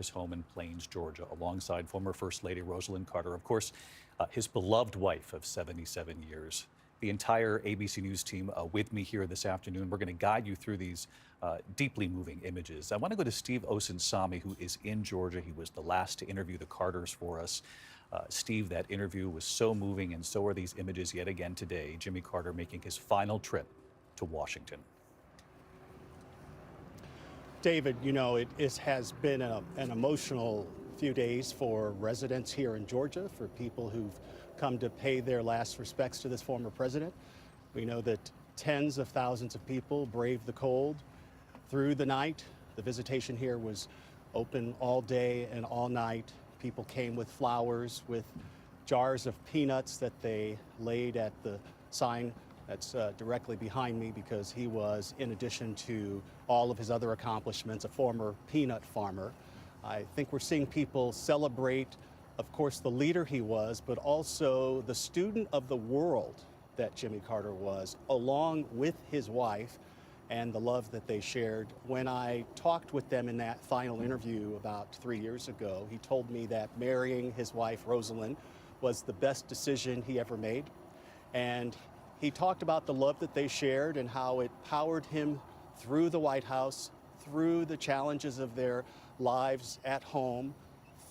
his home in Plains, Georgia, alongside former First Lady Rosalind Carter. Of course, his beloved wife of 77 years. The entire ABC News team with me here this afternoon. We're going to guide you through these deeply moving images. I want to go to Steve Osunsami, who is in Georgia. He was the last to interview the Carters for us. Steve, that interview was so moving, and so are these images yet again today. Jimmy Carter making his final trip to Washington. David, you know, it has been an emotional few days for residents here in Georgia, for people who've come to pay their last respects to this former president. We know that tens of thousands of people braved the cold through the night. The visitation here was open all day and all night. People came with flowers, with jars of peanuts that they laid at the sign that's directly behind me, because he was, in addition to all of his other accomplishments, a former peanut farmer. I think we're seeing people celebrate, of course, the leader he was, but also the student of the world that Jimmy Carter was, along with his wife, and the love that they shared. When I talked with them in that final interview about 3 years ago, he told me that marrying his wife, Rosalind, was the best decision he ever made. And he talked about the love that they shared and how it powered him through the White House, through the challenges of their lives at home,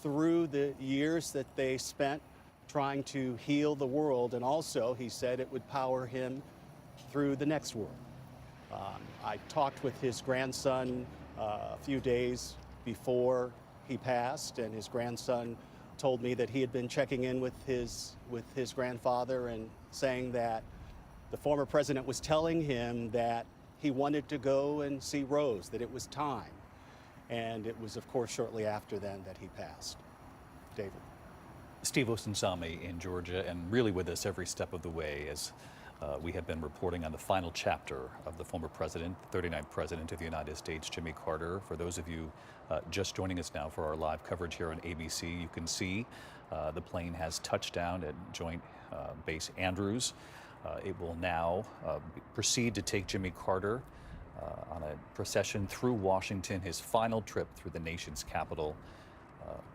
through the years that they spent trying to heal the world. And also, he said, it would power him through the next world. I talked with his grandson a few days before he passed, and his grandson told me that he had been checking in with his grandfather and saying that the former president was telling him that he wanted to go and see Rose, that it was time. And it was, of course, shortly after then that he passed. David. Steve Osunsami in Georgia, and really with us every step of the way as we have been reporting on the final chapter of the former president, the 39th president of the United States, Jimmy Carter. For those of you just joining us now for our live coverage here on ABC, you can see the plane has touched down at Joint Base Andrews. It will now proceed to take Jimmy Carter on a procession through Washington, his final trip through the nation's capital.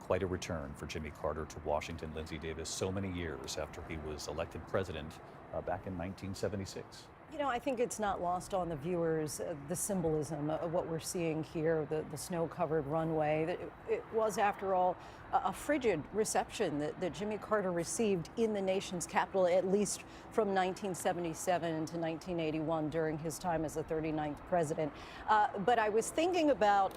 Quite a return for Jimmy Carter to Washington, Lindsay Davis, so many years after he was elected president back in 1976. You know, I think it's not lost on the viewers the symbolism of what we're seeing here, the snow-covered runway. It was, after all, a frigid reception that Jimmy Carter received in the nation's capital, at least from 1977 to 1981 during his time as the 39th president. But I was thinking about,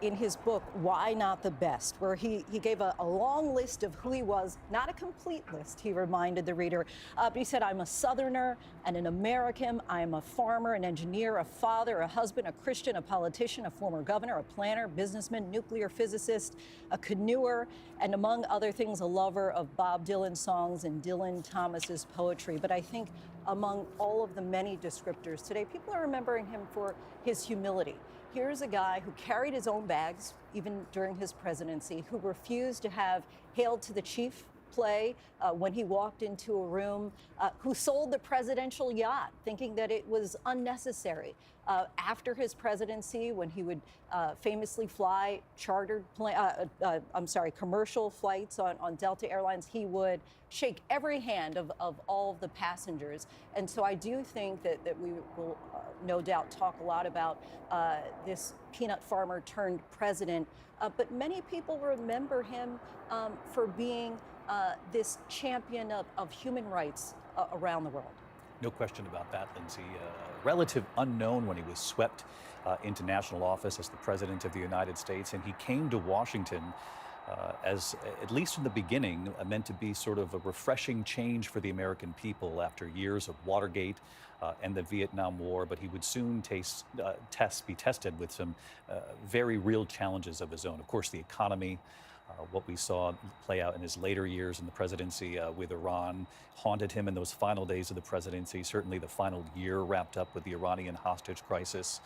in his book, Why Not the Best, where he gave a long list of who he was, not a complete list, he reminded the reader, but he said, I'm a Southerner and an American, I'm a farmer, an engineer, a father, a husband, a Christian, a politician, a former governor, a planner, businessman, nuclear physicist, a canoer, and among other things, a lover of Bob Dylan songs and Dylan Thomas's poetry. But I think among all of the many descriptors today, people are remembering him for his humility. Here's a guy who carried his own bags, even during his presidency, who refused to have "Hail to the Chief" play when he walked into a room, who sold the presidential yacht, thinking that it was unnecessary. After his presidency, when he would famously fly commercial flights on Delta Airlines, he would shake every hand of all of the passengers. And so I do think that we will no doubt talk a lot about this peanut farmer turned president, but many people remember him for being this champion of human rights around the world. No question about that, Lindsay. Relative unknown when he was swept into national office as the President of the United States, and he came to Washington as, at least in the beginning, meant to be sort of a refreshing change for the American people after years of Watergate and the Vietnam War, but he would soon be tested with some very real challenges of his own. Of course, the economy, what we saw play out in his later years in the presidency with Iran haunted him in those final days of the presidency. Certainly the final year wrapped up with the Iranian hostage crisis.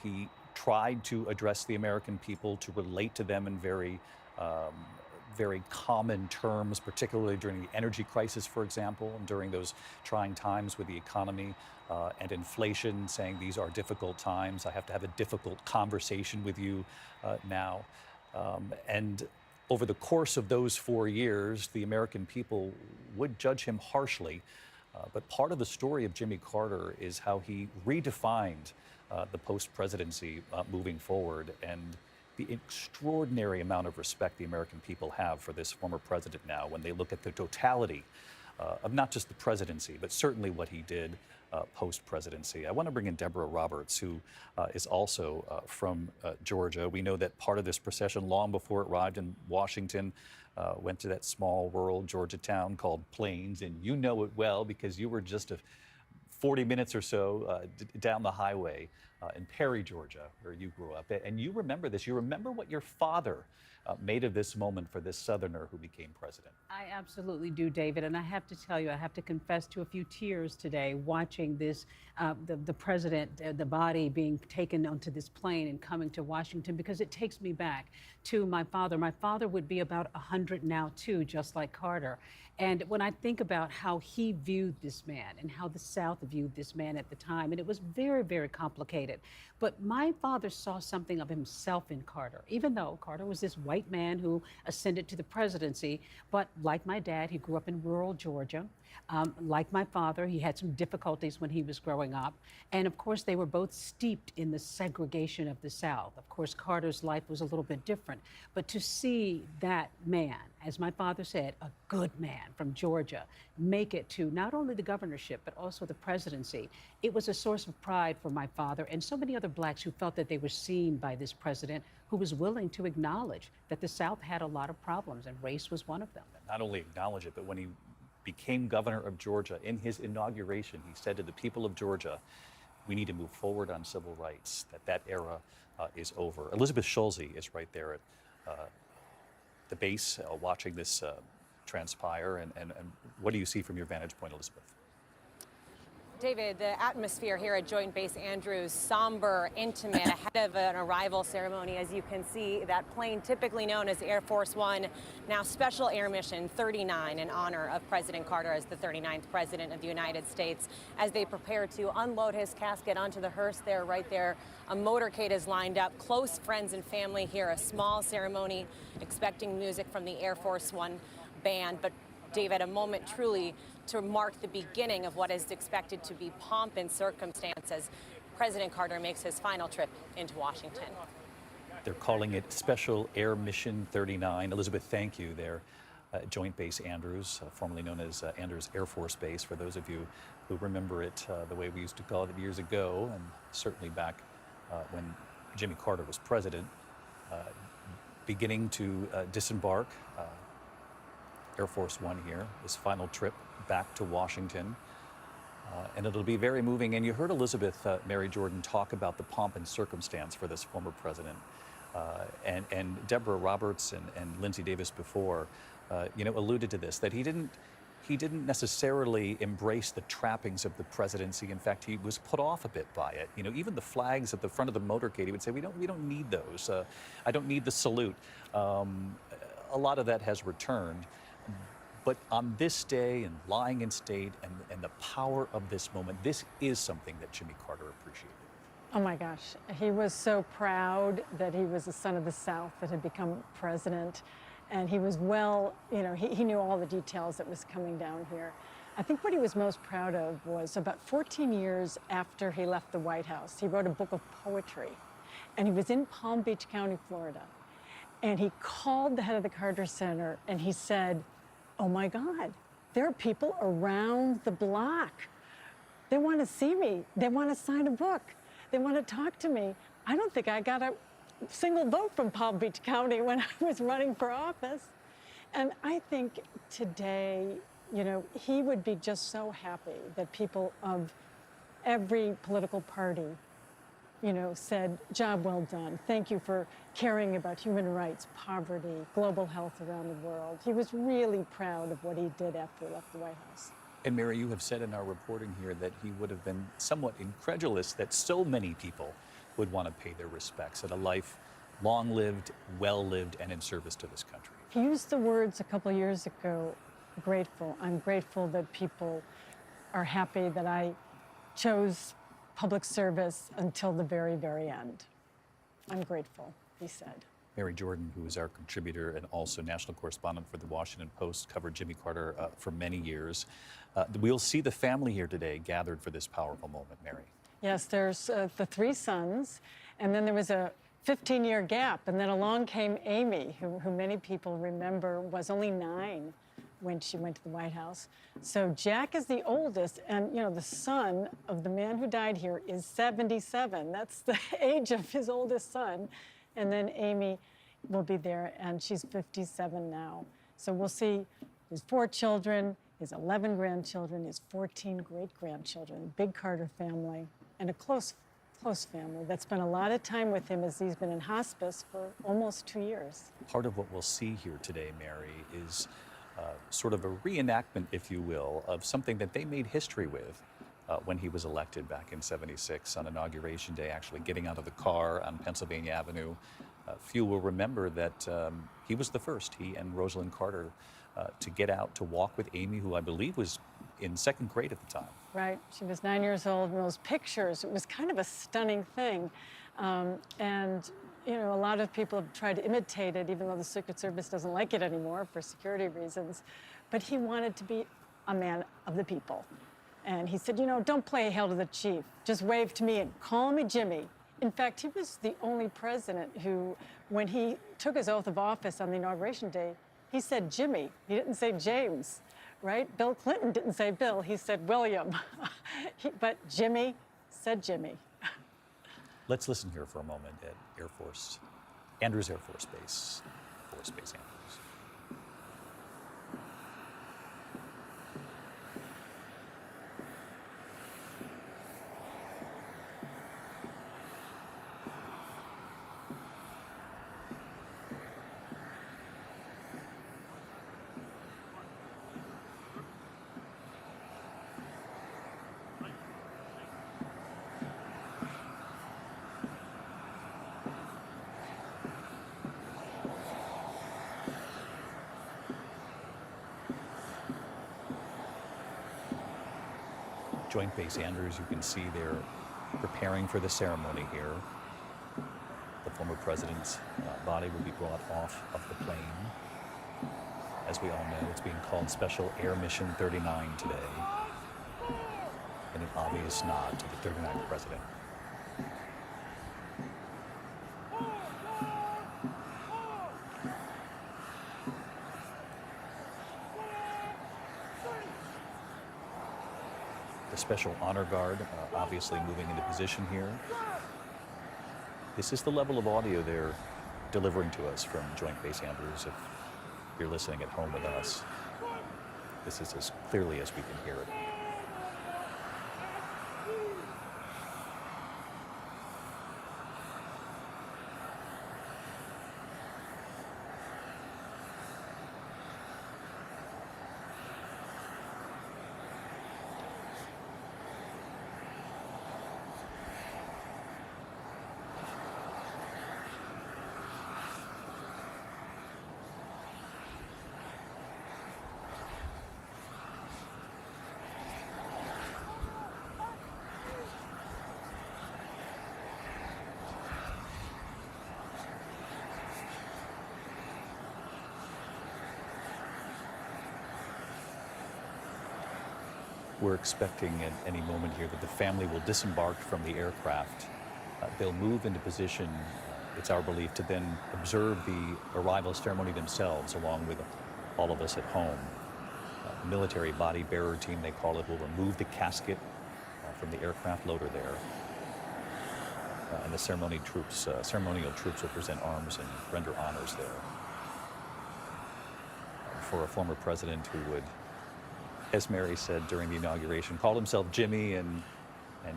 He tried to address the American people, to relate to them in very common terms, particularly during the energy crisis, for example, and during those trying times with the economy and inflation, saying these are difficult times. I have to have a difficult conversation with you now. And over the course of those 4 years, the American people would judge him harshly. But part of the story of Jimmy Carter is how he redefined the post-presidency moving forward, and the extraordinary amount of respect the American people have for this former president now when they look at the totality of not just the presidency, but certainly what he did post-presidency. I want to bring in Deborah Roberts, who is also from Georgia. We know that part of this procession, long before it arrived in Washington, went to that small rural Georgia town called Plains, and you know it well because you were just 40 minutes or so down the highway in Perry, Georgia, where you grew up. And you remember this. You remember what your father made of this moment for this Southerner who became president. I absolutely do, David. And I have to tell you, I have to confess to a few tears today watching this, the president, the body being taken onto this plane and coming to Washington, because it takes me back to my father. My father would be about 100 now, too, just like Carter. And when I think about how he viewed this man and how the South viewed this man at the time, and it was very, very complicated. But my father saw something of himself in Carter, even though Carter was this white man who ascended to the presidency. But like my dad, he grew up in rural Georgia. Like my father, he had some difficulties when he was growing up. And of course, they were both steeped in the segregation of the South. Of course, Carter's life was a little bit different. But to see that man, as my father said, a good man from Georgia, make it to not only the governorship, but also the presidency, it was a source of pride for my father and so many other blacks who felt that they were seen by this president who was willing to acknowledge that the South had a lot of problems, and race was one of them. Not only acknowledge it, but when he became governor of Georgia, in his inauguration, he said to the people of Georgia, we need to move forward on civil rights, that era is over. Elizabeth Schulze is right there at the base watching this transpire. And what do you see from your vantage point, Elizabeth? David, the atmosphere here at Joint Base Andrews, somber, intimate, ahead of an arrival ceremony. As you can see, that plane typically known as Air Force One, now Special Air Mission 39 in honor of President Carter as the 39th President of the United States. As they prepare to unload his casket onto the hearse there, right there, a motorcade is lined up. Close friends and family here, a small ceremony, expecting music from the Air Force One band. But David, a moment truly to mark the beginning of what is expected to be pomp and circumstance as President Carter makes his final trip into Washington. They're calling it Special Air Mission 39. Elizabeth, thank you. They're Joint Base Andrews, formerly known as Andrews Air Force Base, for those of you who remember it the way we used to call it years ago, and certainly back when Jimmy Carter was president, beginning to disembark Air Force One here, this final trip back to Washington. And it'll be very moving. And you heard Elizabeth Mary Jordan talk about the pomp and circumstance for this former president. And Deborah Roberts and Lindsay Davis before, alluded to this, that he didn't necessarily embrace the trappings of the presidency. In fact, he was put off a bit by it. Even the flags at the front of the motorcade, he would say, we don't need those. I don't need the salute. A lot of that has returned. But on this day, and lying in state, and the power of this moment, this is something that Jimmy Carter appreciated. Oh my gosh, he was so proud that he was a son of the South that had become president. And he was he knew all the details that was coming down here. I think what he was most proud of was about 14 years after he left the White House, he wrote a book of poetry. And he was in Palm Beach County, Florida. And he called the head of the Carter Center and he said, oh my God, there are people around the block. They want to see me. They want to sign a book. They want to talk to me. I don't think I got a single vote from Palm Beach County when I was running for office. And I think today, he would be just so happy that people of every political party said, job well done. Thank you for caring about human rights, poverty, global health around the world. He was really proud of what he did after he left the White House. And Mary, you have said in our reporting here that he would have been somewhat incredulous that so many people would want to pay their respects at a life long-lived, well-lived, and in service to this country. He used the words a couple years ago, grateful. I'm grateful that people are happy that I chose public service until the very, very end. I'm grateful, he said. Mary Jordan, who is our contributor and also national correspondent for the Washington Post, covered Jimmy Carter for many years. We'll see the family here today gathered for this powerful moment, Mary. Yes, there's the three sons, and then there was a 15-year gap, and then along came Amy, who many people remember was only 9 when she went to the White House. So Jack is the oldest, and you know, the son of the man who died here is 77. That's the age of his oldest son. And then Amy will be there, and she's 57 now. So we'll see his 4 children, his 11 grandchildren, his 14 great-grandchildren, big Carter family, and a close family that spent a lot of time with him as he's been in hospice for almost 2 years. Part of what we'll see here today, Mary, is sort of a reenactment, if you will, of something that they made history with when he was elected back in '76 on Inauguration Day, actually getting out of the car on Pennsylvania Avenue. Few will remember that he was the first, he and Rosalind Carter, to get out to walk with Amy, who I believe was in 2nd grade at the time. Right, she was 9 years old, and those pictures, it was kind of a stunning thing. And you know, a lot of people have tried to imitate it, even though the Secret Service doesn't like it anymore for security reasons. But he wanted to be a man of the people. And he said, you know, don't play hail to the chief. Just wave to me and call me Jimmy. In fact, he was the only president who, when he took his oath of office on the Inauguration Day, he said Jimmy. He didn't say James, right? Bill Clinton didn't say Bill. He said William. But Jimmy said Jimmy. Let's listen here for a moment at Andrews Air Force Base, Andrews. Joint Base Andrews, you can see they're preparing for the ceremony here. The former president's body will be brought off of the plane. As we all know, it's being called Special Air Mission 39 today, in an obvious nod to the 39th president. Special Honor Guard, obviously moving into position here. This is the level of audio they're delivering to us from Joint Base Andrews. If you're listening at home with us, this is as clearly as we can hear it. We're expecting at any moment here that the family will disembark from the aircraft. They'll move into position, it's our belief, to then observe the arrival ceremony themselves, along with all of us at home. Military body bearer team, they call it, will remove the casket from the aircraft loader there. And the ceremonial troops will present arms and render honors there. For a former president who would, as Mary said during the inauguration, call himself Jimmy and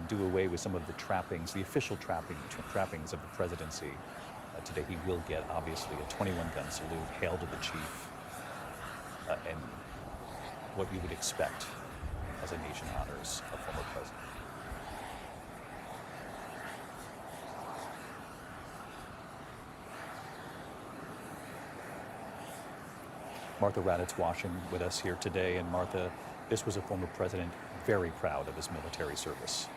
do away with some of the trappings, the official trappings of the presidency. Today he will get, obviously, a 21-gun salute, hail to the chief, and what you would expect as a nation honors a former president. Martha Raddatz watching with us here today. And Martha, this was a former president very proud of his military service.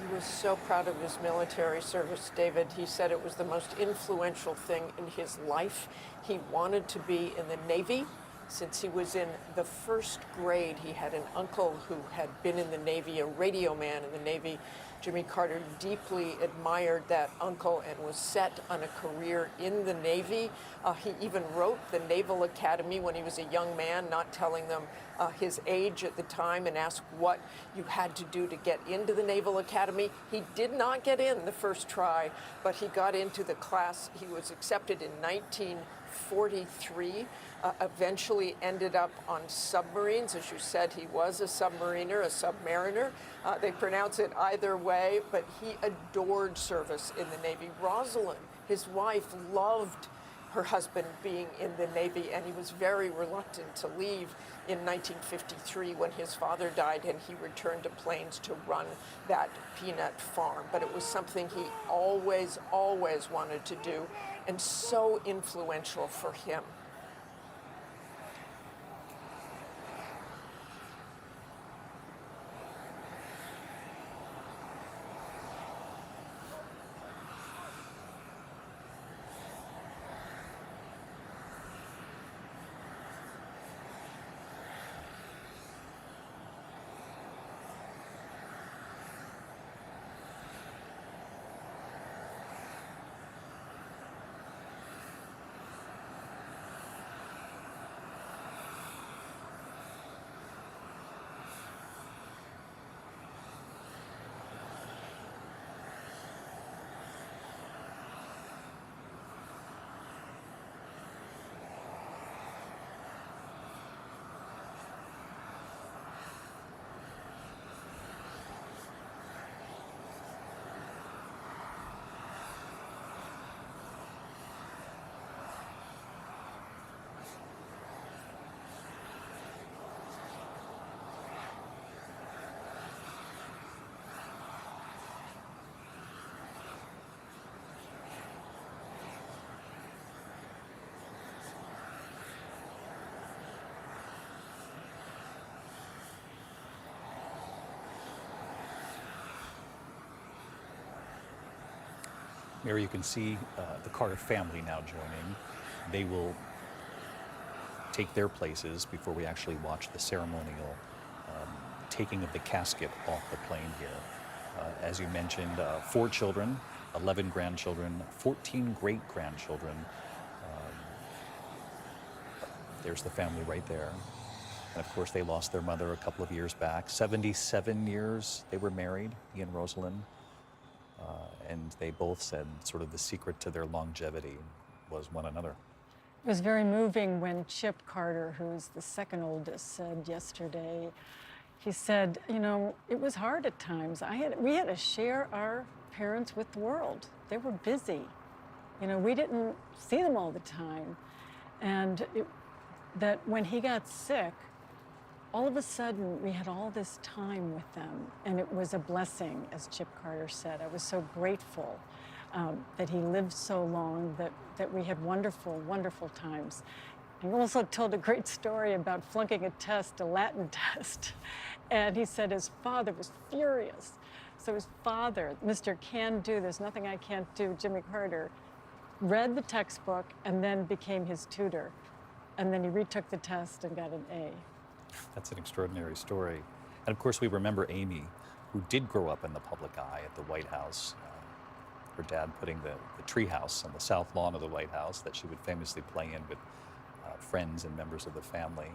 He was so proud of his military service, David. He said it was the most influential thing in his life. He wanted to be in the Navy. Since he was in the first grade, he had an uncle who had been in the Navy, a radio man in the Navy. Jimmy Carter deeply admired that uncle and was set on a career in the Navy. He even wrote the Naval Academy when he was a young man, not telling them his age at the time, and asked what you had to do to get into the Naval Academy. He did not get in the first try, but he got into the class. He was accepted in 1943. Eventually ended up on submarines. As you said, he was a submariner, a submariner. They pronounce it either way, but he adored service in the Navy. Rosalind, his wife, loved her husband being in the Navy, and he was very reluctant to leave in 1953 when his father died and he returned to Plains to run that peanut farm. But it was something he always, always wanted to do, and so influential for him. Mary, you can see the Carter family now joining. They will take their places before we actually watch the ceremonial taking of the casket off the plane here. As you mentioned, 4 children, 11 grandchildren, 14 great-grandchildren. There's the family right there. And of course, they lost their mother a couple of years back. 77 years they were married, he and Rosalind. And they both said sort of the secret to their longevity was one another. It was very moving when Chip Carter, who's the second oldest, said yesterday, he said, you know, it was hard at times. We had to share our parents with the world. They were busy. You know, we didn't see them all the time. And that when he got sick, all of a sudden, we had all this time with them, and it was a blessing, as Chip Carter said. I was so grateful that he lived so long, that we had wonderful, wonderful times. He also told a great story about flunking a test, a Latin test, and he said his father was furious. So his father, Mr. Can Do, there's nothing I can't do, Jimmy Carter, read the textbook and then became his tutor. And then he retook the test and got an A. That's an extraordinary story. And of course, we remember Amy, who did grow up in the public eye at the White House. Her dad putting the treehouse on the south lawn of the White House that she would famously play in with friends and members of the family.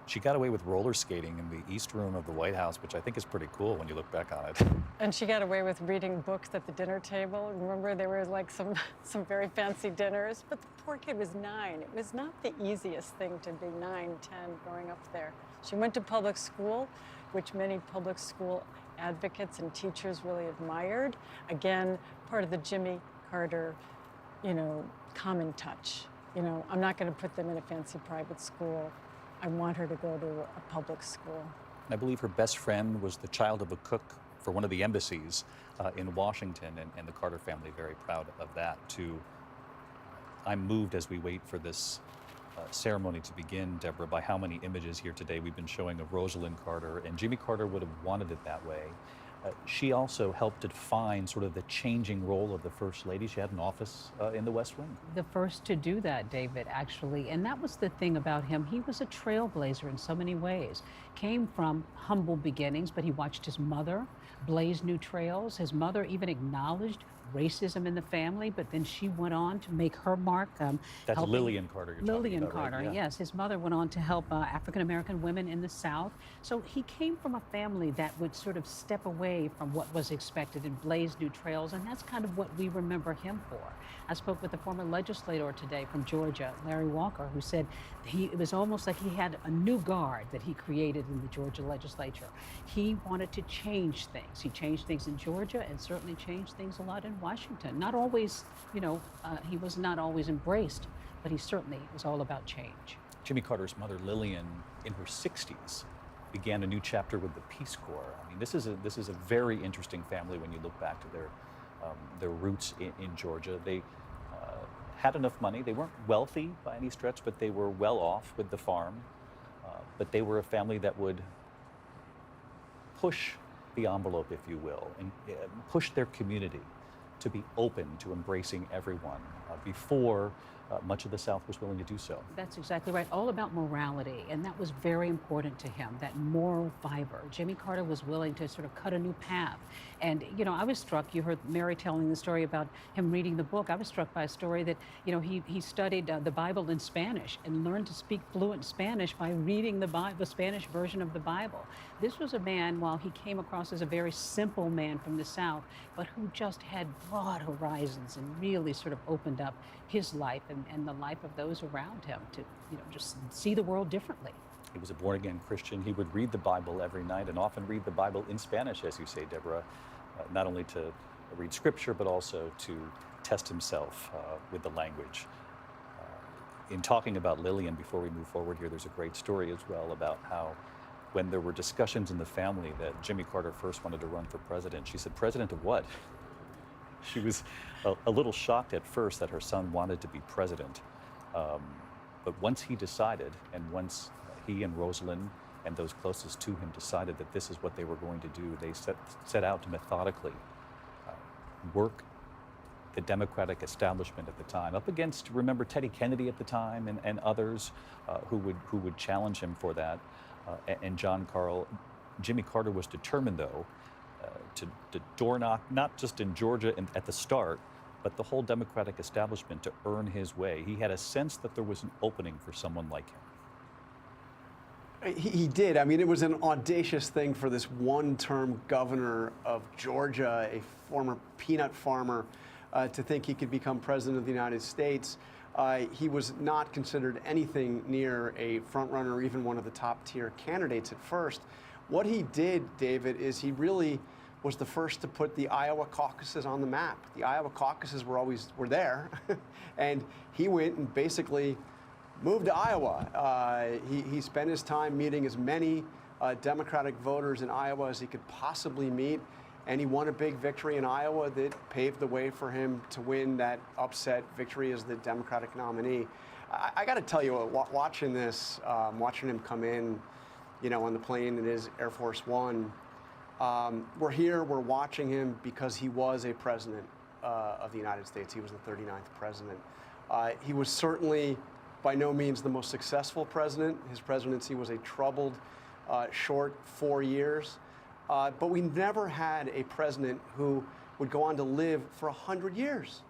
She got away with roller skating in the East Room of the White House, which I think is pretty cool when you look back on it. And she got away with reading books at the dinner table. Remember, there were like some very fancy dinners, but the poor kid was 9. It was not the easiest thing to be 9, 10 growing up there. She went to public school, which many public school advocates and teachers really admired. Again, part of the Jimmy Carter, you know, common touch. You know, I'm not going to put them in a fancy private school. I want her to go to a public school. I believe her best friend was the child of a cook for one of the embassies in Washington, and the Carter family very proud of that too. I'm moved as we wait for this ceremony to begin, Deborah, by how many images here today we've been showing of Rosalind Carter, and Jimmy Carter would have wanted it that way. she also helped define sort of the changing role of the First Lady. She had an office in the West Wing. The first to do that, David, actually. And that was the thing about him. He was a trailblazer in so many ways. Came from humble beginnings, but he watched his mother blaze new trails. His mother even acknowledged racism in the family, but then she went on to make her mark. That's Lillian Carter you're talking Lillian about, right? Carter, Yeah. yes. His mother went on to help African-American women in the South. So he came from a family that would sort of step away from what was expected and blaze new trails, and that's kind of what we remember him for. I spoke with a former legislator today from Georgia, Larry Walker, who said it was almost like he had a new guard that he created in the Georgia legislature. He wanted to change things. He changed things in Georgia and certainly changed things a lot in Washington. Not always, he was not always embraced, but he certainly was all about change. Jimmy Carter's mother, Lillian, in her 60s, began a new chapter with the Peace Corps. I mean, this is a very interesting family when you look back to their roots in Georgia. They had enough money. They weren't wealthy by any stretch, but they were well off with the farm. But they were a family that would push the envelope, if you will, and push their community to be open to embracing everyone before much of the South was willing to do so. That's exactly right. All about morality, and that was very important to him, that moral fiber. Jimmy Carter was willing to sort of cut a new path. And, I was struck, you heard Mary telling the story about him reading the book. I was struck by a story that, he studied the Bible in Spanish and learned to speak fluent Spanish by reading the Spanish version of the Bible. This was a man, while he came across as a very simple man from the South, but who just had broad horizons and really sort of opened up his life and the life of those around him to, just see the world differently. He was a born-again Christian. He would read the Bible every night and often read the Bible in Spanish, as you say, Deborah, not only to read scripture, but also to test himself with the language. In talking about Lillian, before we move forward here, there's a great story as well about how when there were discussions in the family that Jimmy Carter first wanted to run for president, she said, "President of what?" She was a little shocked at first that her son wanted to be president. But once he decided, and once he and Rosalind and those closest to him decided that this is what they were going to do, they set out to methodically work the Democratic establishment at the time up against, remember, Teddy Kennedy at the time and others who would challenge him for that, and John Carl. Jimmy Carter was determined, though, to door knock, not just in Georgia at the start, but the whole Democratic establishment to earn his way. He had a sense that there was an opening for someone like him. He did. I mean, it was an audacious thing for this one-term governor of Georgia, a former peanut farmer, to think he could become president of the United States. He was not considered anything near a front-runner or even one of the top-tier candidates at first. What he did, David, is he really was the first to put the Iowa caucuses on the map. The Iowa caucuses were there, and he went and basically moved to Iowa. He spent his time meeting as many Democratic voters in Iowa as he could possibly meet, and he won a big victory in Iowa that paved the way for him to win that upset victory as the Democratic nominee. I got to tell you, watching this, watching him come in, on the plane in his Air Force One, we're watching him because he was a president of the United States. He was the 39th president. He was certainly by no means the most successful president. His presidency was a troubled, short 4 years. But we never had a president who would go on to live for 100 years.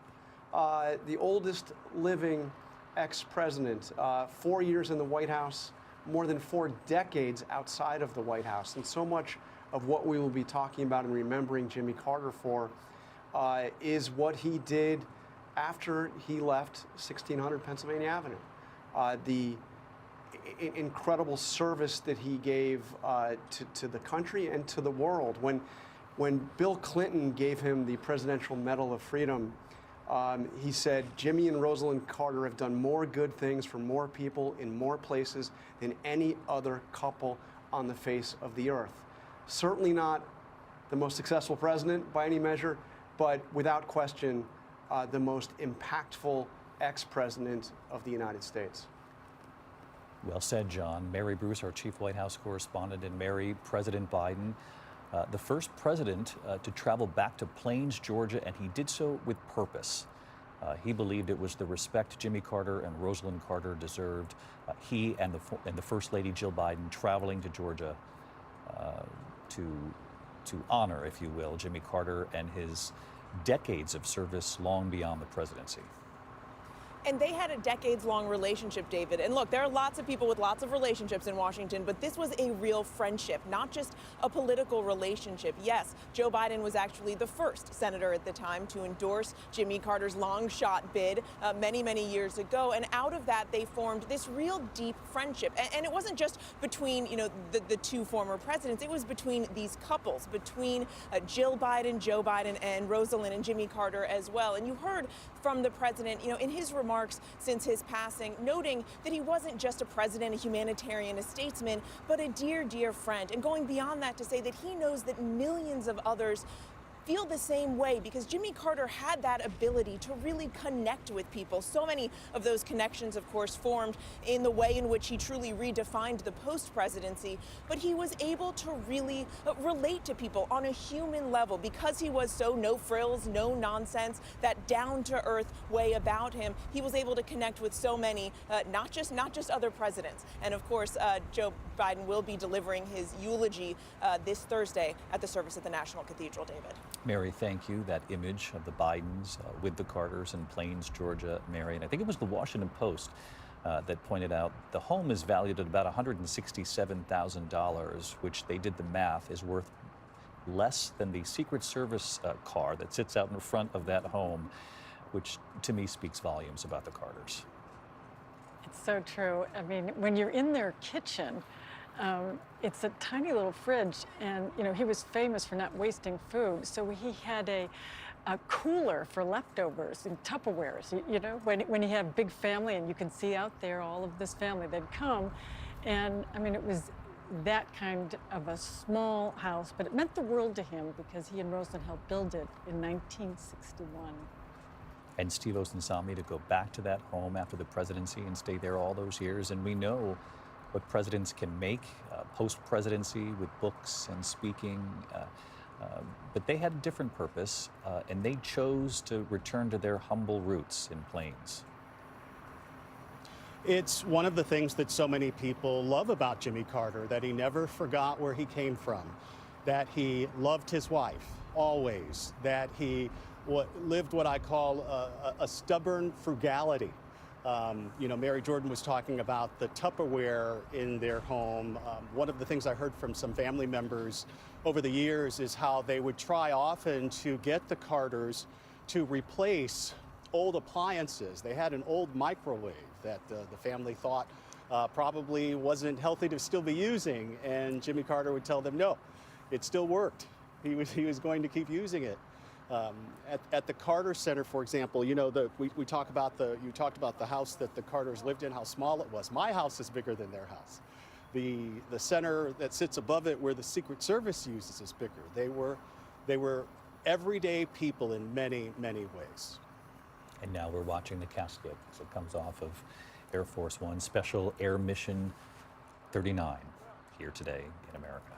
The oldest living ex-president, 4 years in the White House, more than 4 decades outside of the White House. And so much of what we will be talking about and remembering Jimmy Carter for is what he did after he left 1600 Pennsylvania Avenue. The incredible service that he gave to the country and to the world. When Bill Clinton gave him the Presidential Medal of Freedom, he said, "Jimmy and Rosalind Carter have done more good things for more people in more places than any other couple on the face of the earth." Certainly not the most successful president by any measure, but without question, the most impactful ex-president of the United States. Well said, John. Mary Bruce, our chief White House correspondent, and Mary, President Biden the first president to travel back to Plains, Georgia, and he did so with purpose. He believed it was the respect Jimmy Carter and Rosalind Carter deserved. He and the First Lady Jill Biden traveling to Georgia to honor, if you will, Jimmy Carter and his decades of service long beyond the presidency. And they had a decades-long relationship, David. And look, there are lots of people with lots of relationships in Washington, but this was a real friendship, not just a political relationship. Yes, Joe Biden was actually the first senator at the time to endorse Jimmy Carter's long-shot bid many, many years ago. And out of that, they formed this real deep friendship. And it wasn't just between, the two former presidents. It was between these couples, between Jill Biden, Joe Biden, and Rosalind and Jimmy Carter as well. And you heard from the president, in his remarks since his passing, noting that he wasn't just a president, a humanitarian, a statesman, but a dear, dear friend. And going beyond that to say that he knows that millions of others feel the same way because Jimmy Carter had that ability to really connect with people. So many of those connections, of course, formed in the way in which he truly redefined the post-presidency, but he was able to really relate to people on a human level because he was so no frills, no nonsense, that down-to-earth way about him. He was able to connect with so many, not just other presidents. And of course, Joe Biden will be delivering his eulogy this Thursday at the service at the National Cathedral, David. Mary, thank you. That image of the Bidens with the Carters in Plains, Georgia, Mary. And I think it was the Washington Post that pointed out the home is valued at about $167,000, which they did the math is worth less than the Secret Service car that sits out in front of that home, which to me speaks volumes about the Carters. It's so true. I mean, when you're in their kitchen, it's a tiny little fridge, and he was famous for not wasting food. So he had a cooler for leftovers and Tupperwares. When he had a big family, and you can see out there all of this family, they'd come, and I mean, it was that kind of a small house, but it meant the world to him because he and Rosalind helped build it in 1961. And Steve Osunsami to go back to that home after the presidency and stay there all those years, and we know what presidents can make post-presidency with books and speaking, but they had a different purpose, and they chose to return to their humble roots in Plains. It's one of the things that so many people love about Jimmy Carter, that he never forgot where he came from, that he loved his wife always, that he lived what I call a stubborn frugality. Mary Jordan was talking about the Tupperware in their home. One of the things I heard from some family members over the years is how they would try often to get the Carters to replace old appliances. They had an old microwave that the family thought probably wasn't healthy to still be using, and Jimmy Carter would tell them, no, it still worked. He was going to keep using it. At the Carter Center, for example, you talked about the house that the Carters lived in, how small it was. My house is bigger than their house. The center that sits above it, where the Secret Service uses, is bigger. They were everyday people in many, many ways. And now we're watching the casket as it comes off of Air Force One Special Air Mission 39 here today in America.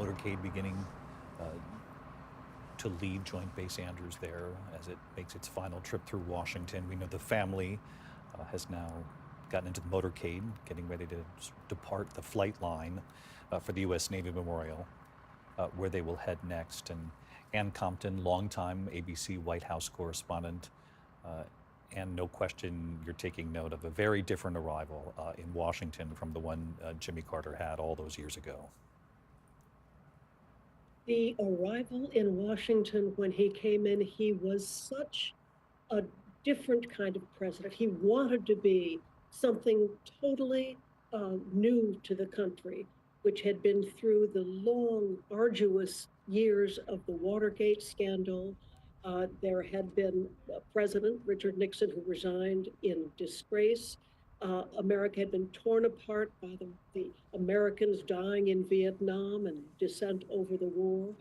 motorcade beginning to leave Joint Base Andrews there as it makes its final trip through Washington. We know the family has now gotten into the motorcade, getting ready to depart the flight line for the U.S. Navy Memorial, where they will head next. And Ann Compton, longtime ABC White House correspondent, and no question you're taking note of a very different arrival in Washington from the one Jimmy Carter had all those years ago. The arrival in Washington when he came in, he was such a different kind of president. He wanted to be something totally new to the country, which had been through the long, arduous years of the Watergate scandal. There had been President Richard Nixon who resigned in disgrace. America had been torn apart by the Americans dying in Vietnam and dissent over the war.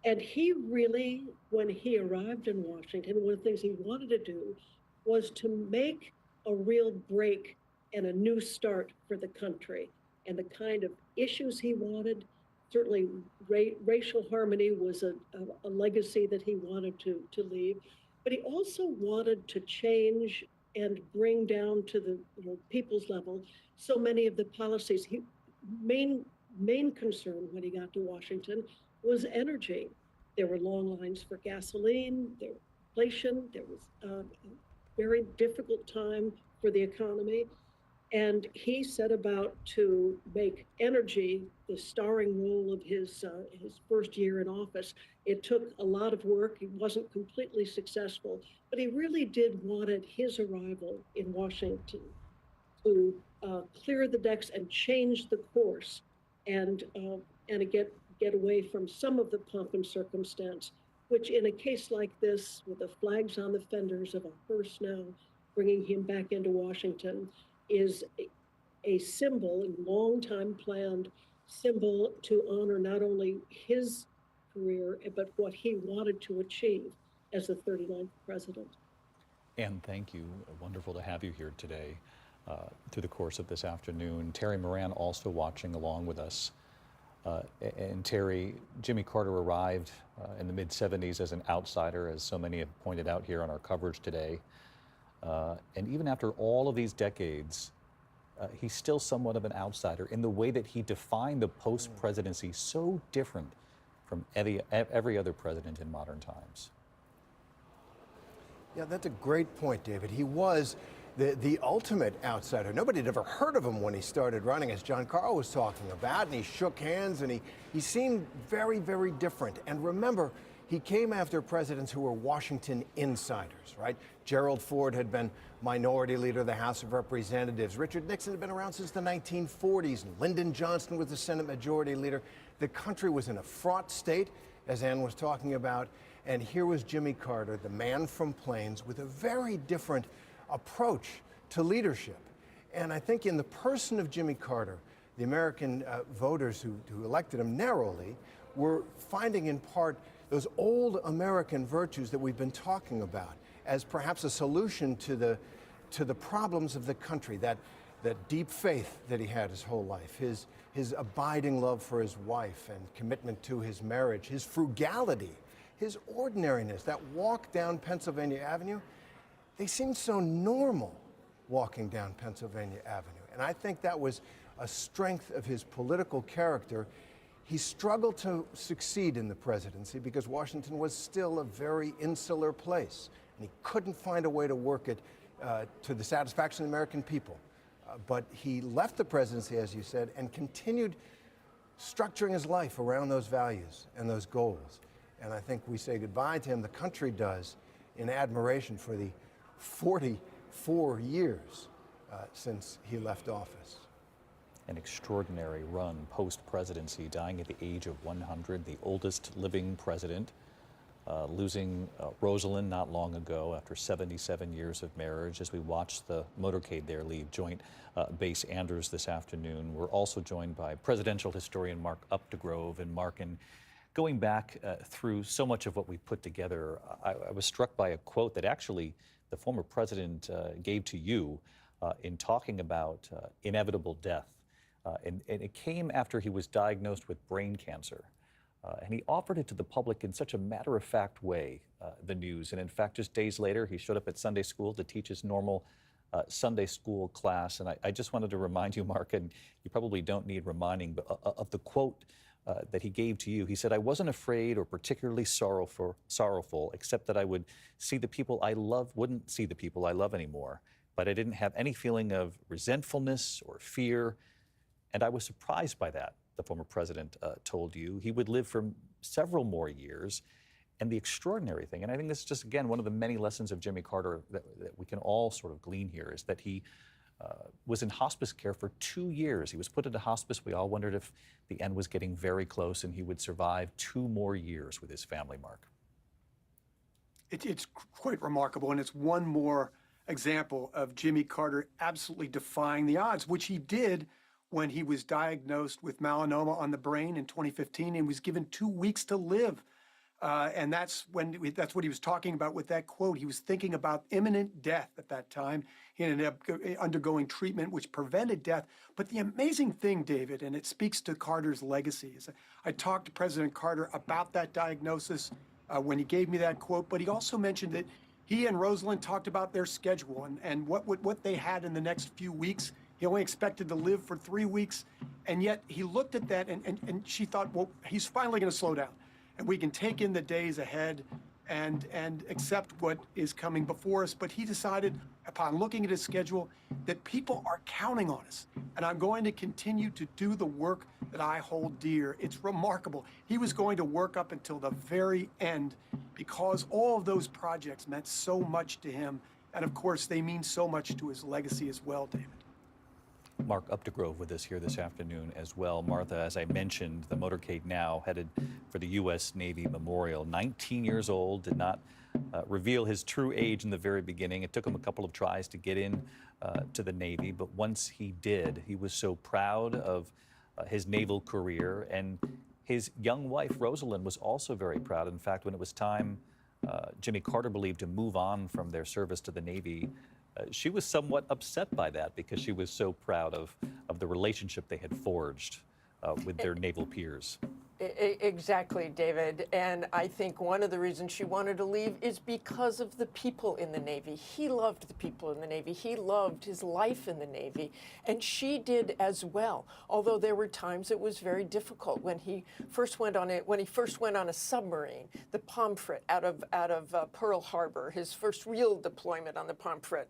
And he really, when he arrived in Washington, one of the things he wanted to do was to make a real break and a new start for the country. And the kind of issues he wanted, certainly racial harmony was a legacy that he wanted to leave, but he also wanted to change and bring down to the people's level so many of the policies. Main concern when he got to Washington was energy. There were long lines for gasoline, there was inflation, there was a very difficult time for the economy. And he set about to make energy the starring role of his first year in office. It took a lot of work. He wasn't completely successful, but he really did wanted his arrival in Washington to clear the decks and change the course, and get away from some of the pomp and circumstance, which in a case like this, with the flags on the fenders of a hearse now, bringing him back into Washington, is a symbol, a long-time planned symbol to honor not only his career, but what he wanted to achieve as the 39th president. Ann, thank you. Wonderful to have you here today through the course of this afternoon. Terry Moran also watching along with us. And Terry, Jimmy Carter arrived in the mid-70s as an outsider, as so many have pointed out here on our coverage today. And even after all of these decades, he's still somewhat of an outsider in the way that he defined the post-presidency so different from every other president in modern times. Yeah, that's a great point, David. He was the ultimate outsider. Nobody had ever heard of him when he started running, as John Carl was talking about, and he shook hands, and he seemed very, very different. And remember, he came after presidents who were Washington insiders, right? Gerald Ford had been minority leader of the House of Representatives. Richard Nixon had been around since the 1940s, and Lyndon Johnson was the Senate Majority Leader. The country was in a fraught state, as Ann was talking about, and here was Jimmy Carter, the man from Plains, with a very different approach to leadership. And I think in the person of Jimmy Carter, the American voters who elected him narrowly were finding in part those old American virtues that we've been talking about as perhaps a solution to the problems of the country, that deep faith that he had his whole life, his abiding love for his wife and commitment to his marriage, his frugality, his ordinariness, that walk down Pennsylvania Avenue. They seemed so normal walking down Pennsylvania Avenue. And I think that was a strength of his political character. He struggled to succeed in the presidency because Washington was still a very insular place, and he couldn't find a way to work it to the satisfaction of the American people. But he left the presidency, as you said, and continued structuring his life around those values and those goals. And I think we say goodbye to him, the country does, in admiration for the 44 years since he left office. An extraordinary run post-presidency, dying at the age of 100, the oldest living president, losing Rosalind not long ago after 77 years of marriage. As we watch the motorcade there leave Joint Base Andrews this afternoon, we're also joined by presidential historian Mark Updegrove. And Mark, in going back through so much of what we put together, I was struck by a quote that actually the former president gave to you in talking about inevitable death. And it came after he was diagnosed with brain cancer. And he offered it to the public in such a matter-of-fact way, the news. And in fact, just days later, he showed up at Sunday school to teach his normal Sunday school class. And I just wanted to remind you, Mark, and you probably don't need reminding, but of the quote that he gave to you. He said, "I wasn't afraid or particularly sorrowful, except that I would see the people I love, wouldn't see the people I love anymore. But I didn't have any feeling of resentfulness or fear. And I was surprised by that," the former president told you. He would live for several more years. And the extraordinary thing, and I think this is just, again, one of the many lessons of Jimmy Carter that we can all sort of glean here, is that he was in hospice care for 2 years. He was put into hospice. We all wondered if the end was getting very close and he would survive 2 more years with his family, Mark. It's quite remarkable, and it's one more example of Jimmy Carter absolutely defying the odds, which he did when he was diagnosed with melanoma on the brain in 2015 and was given 2 weeks to live. And that's what he was talking about with that quote. He was thinking about imminent death at that time. He ended up undergoing treatment which prevented death. But the amazing thing, David, and it speaks to Carter's legacy, is I talked to President Carter about that diagnosis when he gave me that quote, but he also mentioned that he and Rosalind talked about their schedule and what they had in the next few weeks. He only expected to live for 3 weeks, and yet he looked at that and she thought, well, he's finally going to slow down. And we can take in the days ahead and accept what is coming before us. But he decided, upon looking at his schedule, that people are counting on us. And I'm going to continue to do the work that I hold dear. It's remarkable. He was going to work up until the very end because all of those projects meant so much to him. And of course, they mean so much to his legacy as well, David. Mark Updegrove with us here this afternoon as well. Martha, as I mentioned, the motorcade now headed for the U.S. Navy Memorial. 19 years old, did not reveal his true age in the very beginning. It took him a couple of tries to get in to the Navy, but once he did, he was so proud of his naval career. And his young wife, Rosalind, was also very proud. In fact, when it was time, Jimmy Carter believed, to move on from their service to the Navy, she was somewhat upset by that because she was so proud of the relationship they had forged with their naval peers. Exactly, David. And I think one of the reasons she wanted to leave is because of the people in the Navy. He loved the people in the Navy. He loved his life in the Navy. And she did as well. Although there were times it was very difficult when he first went on a submarine, the Pomfret, out of Pearl Harbor, his first real deployment on the Pomfret.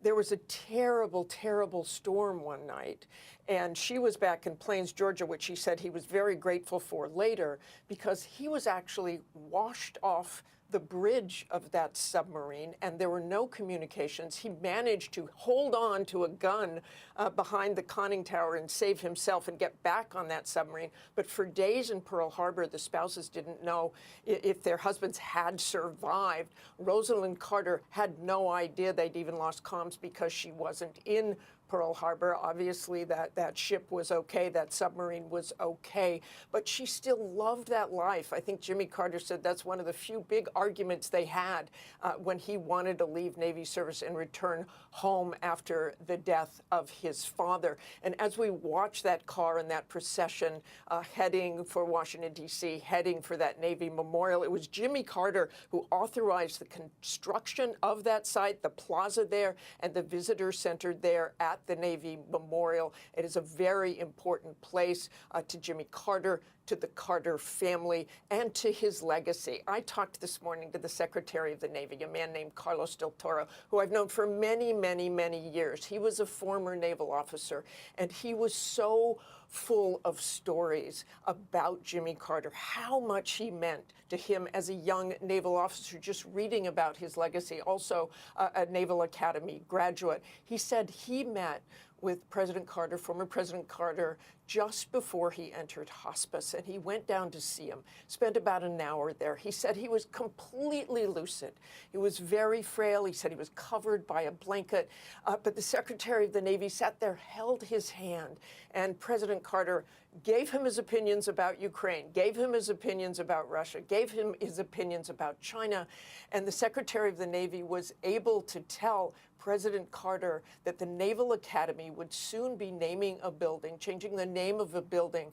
There was a terrible, terrible storm one night, and she was back in Plains, Georgia, which he said he was very grateful for later, because he was actually washed off the bridge of that submarine, and there were no communications. He managed to hold on to a gun behind the conning tower and save himself and get back on that submarine. But for days in Pearl Harbor, the spouses didn't know if their husbands had survived. Rosalind Carter had no idea they'd even lost comms because she wasn't in Pearl Harbor. Obviously, that ship was okay, that submarine was okay, but she still loved that life. I think Jimmy Carter said that's one of the few big arguments they had when he wanted to leave Navy service and return home after the death of his father. And as we watch that car and that procession heading for Washington, D.C., heading for that Navy Memorial, it was Jimmy Carter who authorized the construction of that site, the plaza there, and the visitor center there at the Navy Memorial. It is a very important place to Jimmy Carter, to the Carter family, and to his legacy. I talked this morning to the Secretary of the Navy, a man named Carlos Del Toro, who I've known for many, many, many years. He was a former naval officer, and he was so full of stories about Jimmy Carter, how much he meant to him as a young naval officer, just reading about his legacy, also a Naval Academy graduate. He said he met with President Carter, former President Carter, just before he entered hospice, and he went down to see him, spent about an hour there. He said he was completely lucid. He was very frail. He said he was covered by a blanket, but the Secretary of the Navy sat there, held his hand, and President Carter gave him his opinions about Ukraine, gave him his opinions about Russia, gave him his opinions about China, and the Secretary of the Navy was able to tell President Carter that the Naval Academy would soon be naming a building, changing the name of a building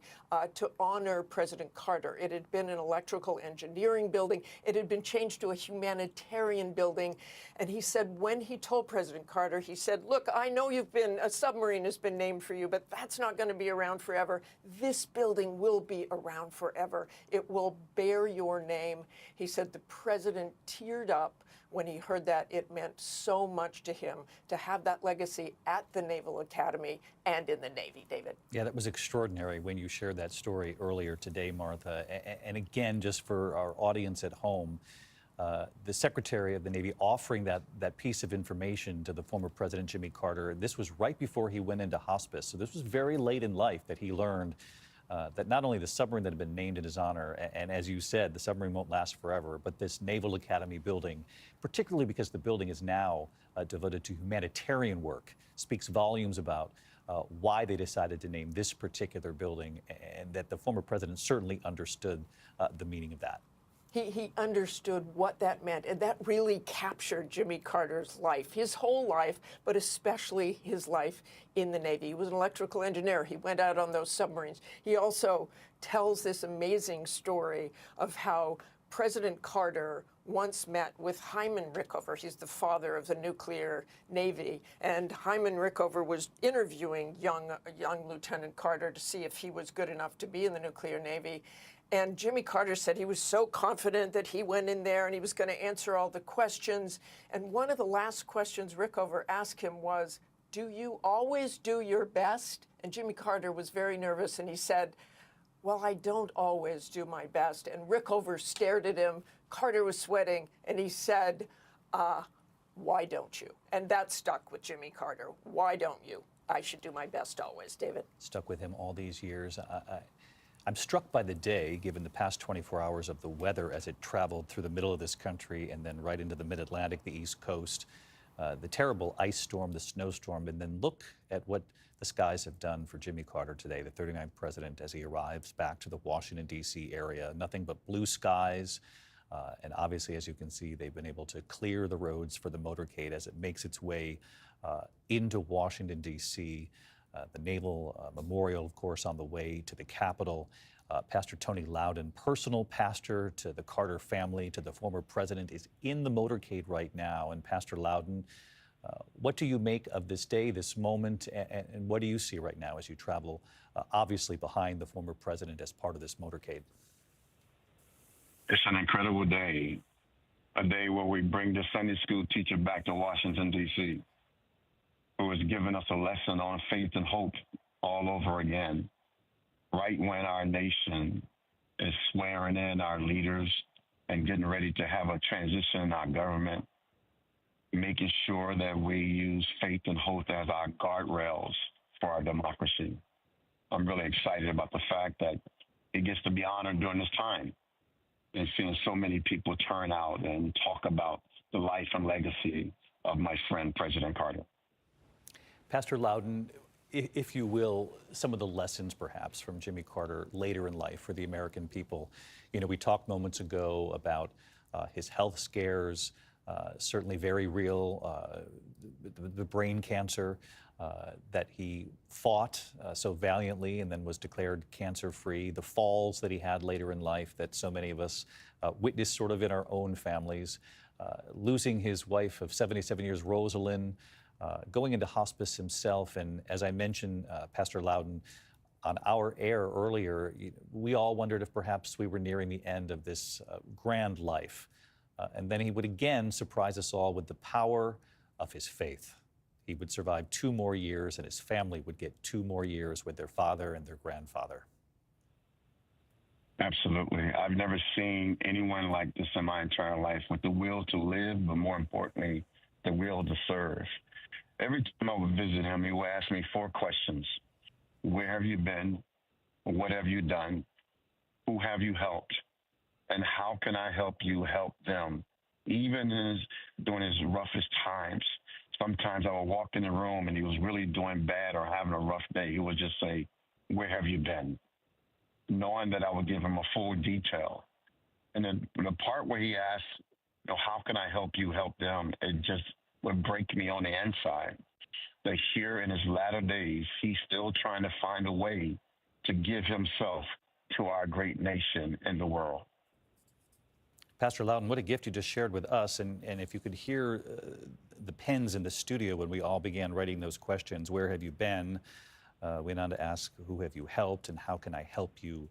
to honor President Carter. It had been an electrical engineering building. It had been changed to a humanitarian building. And he said when he told President Carter, he said, look, I know a submarine has been named for you, but that's not going to be around forever. This building will be around forever. It will bear your name. He said the president teared up when he heard that. It meant so much to him to have that legacy at the Naval Academy and in the Navy, David. Yeah, that was extraordinary when you shared that story earlier today, Martha. And again, just for our audience at home, the Secretary of the Navy offering that piece of information to the former President Jimmy Carter, this was right before he went into hospice. So this was very late in life that he learned that not only the submarine that had been named in his honor, and as you said, the submarine won't last forever, but this Naval Academy building, particularly because the building is now devoted to humanitarian work, speaks volumes about why they decided to name this particular building, and that the former president certainly understood the meaning of that. He understood what that meant, and that really captured Jimmy Carter's life, his whole life, but especially his life in the Navy. He was an electrical engineer. He went out on those submarines. He also tells this amazing story of how President Carter once met with Hyman Rickover. He's the father of the nuclear Navy, and Hyman Rickover was interviewing young Lieutenant Carter to see if he was good enough to be in the nuclear Navy. And Jimmy Carter said he was so confident that he went in there and he was going to answer all the questions. And one of the last questions Rickover asked him was, do you always do your best? And Jimmy Carter was very nervous and he said, well, I don't always do my best. And Rickover stared at him. Carter was sweating and he said, why don't you? And that stuck with Jimmy Carter. Why don't you? I should do my best always, David. Stuck with him all these years. I'm struck by the day, given the past 24 hours of the weather as it traveled through the middle of this country and then right into the mid-Atlantic, the East Coast, the terrible ice storm, the snowstorm, and then look at what the skies have done for Jimmy Carter today, the 39th president, as he arrives back to the Washington, D.C. area. Nothing but blue skies. And obviously, as you can see, they've been able to clear the roads for the motorcade as it makes its way into Washington, D.C. The Naval Memorial, of course, on the way to the Capitol. Pastor Tony Loudon, personal pastor to the Carter family, to the former president, is in the motorcade right now. And Pastor Loudon, what do you make of this day, this moment, and what do you see right now as you travel, obviously behind the former president as part of this motorcade? It's an incredible day, a day where we bring the Sunday school teacher back to Washington, D.C., who has given us a lesson on faith and hope all over again, right when our nation is swearing in our leaders and getting ready to have a transition in our government, making sure that we use faith and hope as our guardrails for our democracy. I'm really excited about the fact that it gets to be honored during this time and seeing so many people turn out and talk about the life and legacy of my friend, President Carter. Pastor Loudon, if you will, some of the lessons perhaps from Jimmy Carter later in life for the American people. You know, we talked moments ago about his health scares, certainly very real, the brain cancer that he fought so valiantly and then was declared cancer-free, the falls that he had later in life that so many of us witnessed sort of in our own families, losing his wife of 77 years, Rosalind, going into hospice himself. And as I mentioned, Pastor Loudon, on our air earlier, we all wondered if perhaps we were nearing the end of this grand life. And then he would again surprise us all with the power of his faith. He would survive 2 more years, and his family would get 2 more years with their father and their grandfather. Absolutely. I've never seen anyone like this in my entire life, with the will to live, but more importantly, the will to serve. Every time I would visit him, he would ask me 4 questions. Where have you been? What have you done? Who have you helped? And how can I help you help them? Even during his roughest times, sometimes I would walk in the room and he was really doing bad or having a rough day. He would just say, where have you been? Knowing that I would give him a full detail. And then the part where he asked, how can I help you help them? It just would break me on the inside. That here in his latter days, he's still trying to find a way to give himself to our great nation and the world. Pastor Loudon, what a gift you just shared with us. And if you could hear the pens in the studio when we all began writing those questions, where have you been? We went on to ask, who have you helped and how can I help you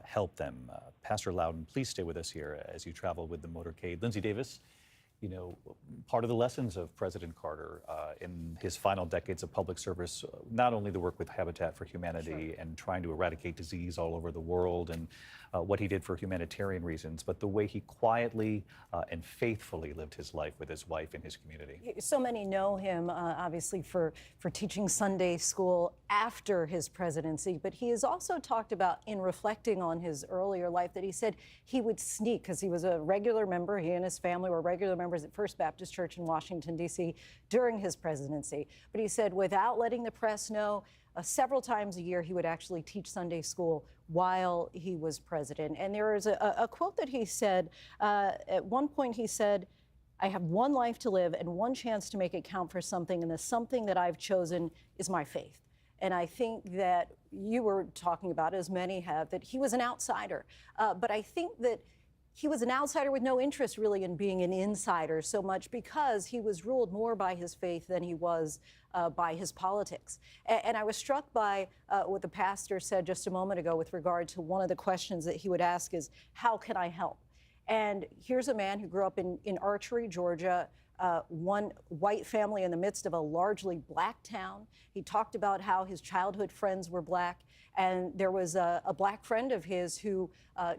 help them? Pastor Loudon, please stay with us here as you travel with the Motorcade. Lindsay Davis, you know, part of the lessons of President Carter in his final decades of public service, not only the work with Habitat for Humanity and trying to eradicate disease all over the world and what he did for humanitarian reasons, but the way he quietly and faithfully lived his life with his wife and his community. So many know him, obviously, for teaching Sunday school after his presidency, but he has also talked about, in reflecting on his earlier life, that he said he would sneak, because he was a regular member, he and his family were regular members at First Baptist Church in Washington, D.C. during his presidency. But he said without letting the press know, several times a year he would actually teach Sunday school while he was president. And there is a quote that he said, at one point he said, "I have one life to live and one chance to make it count for something, and the something that I've chosen is my faith." And I think that you were talking about, as many have, that he was an outsider. But I think that he was an outsider with no interest really in being an insider so much, because he was ruled more by his faith than he was by his politics. And I was struck by what the pastor said just a moment ago with regard to one of the questions that he would ask is, how can I help? And here's a man who grew up in Archery, Georgia, one white family in the midst of a largely black town. He talked about how his childhood friends were black. And there was a black friend of his who,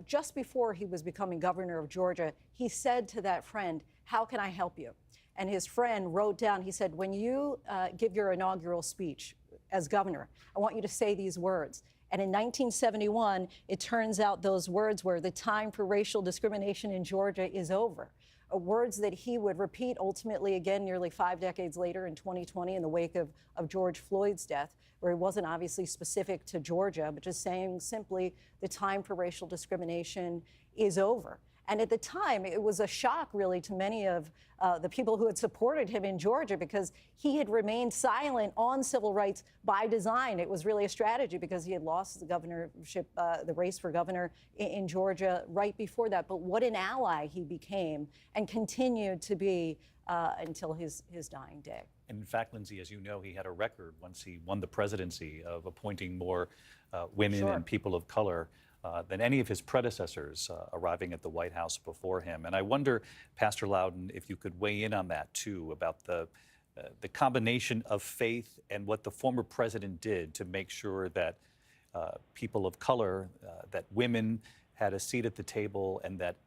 just before he was becoming governor of Georgia, he said to that friend, "How can I help you?" And his friend wrote down, he said, "When you give your inaugural speech as governor, I want you to say these words." And in 1971, it turns out those words were, "The time for racial discrimination in Georgia is over." Words that he would repeat ultimately again nearly 5 decades later in 2020 in the wake of George Floyd's death, where he wasn't obviously specific to Georgia, but just saying simply, the time for racial discrimination is over. And at the time, it was a shock, really, to many of the people who had supported him in Georgia, because he had remained silent on civil rights by design. It was really a strategy, because he had lost the governorship, the race for governor in Georgia right before that. But what an ally he became and continued to be until his dying day. And in fact, Lindsay, as you know, he had a record once he won the presidency of appointing more women and people of color than any of his predecessors arriving at the White House before him. And I wonder, Pastor Loudon, if you could weigh in on that too, about the combination of faith and what the former president did to make sure that people of color, that women had a seat at the table, and that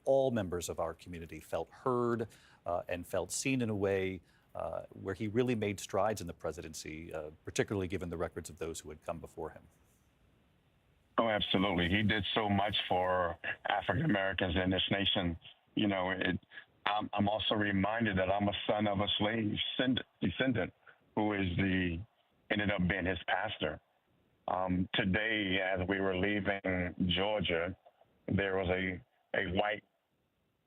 all members of our community felt heard and felt seen in a way where he really made strides in the presidency, particularly given the records of those who had come before him. Oh, absolutely. He did so much for African Americans in this nation. You know, I'm also reminded that I'm a son of a slave descendant who ended up being his pastor. Today, as we were leaving Georgia, there was a white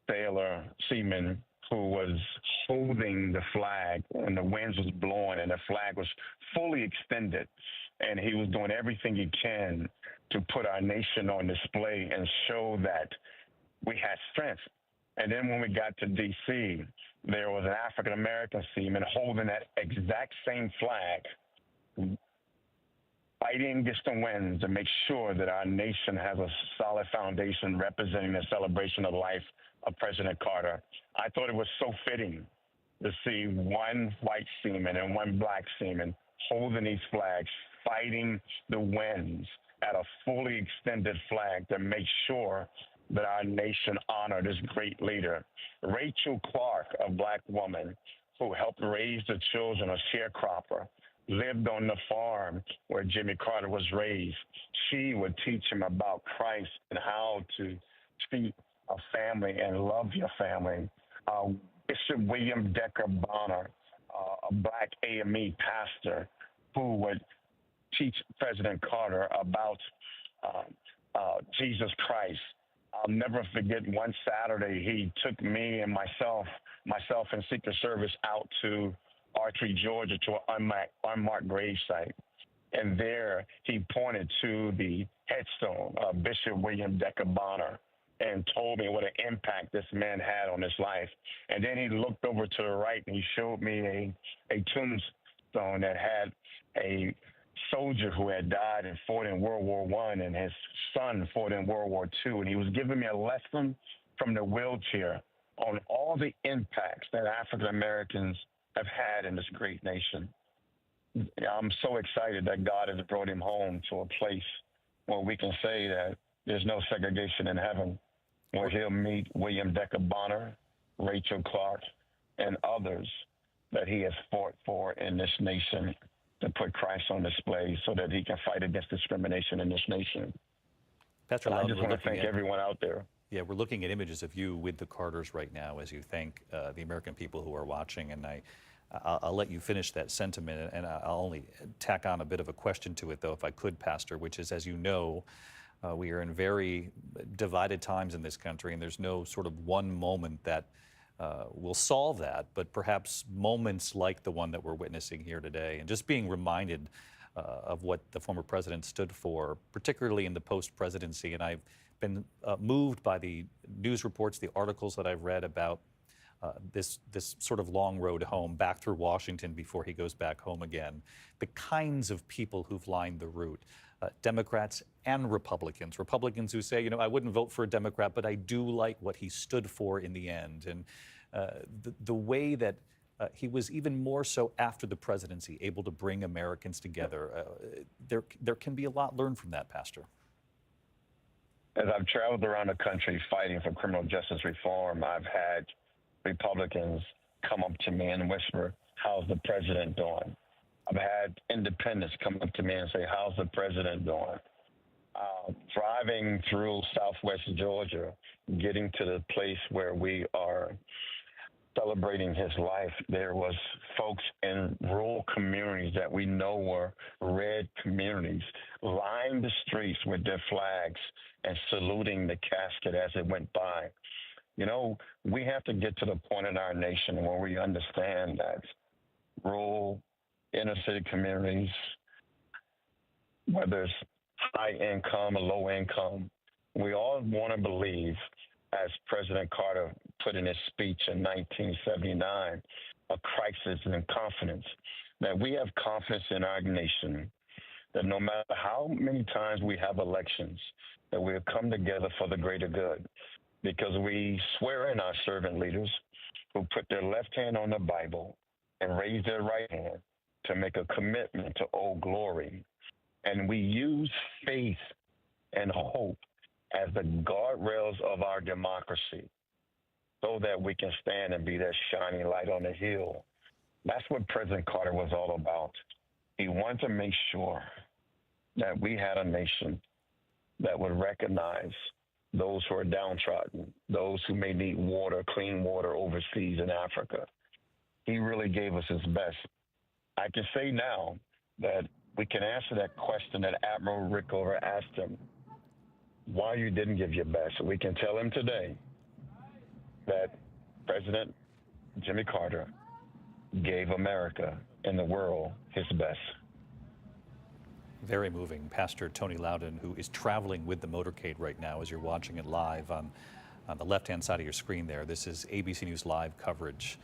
sailor seaman who was holding the flag, and the winds was blowing, and the flag was fully extended, and he was doing everything he can to put our nation on display and show that we had strength. And then when we got to D.C., there was an African-American seaman holding that exact same flag, fighting against the winds to make sure that our nation has a solid foundation representing the celebration of life of President Carter. I thought it was so fitting to see one white seaman and one black seaman holding these flags, fighting the winds at a fully extended flag to make sure that our nation honored this great leader. Rachel Clark, a black woman who helped raise the children, a sharecropper, lived on the farm where Jimmy Carter was raised. She would teach him about Christ and how to treat a family and love your family. Bishop William Decker Bonner, a black AME pastor who would teach President Carter about Jesus Christ. I'll never forget one Saturday he took me and myself and Secret Service out to Archery, Georgia, to an unmarked grave site. And there he pointed to the headstone of Bishop William Decker Bonner and told me what an impact this man had on his life. And then he looked over to the right and he showed me a tombstone that had a soldier who had died and fought in World War I, and his son fought in World War II. And he was giving me a lesson from the wheelchair on all the impacts that African Americans have had in this great nation. I'm so excited that God has brought him home to a place where we can say that there's no segregation in heaven, where he'll meet William Decker Bonner, Rachel Clark, and others that he has fought for in this nation to put Christ on display so that he can fight against discrimination in this nation. Pastor I Loudon, just want to thank everyone out there. Yeah, we're looking at images of you with the Carters right now as you thank the American people who are watching. And I'll let you finish that sentiment, and I'll only tack on a bit of a question to it, though, if I could, Pastor, which is, as you know, we are in very divided times in this country, and there's no sort of one moment that will solve that, but perhaps moments like the one that we're witnessing here today, and just being reminded of what the former president stood for, particularly in the post-presidency. And I've been moved by the news reports, the articles that I've read about this sort of long road home back through Washington before he goes back home again. The kinds of people who've lined the route, Democrats and Republicans. Republicans who say, you know, I wouldn't vote for a Democrat, but I do like what he stood for in the end. And the way that he was even more so after the presidency able to bring Americans together. There can be a lot learned from that, Pastor. As I've traveled around the country fighting for criminal justice reform, I've had Republicans come up to me and whisper, how's the president doing? I've had independents come up to me and say, how's the president doing? Driving through Southwest Georgia, getting to the place where we are celebrating his life, there was folks in rural communities that we know were red communities lined the streets with their flags and saluting the casket as it went by. You know, we have to get to the point in our nation where we understand that rural, inner city communities, whether it's high income or low income, we all want to believe, as President Carter put in his speech in 1979, a crisis in confidence, that we have confidence in our nation, that no matter how many times we have elections, that we'll come together for the greater good. Because we swear in our servant leaders who put their left hand on the Bible and raise their right hand to make a commitment to Old Glory. And we use faith and hope as the guardrails of our democracy so that we can stand and be that shining light on the hill. That's what President Carter was all about. He wanted to make sure that we had a nation that would recognize those who are downtrodden, those who may need water, clean water overseas in Africa. He really gave us his best. I can say now that we can answer that question that Admiral Rickover asked him, why you didn't give your best. We can tell him today that President Jimmy Carter gave America and the world his best. Very moving. Pastor Tony Loudon, who is traveling with the Motorcade right now as you're watching it live on the left-hand side of your screen there. This is ABC News Live coverage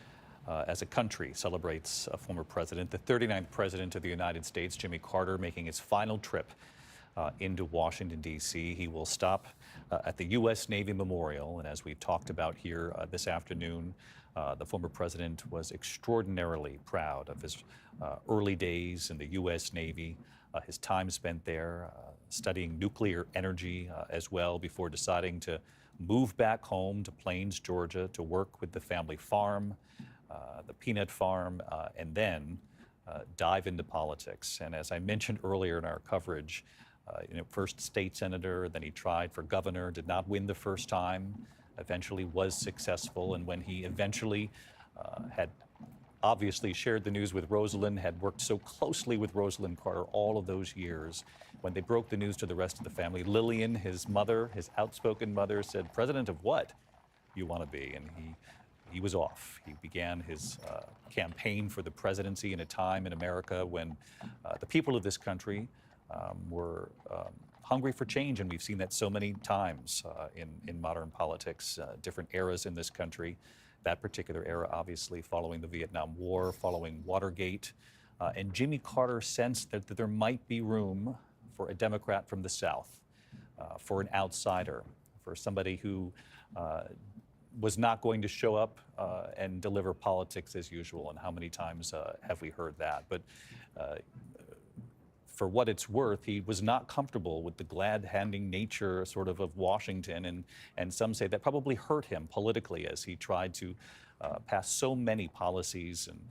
as a country celebrates a former president, the 39th president of the United States, Jimmy Carter, making his final trip into Washington, D.C. He will stop at the U.S. Navy Memorial. And as we've talked about here this afternoon, the former president was extraordinarily proud of his early days in the U.S. Navy, his time spent there studying nuclear energy as well before deciding to move back home to Plains, Georgia, to work with the family farm, the peanut farm, and then dive into politics. And as I mentioned earlier in our coverage, first state senator, then he tried for governor, did not win the first time, eventually was successful. And when he eventually had obviously shared the news with Rosalind, had worked so closely with Rosalind Carter all of those years. When they broke the news to the rest of the family, Lillian, his mother, his outspoken mother, said, "President of what you want to be?" And he was off. He began his campaign for the presidency in a time in America when the people of this country were hungry for change, and we've seen that so many times in modern politics, different eras in this country. That particular era, obviously, following the Vietnam War, following Watergate. And Jimmy Carter sensed that there might be room for a Democrat from the South, for an outsider, for somebody who was not going to show up and deliver politics as usual. And how many times have we heard that? But for what it's worth, he was not comfortable with the glad-handing nature sort of Washington, and some say that probably hurt him politically as he tried to pass so many policies and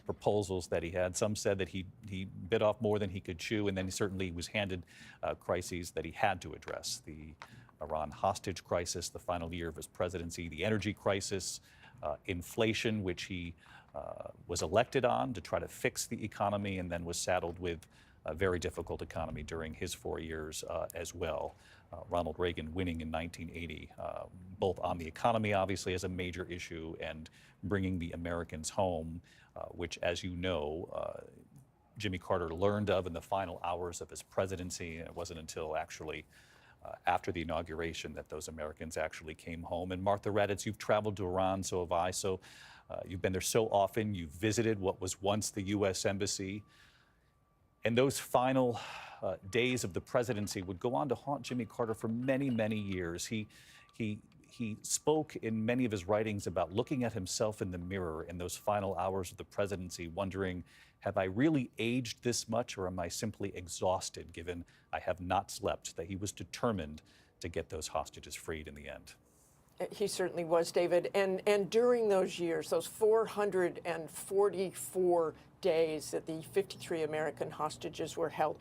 proposals that he had. Some said that he bit off more than he could chew, and then certainly he was handed crises that he had to address. The Iran hostage crisis, the final year of his presidency, the energy crisis, inflation, which he was elected on to try to fix the economy, and then was saddled with a very difficult economy during his 4 years as well. Ronald Reagan winning in 1980, both on the economy, obviously, as a major issue, and bringing the Americans home, which, as you know, Jimmy Carter learned of in the final hours of his presidency. And it wasn't until actually after the inauguration that those Americans actually came home. And Martha Raddatz, you've traveled to Iran, so have I. So you've been there so often. You've visited what was once the U.S. Embassy. And those final days of the presidency would go on to haunt Jimmy Carter for many, many years. He spoke in many of his writings about looking at himself in the mirror in those final hours of the presidency, wondering, have I really aged this much, or am I simply exhausted, given I have not slept? That he was determined to get those hostages freed in the end. He certainly was, David. And during those years, those 444 days that the 53 American hostages were held,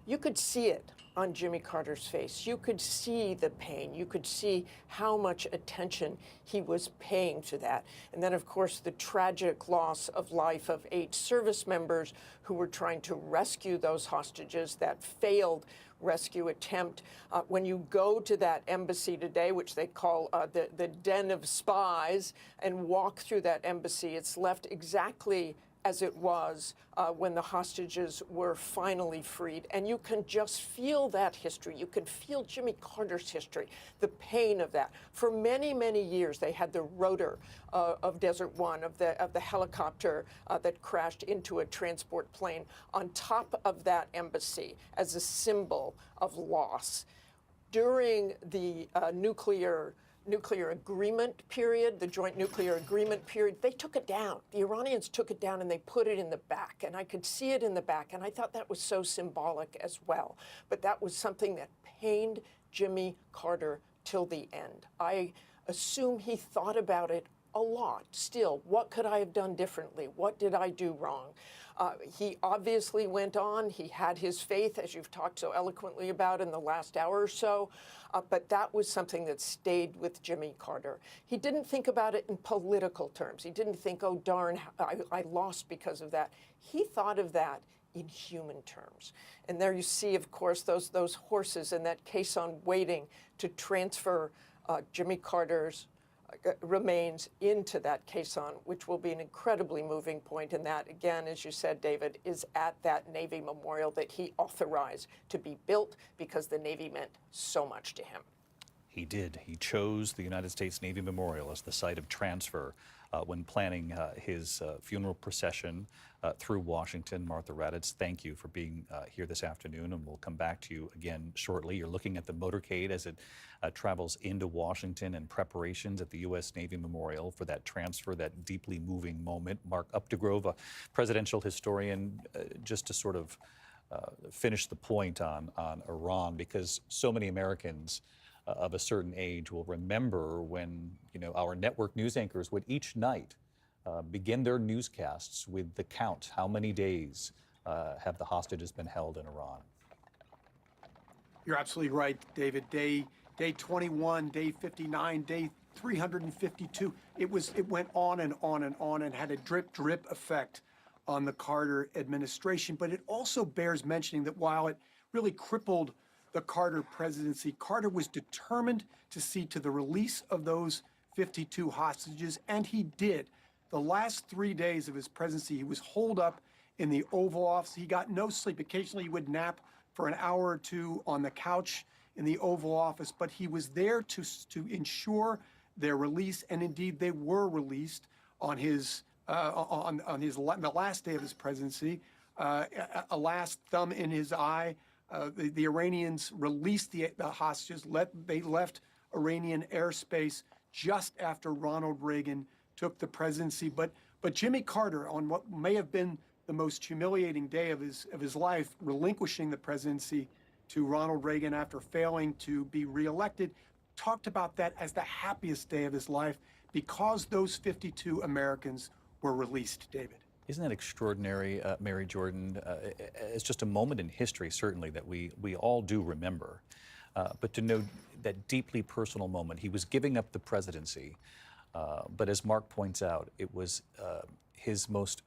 you could see it on Jimmy Carter's face. You could see the pain. You could see how much attention he was paying to that. And then, of course, the tragic loss of life of 8 service members who were trying to rescue those hostages, that failed rescue attempt. When you go to that embassy today, which they call the den of spies, and walk through that embassy, it's left exactly as it was when the hostages were finally freed. And you can just feel that history. You can feel Jimmy Carter's history, the pain of that. For many, many years, they had the rotor of Desert One, of the helicopter that crashed into a transport plane on top of that embassy as a symbol of loss. During the nuclear agreement period, the joint nuclear agreement period, they took it down. The Iranians took it down and they put it in the back. And I could see it in the back. And I thought that was so symbolic as well. But that was something that pained Jimmy Carter till the end. I assume he thought about it a lot. Still, what could I have done differently? What did I do wrong? He obviously went on. He had his faith, as you've talked so eloquently about in the last hour or so. But that was something that stayed with Jimmy Carter. He didn't think about it in political terms. He didn't think, oh, darn, I lost because of that. He thought of that in human terms. And there you see, of course, those horses and that caisson waiting to transfer Jimmy Carter's remains into that caisson, which will be an incredibly moving point. And that, again, as you said, David, is at that Navy memorial that he authorized to be built because the Navy meant so much to him. He did. He chose the United States Navy Memorial as the site of transfer when planning his funeral procession through Washington. Martha Raddatz, thank you for being here this afternoon, and we'll come back to you again shortly. You're looking at the Motorcade as it travels into Washington, and preparations at the U.S. Navy Memorial for that transfer, that deeply moving moment. Mark Updegrove, a presidential historian, just to sort of finish the point on Iran, because so many Americans of a certain age will remember when, our network news anchors would each night begin their newscasts with the count. How many days have the hostages been held in Iran? You're absolutely right, David. Day 21, day 59, day 352. It went on and on and on and had a drip effect on the Carter administration. But it also bears mentioning that while it really crippled the Carter presidency, Carter was determined to see to the release of those 52 hostages, and he did. The last 3 days of his presidency, he was holed up in the Oval Office. He got no sleep. Occasionally, he would nap for an hour or two on the couch in the Oval Office, but he was there to ensure their release, and indeed they were released on the last day of his presidency. A last thumb in his eye. The Iranians released the hostages. They left Iranian airspace just after Ronald Reagan took the presidency. But Jimmy Carter, on what may have been the most humiliating day of his life, relinquishing the presidency to Ronald Reagan after failing to be reelected, talked about that as the happiest day of his life because those 52 Americans were released, David. Isn't that extraordinary, Mary Jordan? It's just a moment in history, certainly, that we all do remember. But to know that deeply personal moment, he was giving up the presidency, but as Mark points out, it was his most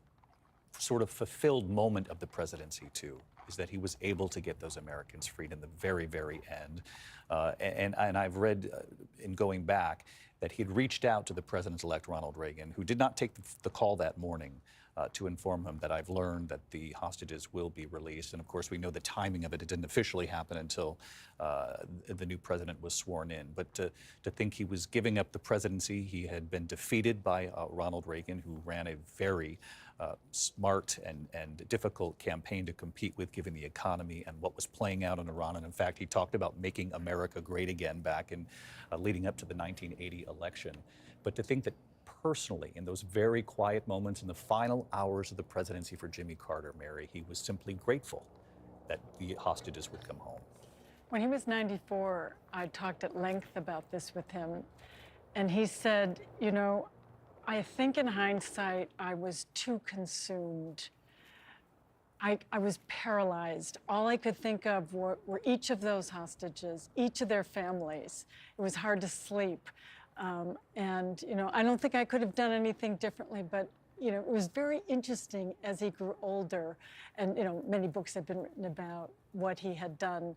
sort of fulfilled moment of the presidency, too, is that he was able to get those Americans freed in the very, very end. And I've read, in going back, that he had reached out to the president-elect Ronald Reagan, who did not take the call that morning to inform him that I've learned that the hostages will be released. And of course, we know the timing of it. It didn't officially happen until the new president was sworn in. But to think he was giving up the presidency, he had been defeated by Ronald Reagan, who ran a very smart and difficult campaign to compete with, given the economy and what was playing out in Iran. And in fact, he talked about making America great again back in leading up to the 1980 election. But to think that personally, in those very quiet moments in the final hours of the presidency for Jimmy Carter, Mary, he was simply grateful that the hostages would come home. When he was 94, I talked at length about this with him, and he said, you know, I think in hindsight, I was too consumed. I was paralyzed. All I could think of were each of those hostages, each of their families. It was hard to sleep. And, you know, I don't think I could have done anything differently, but, you know, it was very interesting as he grew older. And, you know, many books have been written about what he had done.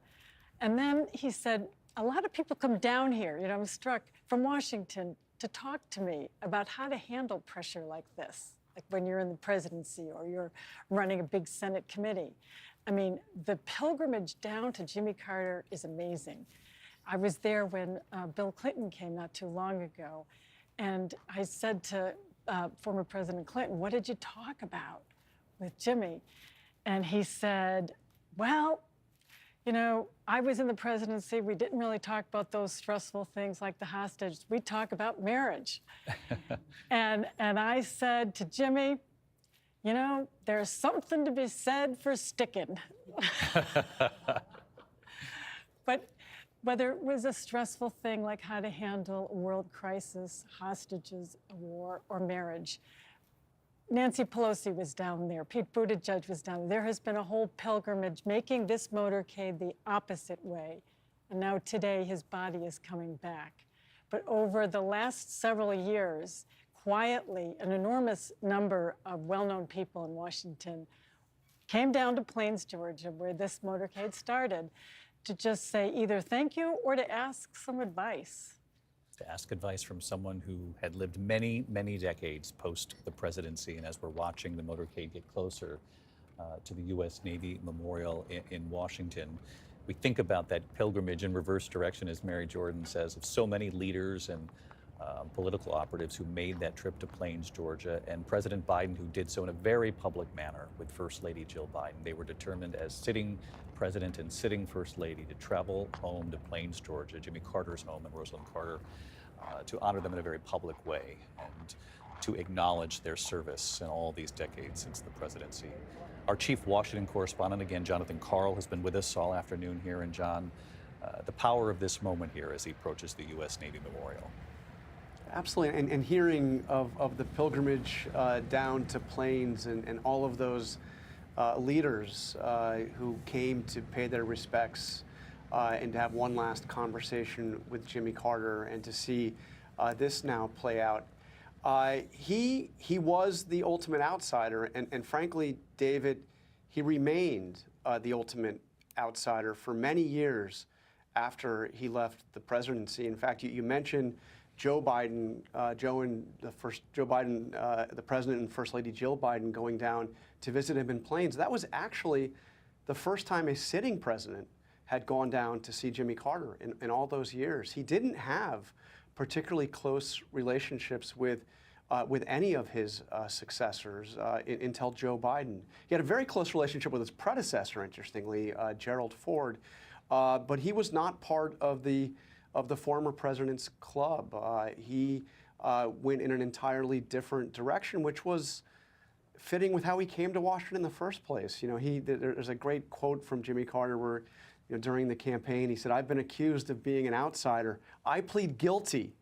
And then he said, a lot of people come down here, you know, I'm struck, from Washington to talk to me about how to handle pressure like this, like when you're in the presidency or you're running a big Senate committee. I mean, the pilgrimage down to Jimmy Carter is amazing. I was there when Bill Clinton came not too long ago, and I said to former President Clinton, what did you talk about with Jimmy? And he said, well, you know, I was in the presidency. We didn't really talk about those stressful things like the hostages. We talk about marriage. and I said to Jimmy, you know, there's something to be said for sticking. But whether it was a stressful thing like how to handle a world crisis, hostages, a war, or marriage, Nancy Pelosi was down there. Pete Buttigieg was down there. There has been a whole pilgrimage making this motorcade the opposite way. And now today his body is coming back. But over the last several years, quietly, an enormous number of well-known people in Washington came down to Plains, Georgia, where this motorcade started, to just say either thank you or to ask some advice. To ask advice from someone who had lived many, many decades post the presidency. And as we're watching the motorcade get closer to the U.S. Navy Memorial in Washington, we think about that pilgrimage in reverse direction, as Mary Jordan says, of so many leaders and political operatives who made that trip to Plains, Georgia, and President Biden, who did so in a very public manner with First Lady Jill Biden. They were determined as sitting president and sitting First Lady to travel home to Plains, Georgia, Jimmy Carter's home, and Rosalind Carter, to honor them in a very public way and to acknowledge their service in all these decades since the presidency. Our chief Washington correspondent, again, Jonathan Karl, has been with us all afternoon here. And John, the power of this moment here as he approaches the U.S. Navy Memorial. Absolutely, and hearing of the pilgrimage down to Plains and all of those leaders who came to pay their respects and to have one last conversation with Jimmy Carter and to see this now play out. He was the ultimate outsider, and frankly, David, he remained the ultimate outsider for many years after he left the presidency. In fact, you mentioned Joe Biden, the president and First Lady Jill Biden going down to visit him in planes. That was actually the first time a sitting president had gone down to see Jimmy Carter in all those years. He didn't have particularly close relationships with any of his successors until Joe Biden. He had a very close relationship with his predecessor, interestingly, Gerald Ford, but he was not part of the former president's club. He went in an entirely different direction, which was fitting with how he came to Washington in the first place. You know, there's a great quote from Jimmy Carter where, you know, during the campaign, he said, "I've been accused of being an outsider. I plead guilty.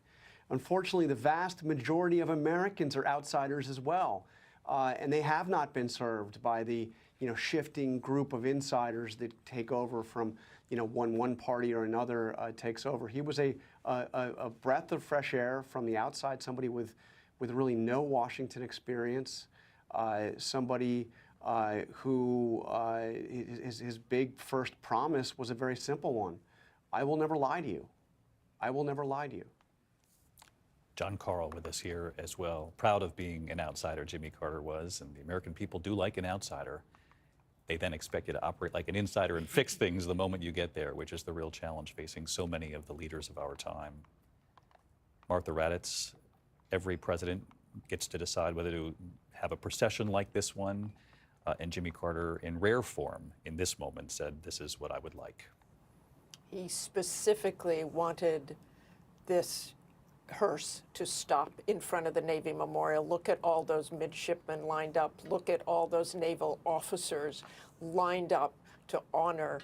Unfortunately, the vast majority of Americans are outsiders as well, and they have not been served by the, you know, shifting group of insiders that take over from, you know, one party or another takes over." He was a breath of fresh air from the outside, somebody with really no Washington experience, somebody who his big first promise was a very simple one: "I will never lie to you. I will never lie to you." John Carl with us here as well. Proud of being an outsider, Jimmy Carter was, and the American people do like an outsider. They then expect you to operate like an insider and fix things the moment you get there, which is the real challenge facing so many of the leaders of our time. Martha Raddatz, every president gets to decide whether to have a procession like this one, and Jimmy Carter, in rare form, in this moment, said, "This is what I would like." He specifically wanted this hearse to stop in front of the Navy Memorial. Look at all those midshipmen lined up. Look at all those naval officers lined up to honor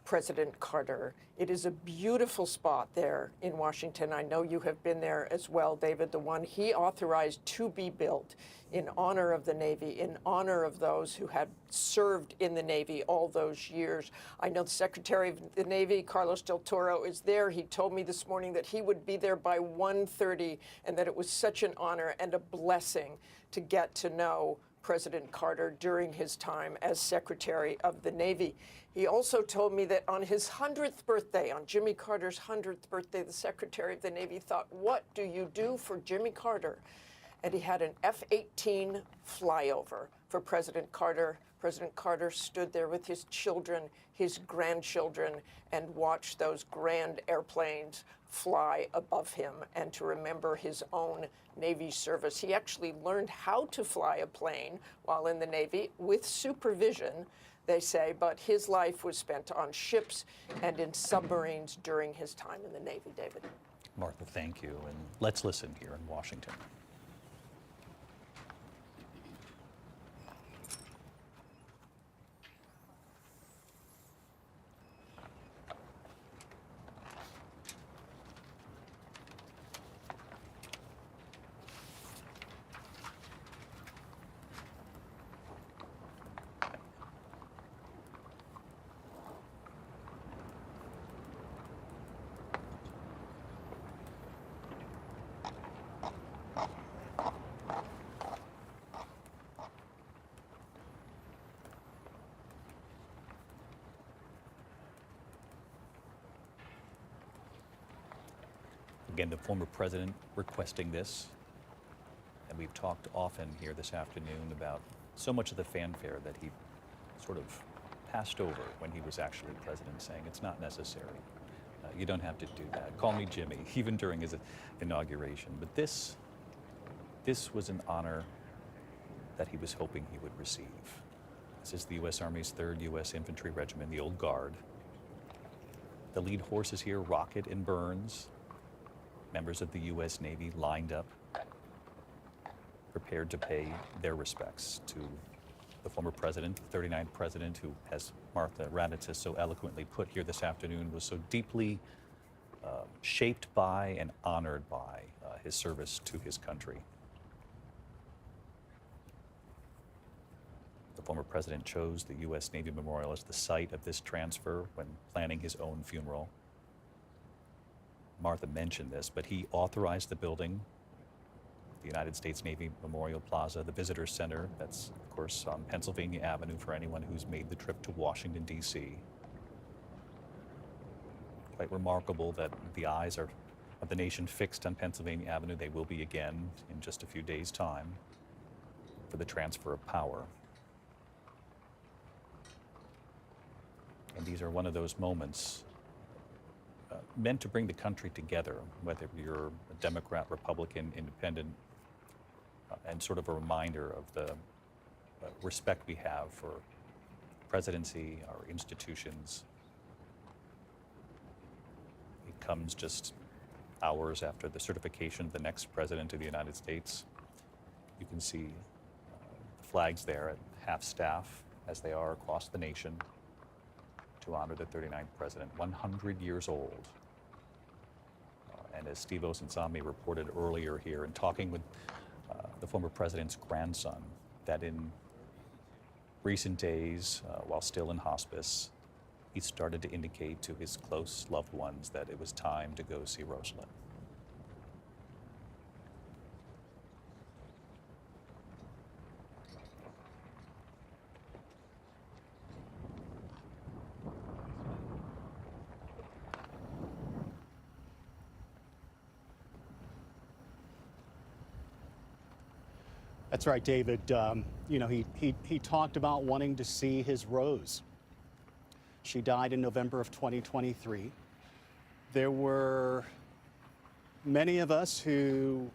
President Carter. It is a beautiful spot there in Washington. I know you have been there as well, David, the one he authorized to be built in honor of the Navy, in honor of those who had served in the Navy all those years. I know the Secretary of the Navy, Carlos del Toro, is there. He told me this morning that he would be there by 1:30 and that it was such an honor and a blessing to get to know President Carter during his time as Secretary of the Navy. He also told me that on his 100th birthday, on Jimmy Carter's 100th birthday, the Secretary of the Navy thought, "What do you do for Jimmy Carter?" And he had an F-18 flyover for President Carter. President Carter stood there with his children, his grandchildren, and watched those grand airplanes fly above him, and to remember his own Navy service. He actually learned how to fly a plane while in the Navy with supervision, they say, but his life was spent on ships and in submarines during his time in the Navy, David. Martha, thank you. And let's listen here in Washington. Again, the former president requesting this, and we've talked often here this afternoon about so much of the fanfare that he sort of passed over when he was actually president, saying it's not necessary. You don't have to do that. Call me Jimmy, even during his inauguration. But this was an honor that he was hoping he would receive. This is the U.S. Army's 3rd U.S. Infantry Regiment, the Old Guard. The lead horses here, Rocket and Burns. Members of the U.S. Navy lined up, prepared to pay their respects to the former president, the 39th president, who, as Martha Raddatz has so eloquently put here this afternoon, was so deeply shaped by and honored by his service to his country. The former president chose the U.S. Navy Memorial as the site of this transfer when planning his own funeral. Martha mentioned this, but he authorized the building, the United States Navy Memorial Plaza, the Visitor Center. That's, of course, on Pennsylvania Avenue for anyone who's made the trip to Washington, D.C. Quite remarkable that the eyes are of the nation fixed on Pennsylvania Avenue. They will be again in just a few days' time for the transfer of power. And these are one of those moments meant to bring the country together, whether you're a Democrat, Republican, Independent, and sort of a reminder of the respect we have for presidency, our institutions. It comes just hours after the certification of the next president of the United States. You can see the flags there at half staff, as they are across the nation, to honor the 39th president, 100 years old. And as Steve Osunsami reported earlier here in talking with the former president's grandson, that in recent days, while still in hospice, he started to indicate to his close loved ones that it was time to go see Rosalind. That's right, David. You know, he talked about wanting to see his Rose. She died in November of 2023. There were many of us who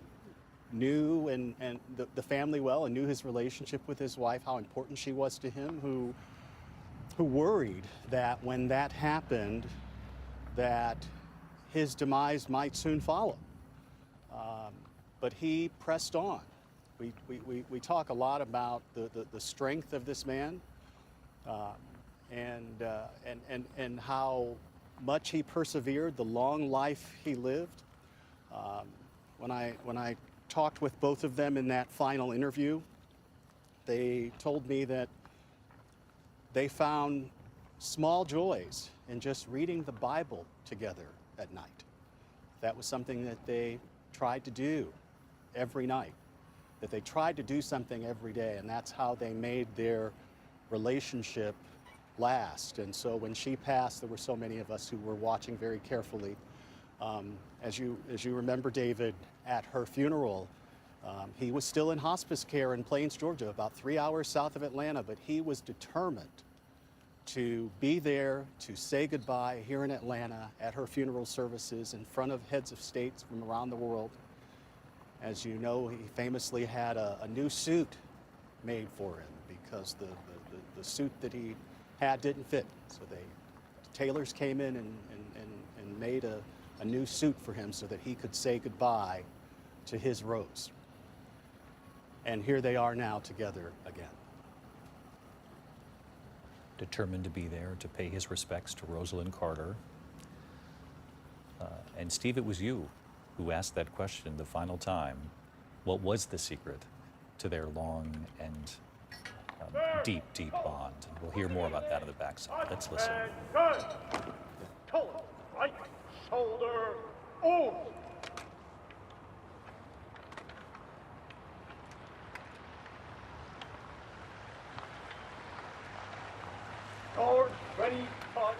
knew and the family well and knew his relationship with his wife, how important she was to him, who worried that when that happened, that his demise might soon follow. But he pressed on. We talk a lot about the strength of this man and how much he persevered, the long life he lived. When I talked with both of them in that final interview, they told me that they found small joys in just reading the Bible together at night. That was something that they tried to do every night, that they tried to do something every day, and that's how they made their relationship last. And so when she passed, there were so many of us who were watching very carefully. As you remember, David, at her funeral, he was still in hospice care in Plains, Georgia, about 3 hours south of Atlanta, but he was determined to be there to say goodbye here in Atlanta at her funeral services in front of heads of states from around the world. As you know, he famously had a new suit made for him because the suit that he had didn't fit. So the tailors came in and made a new suit for him so that he could say goodbye to his Rose. And here they are now together again. Determined to be there to pay his respects to Rosalind Carter. And Steve, it was you who asked that question the final time. What was the secret to their long and deep, deep bond? And we'll hear more about that on the backside. Let's listen. Good. Right shoulder, over. Guard, ready, cut.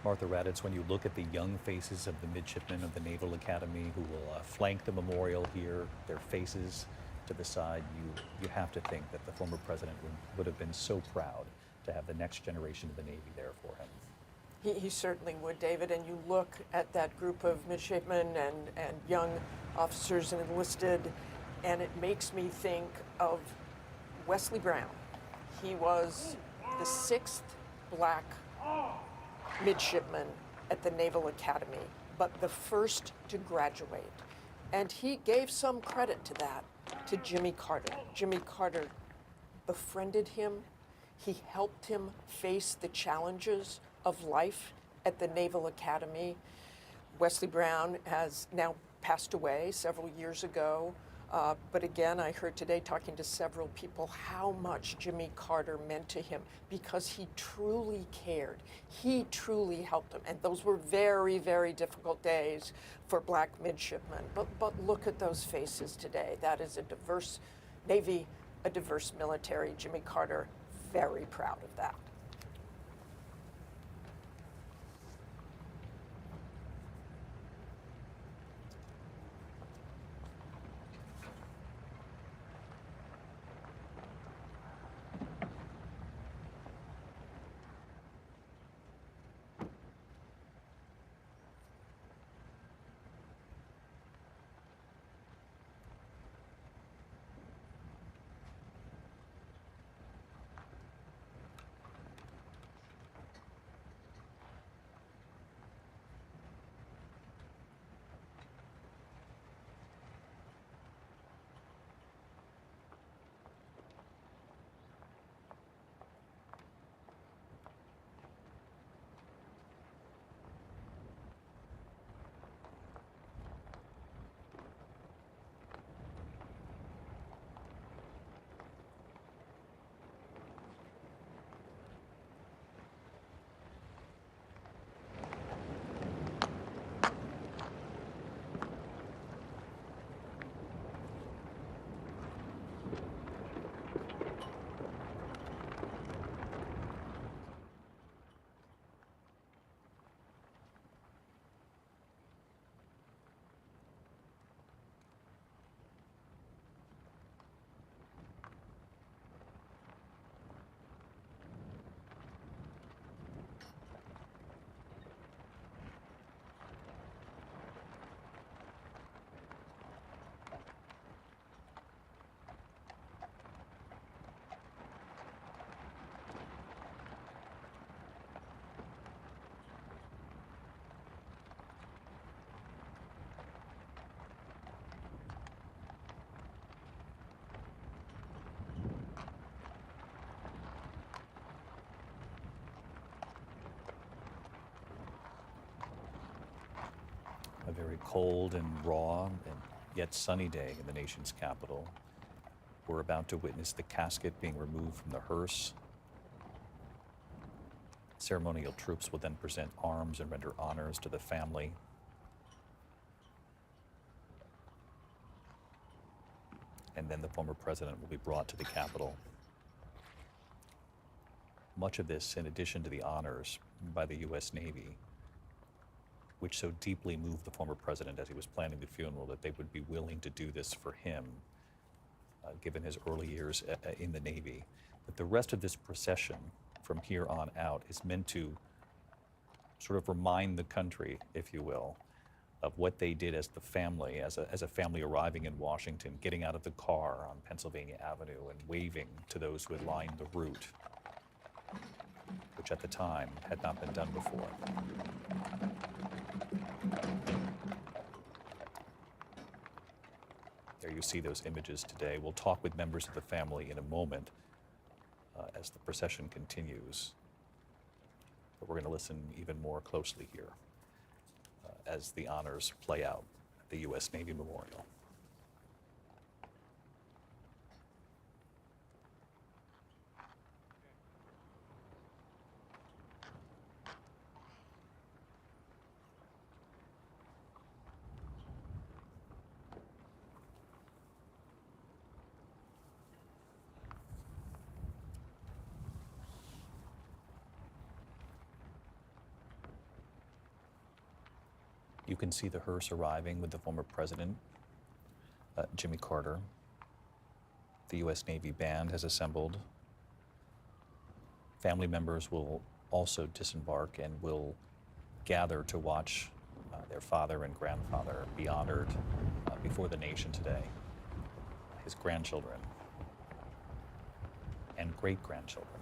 Martha Raddatz, when you look at the young faces of the midshipmen of the Naval Academy who will flank the memorial here, their faces to the side, you have to think that the former president would have been so proud to have the next generation of the Navy there for him. He certainly would, David. And you look at that group of midshipmen and young officers and enlisted, and it makes me think of Wesley Brown. He was the 6th black midshipman at the Naval Academy, but the first to graduate. And he gave some credit to that to Jimmy Carter. Jimmy Carter befriended him. He helped him face the challenges of life at the Naval Academy. Wesley Brown has now passed away several years ago. But again, I heard today talking to several people how much Jimmy Carter meant to him because he truly cared. He truly helped him. And those were very, very difficult days for black midshipmen. But look at those faces today. That is a diverse Navy, a diverse military. Jimmy Carter, very proud of that. A very cold and raw and yet sunny day in the nation's capital. We're about to witness the casket being removed from the hearse. Ceremonial troops will then present arms and render honors to the family. And then the former president will be brought to the Capitol. Much of this, in addition to the honors by the U.S. Navy, which so deeply moved the former president as he was planning the funeral that they would be willing to do this for him, given his early years in the Navy. But the rest of this procession from here on out is meant to sort of remind the country, if you will, of what they did as the family, as a family arriving in Washington, getting out of the car on Pennsylvania Avenue and waving to those who had lined the route, which at the time had not been done before. There you see those images today. We'll talk with members of the family in a moment as the procession continues. But we're going to listen even more closely here as the honors play out at the U.S. Navy Memorial. You can see the hearse arriving with the former president, Jimmy Carter. The U.S. Navy band has assembled. Family members will also disembark and will gather to watch their father and grandfather be honored before the nation today. His grandchildren and great-grandchildren.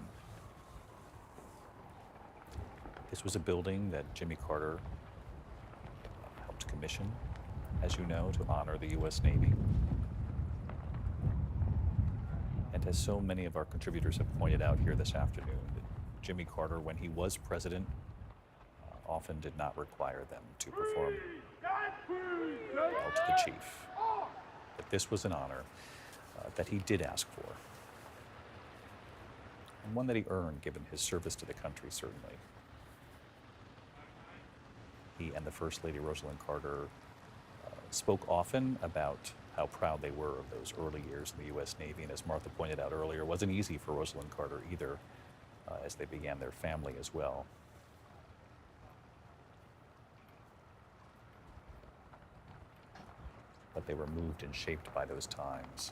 This was a building that Jimmy Carter helped commission, as you know, to honor the U.S. Navy. And as so many of our contributors have pointed out here this afternoon, that Jimmy Carter, when he was president, often did not require them to perform well to the chief. But this was an honor that he did ask for, and one that he earned given his service to the country, certainly. He and the First Lady, Rosalind Carter, spoke often about how proud they were of those early years in the U.S. Navy. And as Martha pointed out earlier, it wasn't easy for Rosalind Carter either, as they began their family as well. But they were moved and shaped by those times.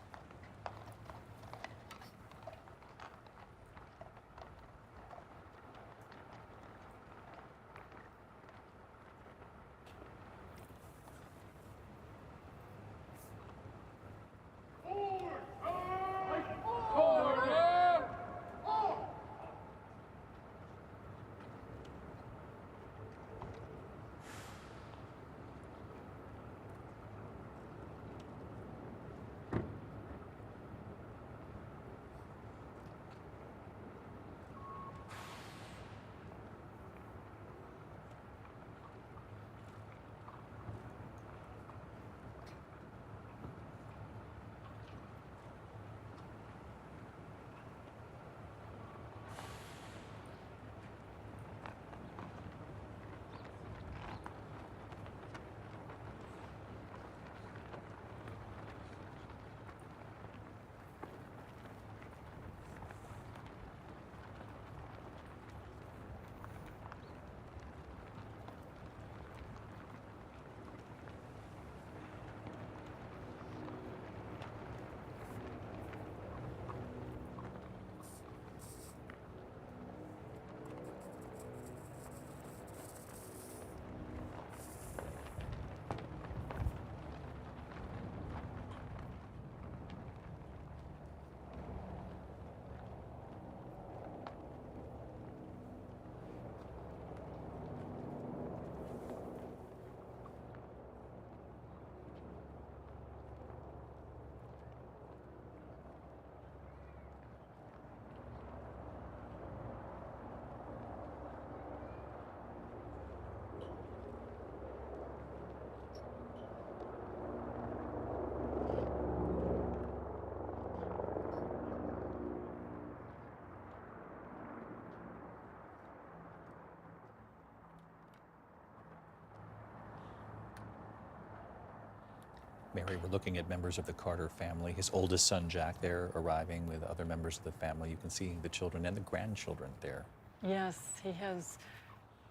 Mary, we're looking at members of the Carter family. His oldest son, Jack, there arriving with other members of the family. You can see the children and the grandchildren there. Yes, he has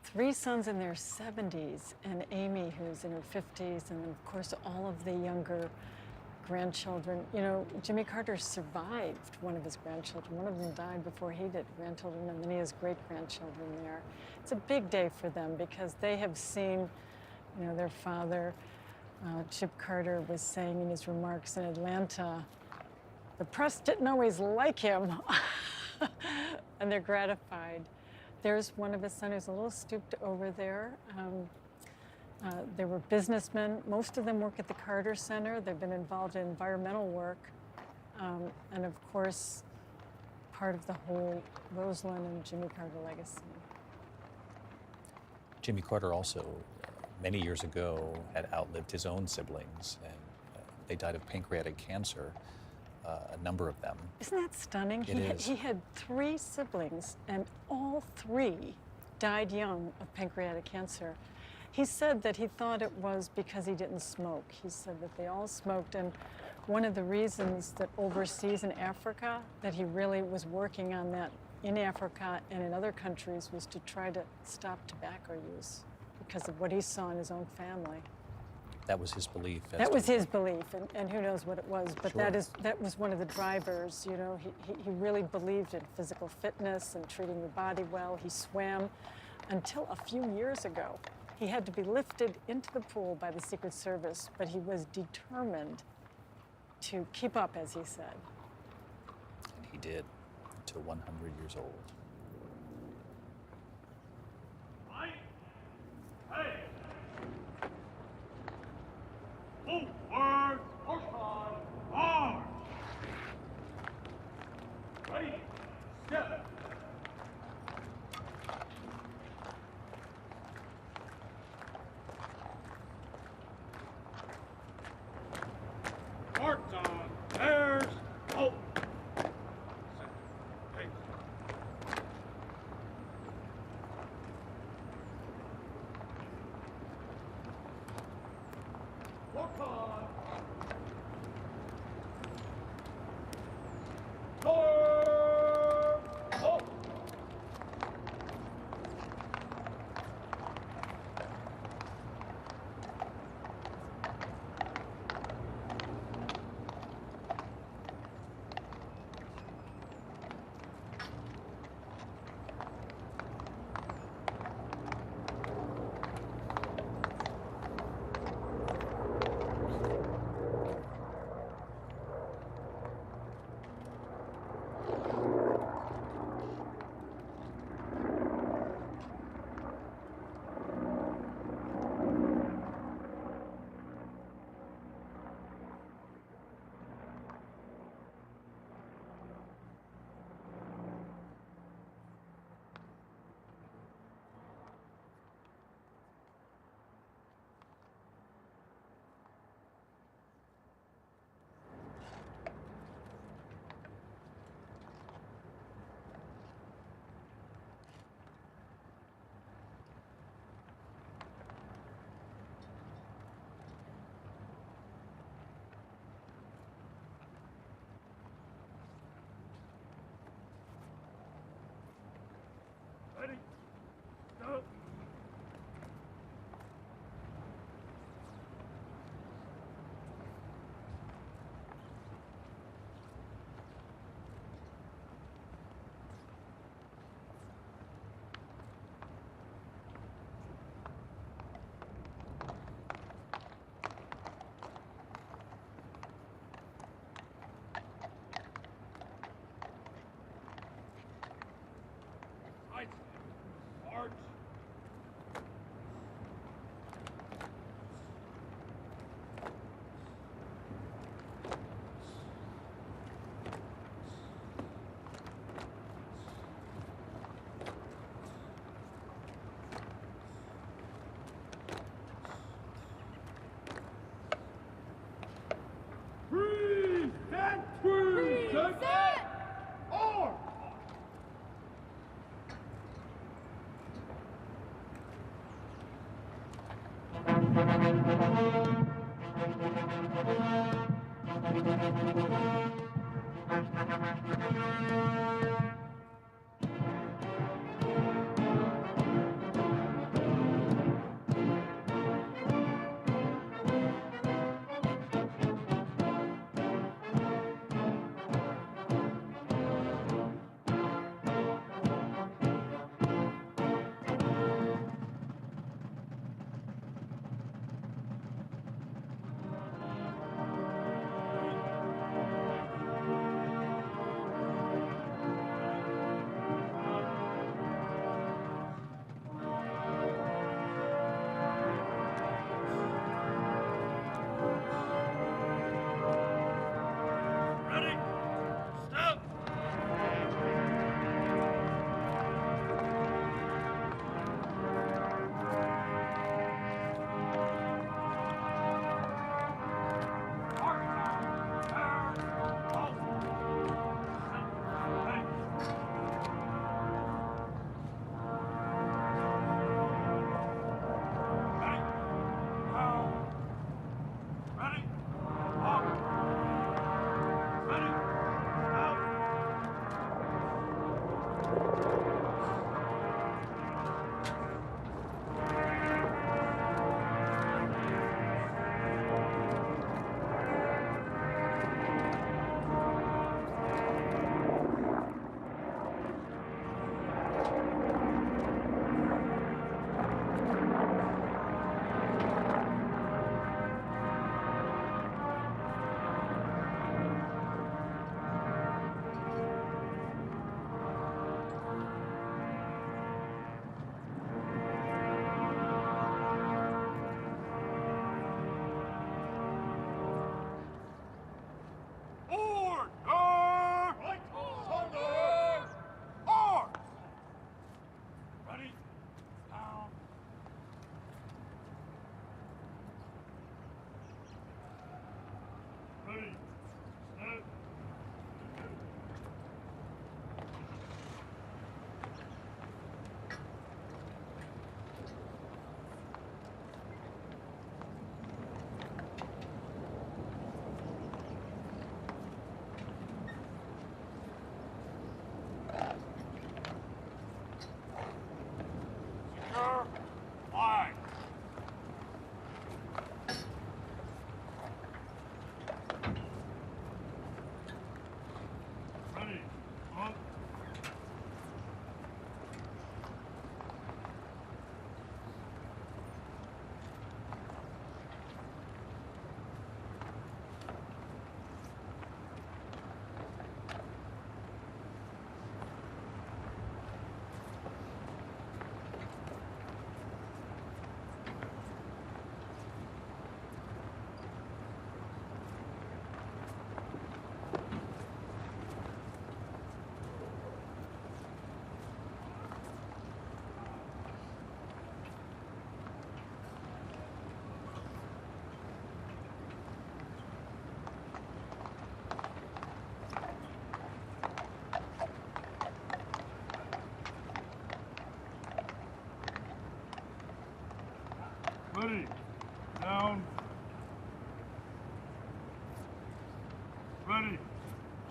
3 sons in their 70s, and Amy, who's in her 50s, and then, of course, all of the younger grandchildren. You know, Jimmy Carter survived one of his grandchildren. One of them died before he did, grandchildren, and then he has great-grandchildren there. It's a big day for them because they have seen, you know, their father, Chip Carter, was saying in his remarks in Atlanta, the press didn't always like him, and they're gratified. There's one of his sons who's a little stooped over there. They were businessmen. Most of them work at the Carter Center. They've been involved in environmental work. And of course, part of the whole Rosalind and Jimmy Carter legacy. Jimmy Carter also, many years ago, had outlived his own siblings, and they died of pancreatic cancer, a number of them. Isn't that stunning? It is. He had 3 siblings, and all 3 died young of pancreatic cancer. He said that he thought it was because he didn't smoke. He said that they all smoked, and one of the reasons that overseas in Africa, that he really was working on that in Africa and in other countries, was to try to stop tobacco use because of what he saw in his own family. That was his belief. That was his belief, and who knows what it was, but Sure. that was one of the drivers. You know, he really believed in physical fitness and treating your body well. He swam until a few years ago. He had to be lifted into the pool by the Secret Service, but he was determined to keep up, as he said. And he did, until 100 years old. Ready, step. Marked on. There's hope. Walk on. North.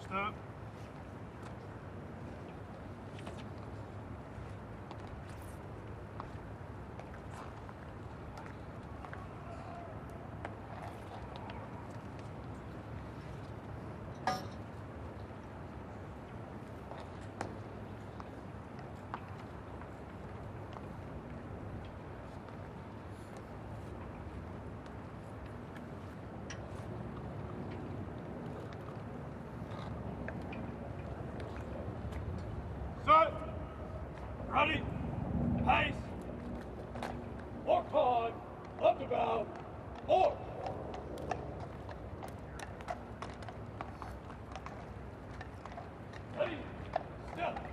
Step. Set. Ready. Pace. Lock on. Up about. March. Ready. Step.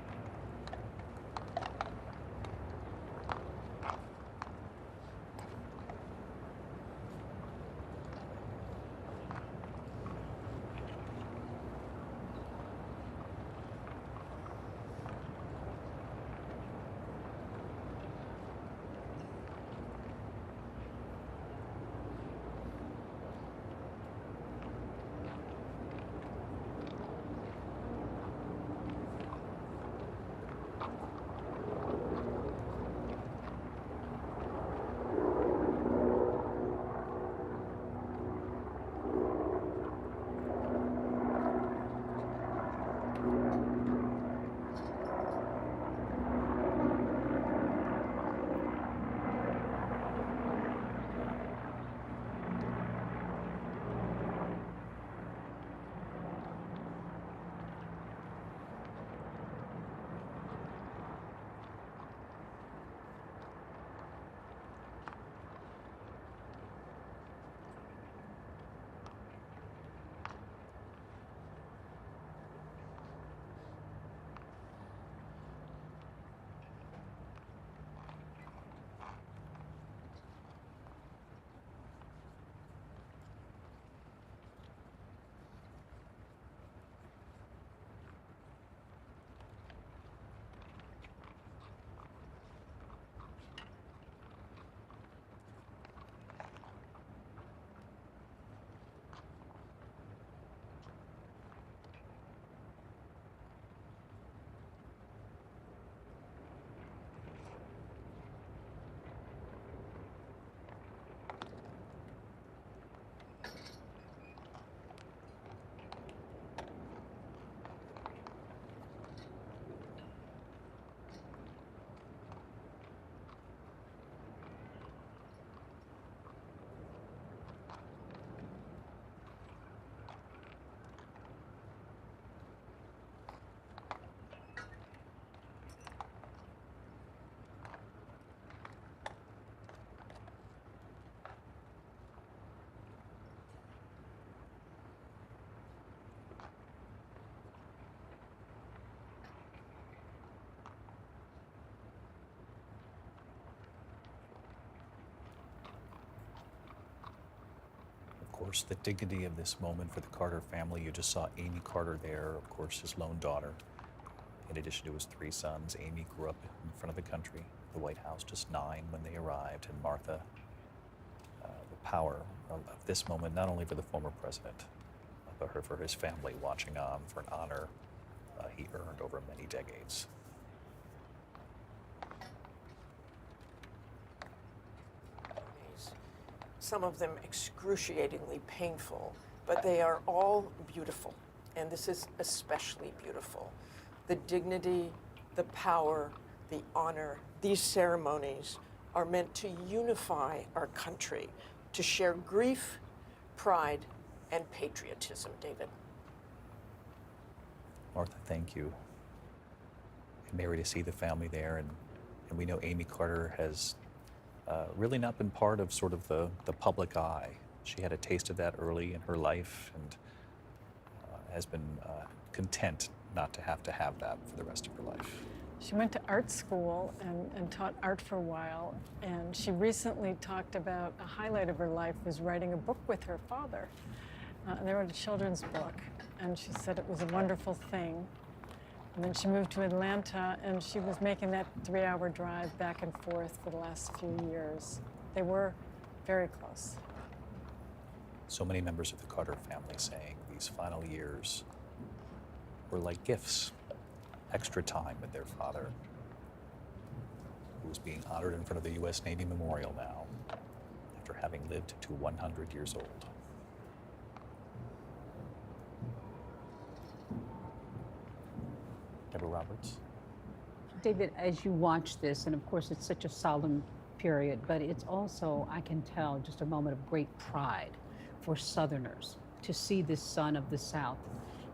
Of course, the dignity of this moment for the Carter family. You just saw Amy Carter there, of course, his lone daughter. In addition to his 3 sons, Amy grew up in front of the country, the White House, just 9 when they arrived, and Martha. The power of this moment, not only for the former president, but for his family watching on, for an honor he earned over many decades. Some of them excruciatingly painful, but they are all beautiful. And this is especially beautiful. The dignity, the power, the honor, these ceremonies are meant to unify our country, to share grief, pride, and patriotism, David. Martha, thank you. And Mary, to see the family there, and we know Amy Carter has really not been part of sort of the public eye. She had a taste of that early in her life and has been content not to have that for the rest of her life. She went to art school and taught art for a while, and she recently talked about a highlight of her life was writing a book with her father. They wrote a children's book, and she said it was a wonderful thing. And then she moved to Atlanta, and she was making that 3-hour drive back and forth for the last few years. They were very close. So many members of the Carter family saying these final years were like gifts, extra time with their father, who was being honored in front of the U.S. Navy Memorial now, after having lived to 100 years old. Deborah Roberts. David, as you watch this, and of course it's such a solemn period, but it's also, I can tell, just a moment of great pride for Southerners to see this son of the South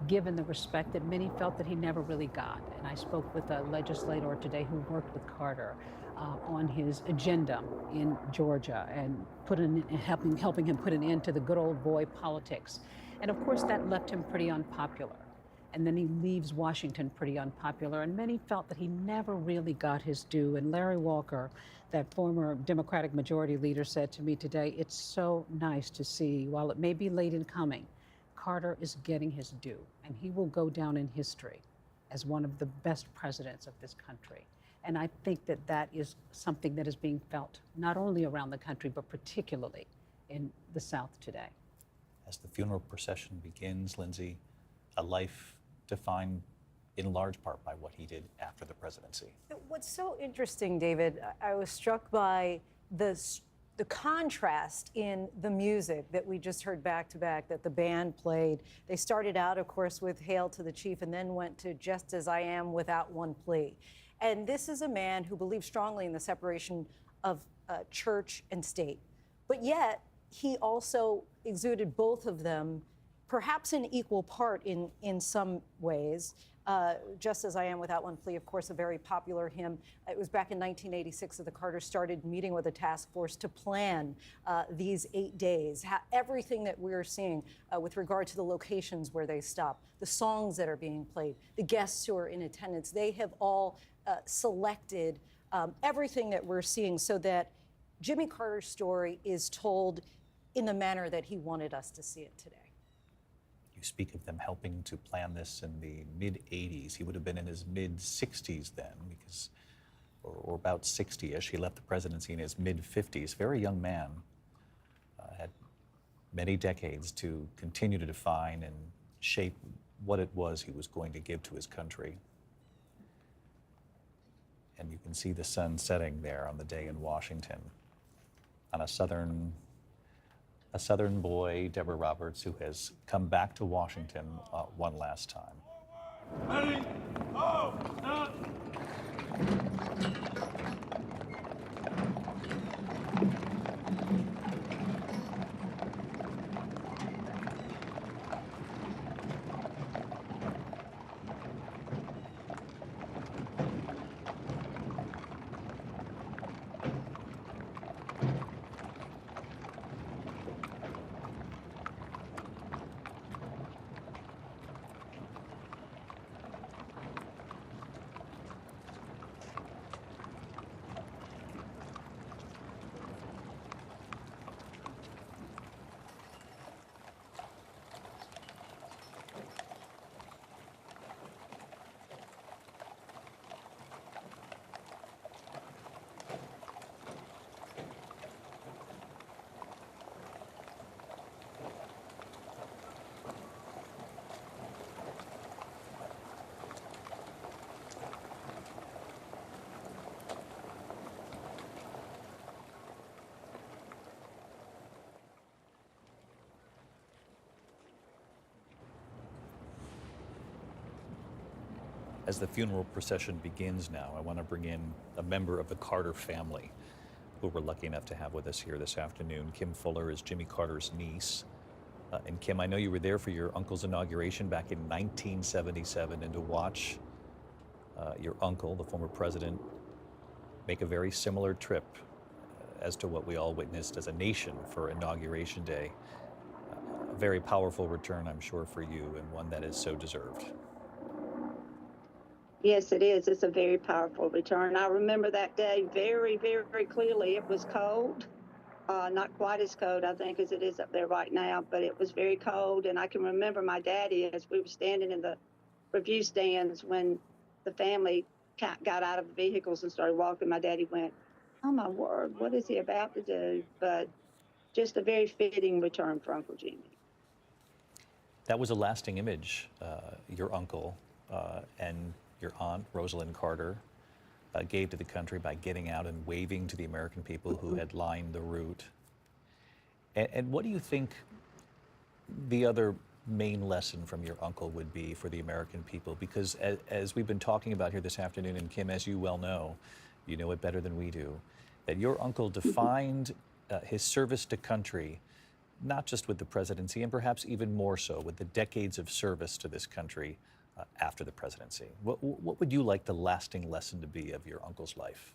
given the respect that many felt that he never really got. And I spoke with a legislator today who worked with Carter on his agenda in Georgia and helping him put an end to the good old boy politics. And of course that left him pretty unpopular. And then he leaves Washington pretty unpopular, and many felt that he never really got his due. And Larry Walker, that former Democratic majority leader, said to me today, it's so nice to see, while it may be late in coming, Carter is getting his due, and he will go down in history as one of the best presidents of this country. And I think that that is something that is being felt not only around the country, but particularly in the South today. As the funeral procession begins, Lindsay, a life defined in large part by what he did after the presidency. What's so interesting, David, I was struck by the contrast in the music that we just heard back to back that the band played. They started out, of course, with Hail to the Chief and then went to Just as I Am Without One Plea. And this is a man who believes strongly in the separation of church and state. But yet, he also exuded both of them, perhaps in equal part in some ways. Just as I Am Without One Plea, of course, a very popular hymn. It was back in 1986 that the Carters started meeting with a task force to plan these 8 days. Everything that we're seeing with regard to the locations where they stop, the songs that are being played, the guests who are in attendance, they have all selected everything that we're seeing so that Jimmy Carter's story is told in the manner that he wanted us to see it today. You speak of them helping to plan this in the mid-'80s. He would have been in his mid-60s then, because, or about 60-ish. He left the presidency in his mid-50s. Very young man, had many decades to continue to define and shape what it was he was going to give to his country. And you can see the sun setting there on the day in Washington, on a southern boy, Deborah Roberts, who has come back to Washington one last time. Ready? Go! Stop! As the funeral procession begins now, I want to bring in a member of the Carter family who we're lucky enough to have with us here this afternoon. Kim Fuller is Jimmy Carter's niece. And Kim, I know you were there for your uncle's inauguration back in 1977, and to watch your uncle, the former president, make a very similar trip as to what we all witnessed as a nation for Inauguration Day. A very powerful return, I'm sure, for you, and one that is so deserved. Yes, it is. It's a very powerful return. I remember that day very, very, very clearly. It was cold, not quite as cold, I think, as it is up there right now, but it was very cold. And I can remember my daddy, as we were standing in the review stands when the family got out of the vehicles and started walking, my daddy went, "Oh, my word, what is he about to do?" But just a very fitting return for Uncle Jimmy. That was a lasting image, your uncle, and your aunt, Rosalind Carter, gave to the country by getting out and waving to the American people who had lined the route. And what do you think the other main lesson from your uncle would be for the American people? Because as we've been talking about here this afternoon, and Kim, as you well know, you know it better than we do, that your uncle defined his service to country, not just with the presidency, and perhaps even more so with the decades of service to this country after the presidency. What would you like the lasting lesson to be of your uncle's life?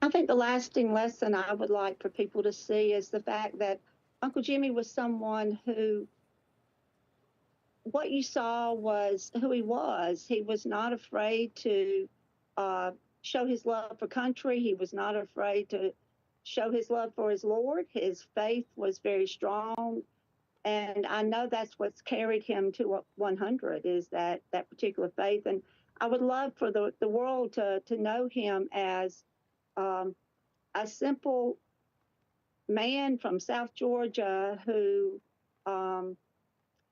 I think the lasting lesson I would like for people to see is the fact that Uncle Jimmy was someone who, what you saw was who he was. He was not afraid to show his love for country. He was not afraid to show his love for his Lord. His faith was very strong. And I know that's what's carried him to 100 is that particular faith. And I would love for the world to know him as a simple man from South Georgia who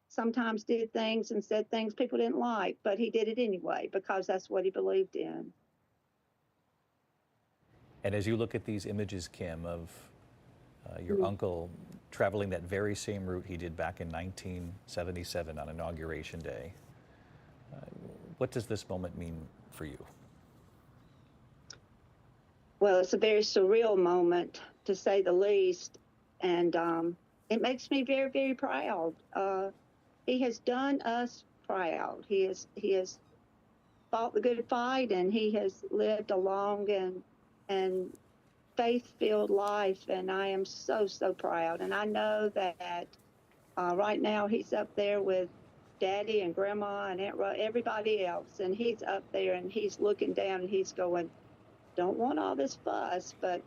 sometimes did things and said things people didn't like, but he did it anyway because that's what he believed in. And as you look at these images, Kim, of your uncle traveling that very same route he did back in 1977 on Inauguration Day, what does this moment mean for you? Well, it's a very surreal moment, to say the least, and it makes me very, very proud. He has done us proud. He has fought the good fight, and he has lived a long and faith-filled life, and I am so, so proud. And I know that right now he's up there with Daddy and Grandma and Aunt everybody else, and he's up there and he's looking down and he's going, don't want all this fuss, but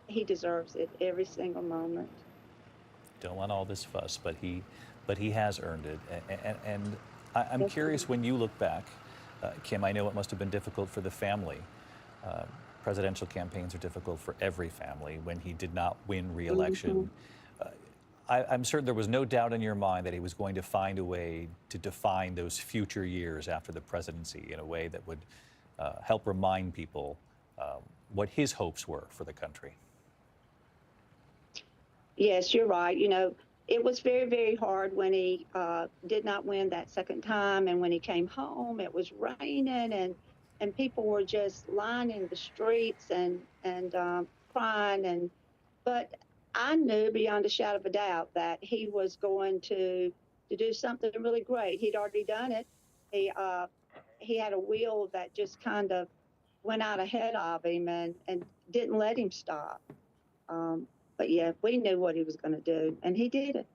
he deserves it every single moment. Don't want all this fuss, but he has earned it. And I'm curious, when you look back, Kim, I know it must have been difficult for the family. Presidential campaigns are difficult for every family. When he did not win re-election, I'm certain there was no doubt in your mind that he was going to find a way to define those future years after the presidency in a way that would help remind people what his hopes were for the country. Yes, you're right. You know, it was very, very hard when he did not win that second time. And when he came home, it was raining and people were just lining the streets and crying. But I knew beyond a shadow of a doubt that he was going to do something really great. He'd already done it. He had a wheel that just kind of went out ahead of him and didn't let him stop. But yeah, we knew what he was going to do, and he did it.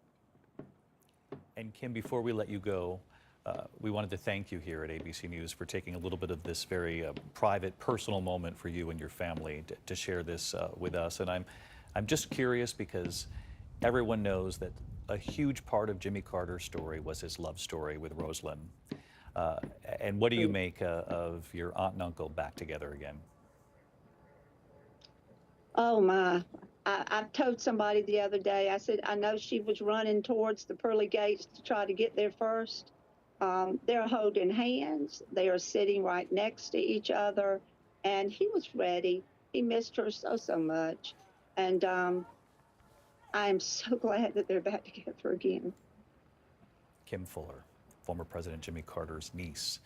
And Kim, before we let you go, we wanted to thank you here at ABC News for taking a little bit of this very private, personal moment for you and your family to share this with us. And I'm just curious because everyone knows that a huge part of Jimmy Carter's story was his love story with Rosalind. And what do you make of your aunt and uncle back together again? Oh my. I told somebody the other day, I said, I know she was running towards the pearly gates to try to get there first. They're holding hands. They are sitting right next to each other. And he was ready. He missed her so, so much. And I am so glad that they're back together again. Kim Fuller, former President Jimmy Carter's niece,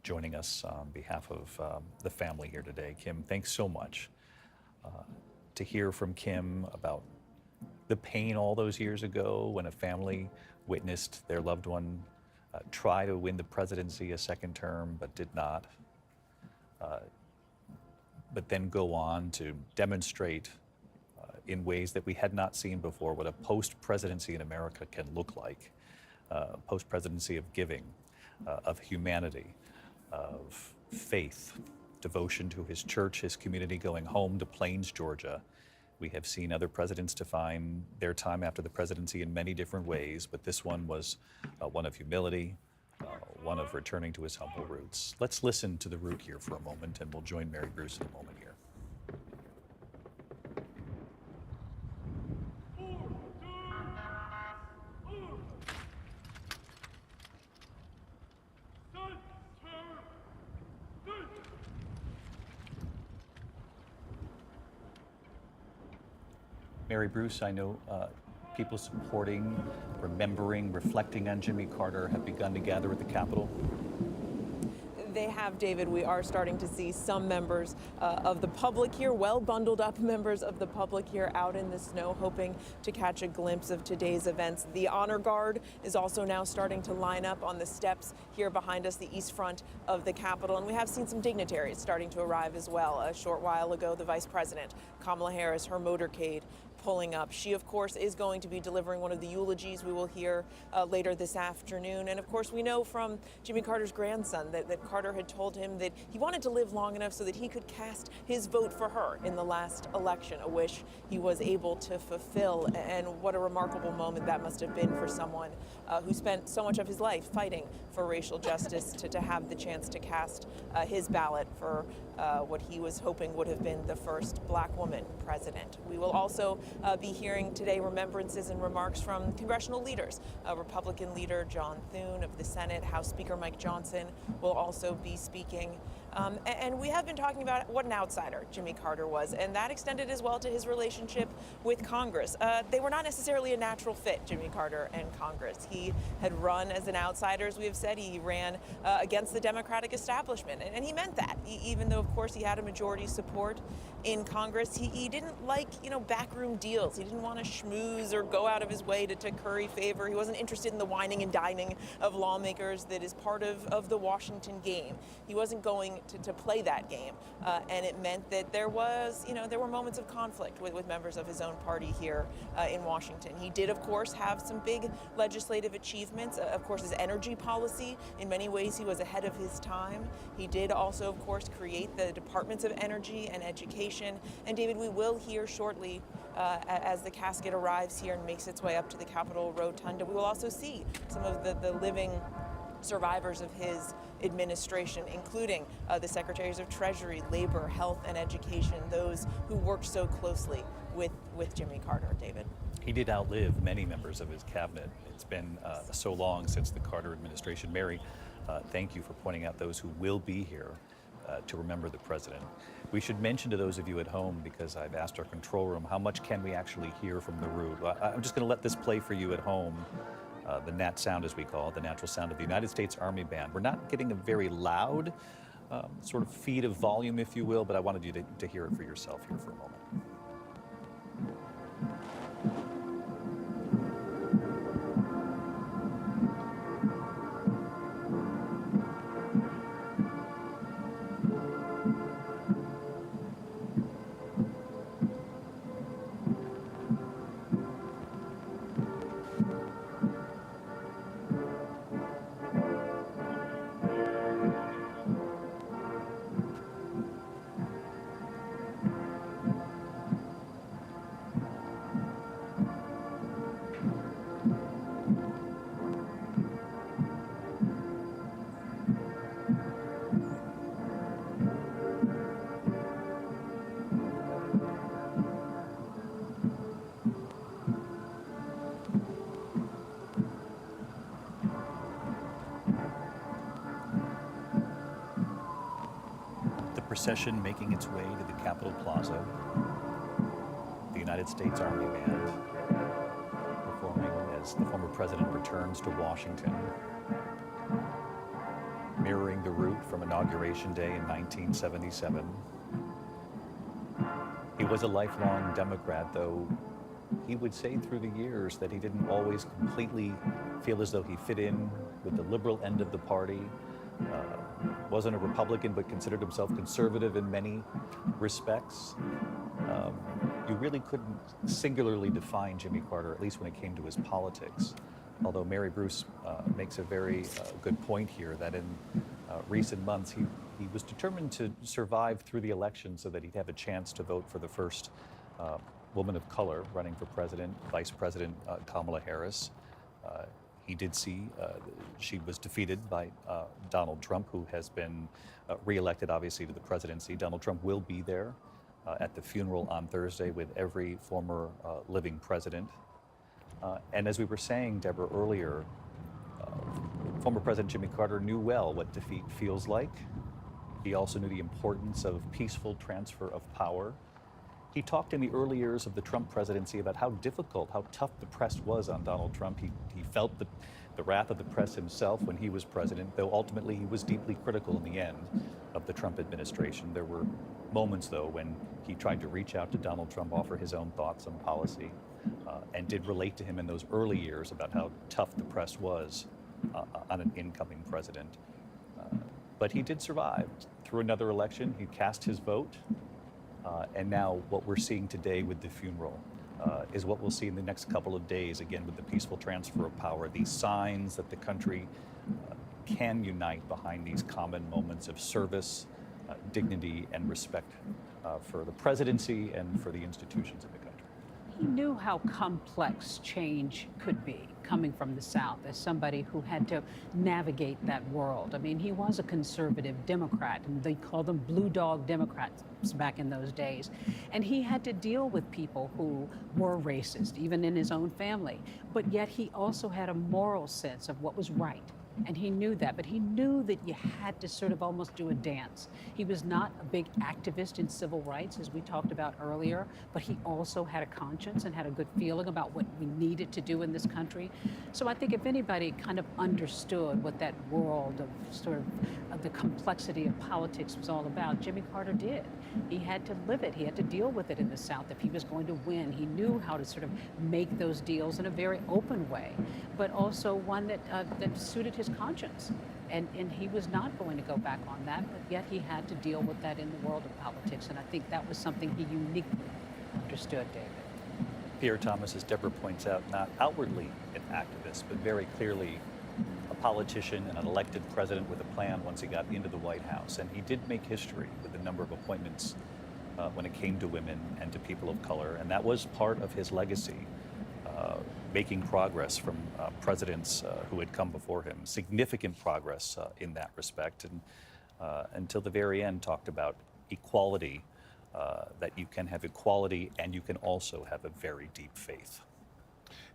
joining us on behalf of the family here today. Kim, thanks so much. To hear from Kim about the pain all those years ago when a family witnessed their loved one try to win the presidency a second term but did not, but then go on to demonstrate in ways that we had not seen before what a post-presidency in America can look like. Post-presidency of giving, of humanity, of faith, devotion to his church, his community, going home to Plains, Georgia. We have seen other presidents define their time after the presidency in many different ways, but this one was one of humility, one of returning to his humble roots. Let's listen to the root here for a moment, and we'll join Mary Bruce in a moment here. Mary Bruce, I know people supporting, remembering, reflecting on Jimmy Carter have begun to gather at the Capitol. They have, David. We are starting to see some members of the public here, well bundled up members of the public here out in the snow, hoping to catch a glimpse of today's events. The honor guard is also now starting to line up on the steps here behind us, the east front of the Capitol. And we have seen some dignitaries starting to arrive as well. A short while ago, the Vice President, Kamala Harris, her motorcade pulling up. She, of course, is going to be delivering one of the eulogies we will hear later this afternoon. And of course, we know from Jimmy Carter's grandson that Carter had told him that he wanted to live long enough so that he could cast his vote for her in the last election, a wish he was able to fulfill. And what a remarkable moment that must have been for someone who spent so much of his life fighting for racial justice to have the chance to cast his ballot for what he was hoping would have been the first black woman president. We will also be hearing today remembrances and remarks from congressional leaders. Republican leader John Thune of the Senate, House Speaker Mike Johnson will also be speaking. And we have been talking about what an outsider Jimmy Carter was, and that extended as well to his relationship with Congress. They were not necessarily a natural fit, Jimmy Carter and Congress. He had run as an outsider, as we have said. He ran against the Democratic establishment, and he meant that. Even though, of course, he had a majority support in Congress, he didn't like, backroom deals. He didn't want to schmooze or go out of his way to curry favor. He wasn't interested in the whining and dining of lawmakers that is part of the Washington game. He wasn't going to play that game, and it meant that there were moments of conflict with members of his own party here in Washington. He did, of course, have some big legislative achievements. Of course, his energy policy, in many ways, he was ahead of his time. He did also, of course, create the Departments of Energy and Education. And David, we will hear shortly as the casket arrives here and makes its way up to the Capitol Rotunda. We will also see some of the living survivors of his administration, including the Secretaries of Treasury, Labor, Health, and Education, those who worked so closely with Jimmy Carter, David. He did outlive many members of his cabinet. It's been so long since the Carter administration. Mary, thank you for pointing out those who will be here to remember the president. We should mention to those of you at home, because I've asked our control room, how much can we actually hear from the root? I'm just going to let this play for you at home. The nat sound, as we call it, the natural sound of the United States Army Band. We're not getting a very loud sort of feed of volume, if you will, but I wanted you to hear it for yourself here for a moment. Procession making its way to the Capitol Plaza. The United States Army Band performing as the former president returns to Washington, mirroring the route from Inauguration Day in 1977. He was a lifelong Democrat, though he would say through the years that he didn't always completely feel as though he fit in with the liberal end of the party. Wasn't a Republican, but considered himself conservative in many respects. You really couldn't singularly define Jimmy Carter, at least when it came to his politics. Although Mary Bruce makes a very good point here that in recent months he was determined to survive through the election so that he'd have a chance to vote for the first woman of color running for president, Vice President Kamala Harris. He did see she was defeated by Donald Trump, who has been reelected, obviously, to the presidency. Donald Trump will be there at the funeral on Thursday with every former living president. And as we were saying, Deborah, earlier, former President Jimmy Carter knew well what defeat feels like. He also knew the importance of peaceful transfer of power. He talked in the early years of the Trump presidency about how difficult, how tough the press was on Donald Trump. He felt the wrath of the press himself when he was president, though ultimately he was deeply critical in the end of the Trump administration. There were moments, though, when he tried to reach out to Donald Trump, offer his own thoughts on policy, and did relate to him in those early years about how tough the press was on an incoming president. But he did survive through another election. He cast his vote. And now what we're seeing today with the funeral is what we'll see in the next couple of days, again, with the peaceful transfer of power, these signs that the country can unite behind these common moments of service, dignity, and respect for the presidency and for the institutions of the country. He knew how complex change could be coming from the South as somebody who had to navigate that world. I mean, he was a conservative Democrat, and they called them blue dog Democrats back in those days. And he had to deal with people who were racist, even in his own family. But yet he also had a moral sense of what was right. And he knew that, but he knew that you had to sort of almost do a dance. He was not a big activist in civil rights, as we talked about earlier, but he also had a conscience and had a good feeling about what we needed to do in this country. So I think if anybody kind of understood what that world of sort of the complexity of politics was all about, Jimmy Carter did. He had to live it. He had to deal with it in the South if he was going to win. He knew how to sort of make those deals in a very open way, but also one that suited his conscience. And he was not going to go back on that, but yet he had to deal with that in the world of politics. And I think that was something he uniquely understood, David. Pierre Thomas, as Deborah points out, not outwardly an activist, but very clearly a politician and an elected president with a plan once he got into the White House. And he did make history with the number of appointments when it came to women and to people of color. And that was part of his legacy, making progress from presidents who had come before him, significant progress in that respect. And until the very end talked about equality, that you can have equality and you can also have a very deep faith.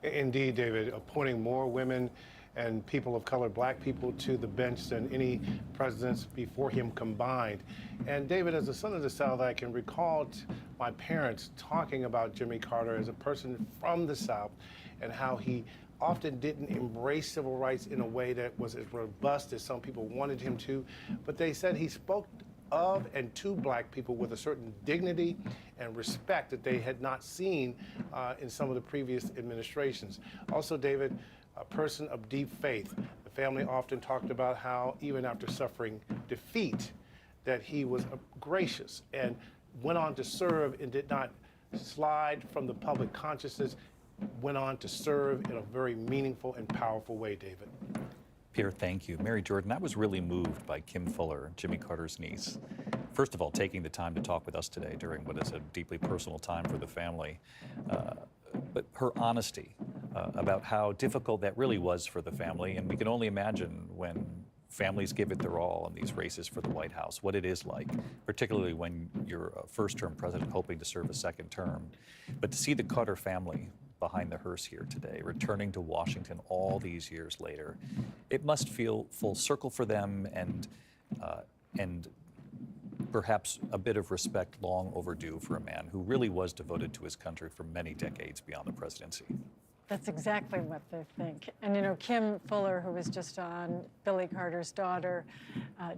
Indeed, David, appointing more women and people of color, black people, to the bench than any presidents before him combined. And David, as a son of the South, I can recall my parents talking about Jimmy Carter as a person from the South and how he often didn't embrace civil rights in a way that was as robust as some people wanted him to, but they said he spoke of and to black people with a certain dignity and respect that they had not seen in some of the previous administrations. Also, David, a person of deep faith. The family often talked about how even after suffering defeat, that he was gracious and went on to serve and did not slide from the public consciousness, went on to serve in a very meaningful and powerful way, David. Pierre, thank you. Mary Jordan, I was really moved by Kim Fuller, Jimmy Carter's niece. First of all, taking the time to talk with us today during what is a deeply personal time for the family. But her honesty about how difficult that really was for the family. And we can only imagine when families give it their all in these races for the White House, what it is like, particularly when you're a first-term president hoping to serve a second term. But to see the Carter family behind the hearse here today, returning to Washington all these years later, it must feel full circle for them and perhaps a bit of respect long overdue for a man who really was devoted to his country for many decades beyond the presidency. That's exactly what they think. And you know, Kim Fuller, who was just on, Billy Carter's daughter,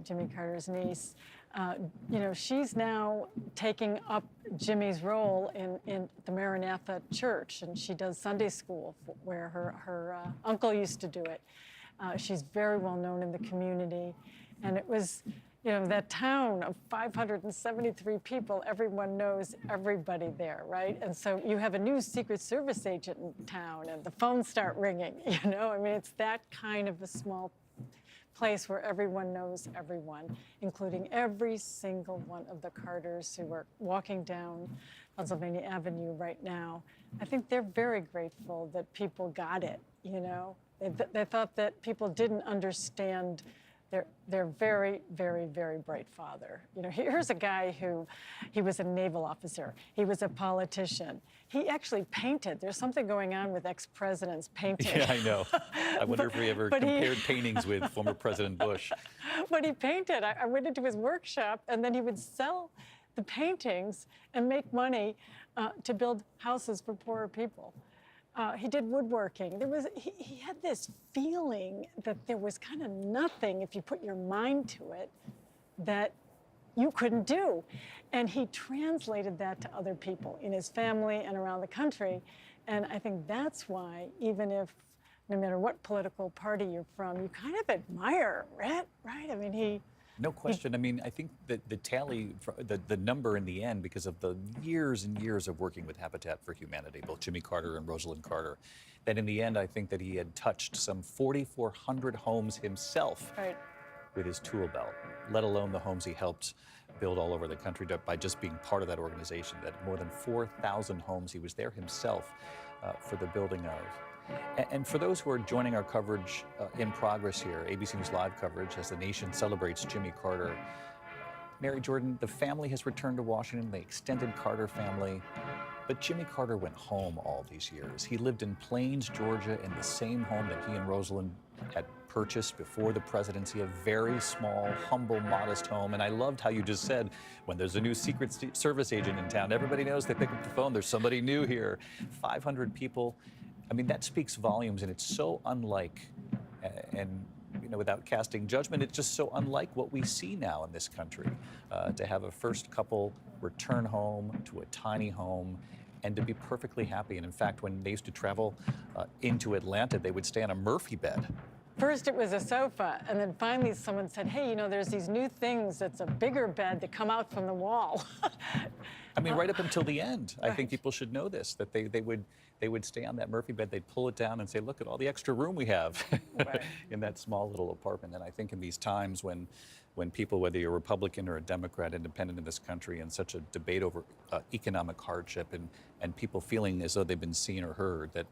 Jimmy Carter's niece, you know, she's now taking up Jimmy's role in the Maranatha Church, and she does Sunday school where her uncle used to do it. She's very well known in the community, and it was, you know, that town of 573 people, everyone knows everybody there, right? And so you have a new Secret Service agent in town and the phones start ringing, you know? I mean, it's that kind of a small place where everyone knows everyone, including every single one of the Carters who are walking down Pennsylvania Avenue right now. I think they're very grateful that people got it, you know? They thought that people didn't understand their very, very, very bright father. You know, here's a guy who, he was a naval officer. He was a politician. He actually painted. There's something going on with ex-presidents painting. Yeah, I know. I wonder if we ever compared paintings with former President Bush. But he painted. I went into his workshop, and then he would sell the paintings and make money to build houses for poorer people. He did woodworking. He had this feeling that there was kind of nothing, if you put your mind to it, that you couldn't do. And he translated that to other people in his family and around the country. And I think that's why, even if, no matter what political party you're from, you kind of admire Rhett, right? I mean, No question. I mean, I think that the tally, the number in the end, because of the years and years of working with Habitat for Humanity, both Jimmy Carter and Rosalind Carter, that in the end, I think that he had touched some 4,400 homes himself with his tool belt, let alone the homes he helped build all over the country by just being part of that organization. That more than 4,000 homes he was there himself for the building of. And for those who are joining our coverage in progress here, ABC News Live coverage as the nation celebrates Jimmy Carter, Mary Jordan, the family has returned to Washington, the extended Carter family, but Jimmy Carter went home all these years. He lived in Plains, Georgia, in the same home that he and Rosalind had purchased before the presidency, a very small, humble, modest home. And I loved how you just said, when there's a new Secret Service agent in town, everybody knows, they pick up the phone, there's somebody new here. 500 people. I mean, that speaks volumes, and it's so unlike, and you know, without casting judgment, it's just so unlike what we see now in this country, to have a first couple return home to a tiny home and to be perfectly happy. And in fact, when they used to travel into Atlanta, they would stay on a Murphy bed. first it was a sofa, and then finally someone said, hey, you know, there's these new things that's a bigger bed that come out from the wall. I mean, right up until the end, I think people should know this, that they would stay on that Murphy bed, they'd pull it down and say, look at all the extra room we have in that small little apartment. And I think in these times when people, whether you're a Republican or a Democrat, independent in this country, and such a debate over economic hardship and people feeling as though they've been seen or heard, that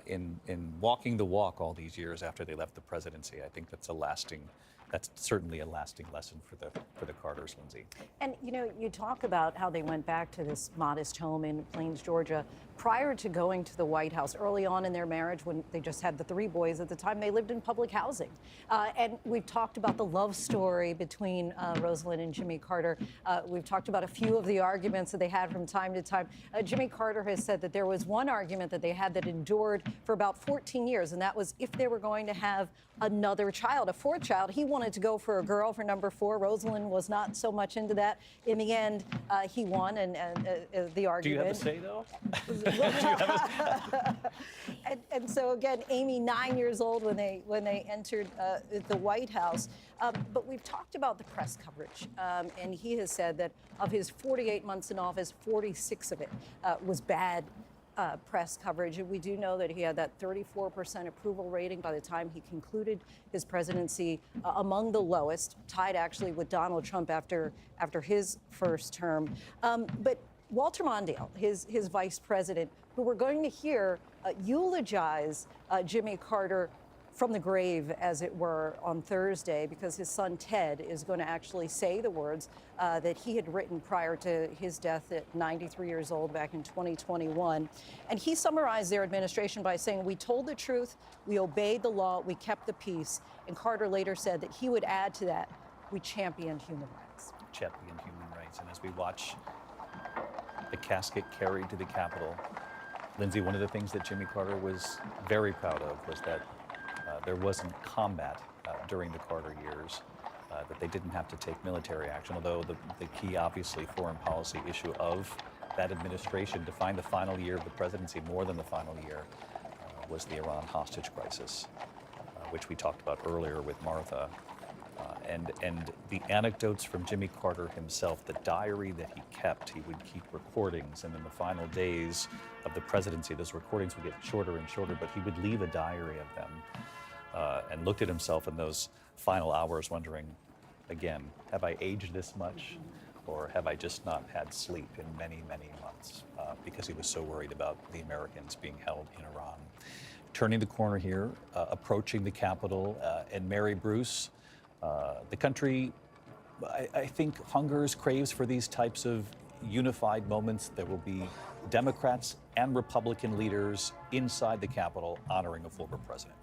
in walking the walk all these years after they left the presidency, I think that's certainly a lasting lesson for the Carters, Lindsay. And you know, you talk about how they went back to this modest home in Plains, Georgia, prior to going to the White House. Early on in their marriage, when they just had the 3 boys at the time, they lived in public housing. And we've talked about the love story between Rosalind and Jimmy Carter. We've talked about a few of the arguments that they had from time to time. Jimmy Carter has said that there was one argument that they had that endured for about 14 years, and that was if they were going to have another child, a 4th child. He wanted to go for a girl for number 4. Rosalind was not so much into that. In the end, he won, and the argument. Do you have a say, though? And so again, Amy, 9 years old when they entered the White House. But we've talked about the press coverage, and he has said that of his 48 months in office, 46 of it was bad press coverage. And we do know that he had that 34% approval rating by the time he concluded his presidency, among the lowest, tied actually with Donald Trump after his first term. But Walter Mondale, his vice president, who we're going to hear eulogize Jimmy Carter from the grave, as it were, on Thursday, because his son Ted is going to actually say the words that he had written prior to his death at 93 years old back in 2021. And he summarized their administration by saying, "We told the truth, we obeyed the law, we kept the peace." And Carter later said that he would add to that, "We championed human rights." Championed human rights. And as we watch the casket carried to the Capitol, Lindsay, one of the things that Jimmy Carter was very proud of was that there wasn't combat during the Carter years, that they didn't have to take military action, although the key, obviously, foreign policy issue of that administration defined the final year of the presidency, more than the final year, was the Iran hostage crisis, which we talked about earlier with Martha. And the anecdotes from Jimmy Carter himself, the diary that he kept, he would keep recordings, and in the final days of the presidency, those recordings would get shorter and shorter, but he would leave a diary of them, and looked at himself in those final hours wondering, again, have I aged this much, or have I just not had sleep in many, many months, because he was so worried about the Americans being held in Iran. Turning the corner here, approaching the Capitol, and Mary Bruce, the country, I think, hungers, craves for these types of unified moments. There will be Democrats and Republican leaders inside the Capitol honoring a former president.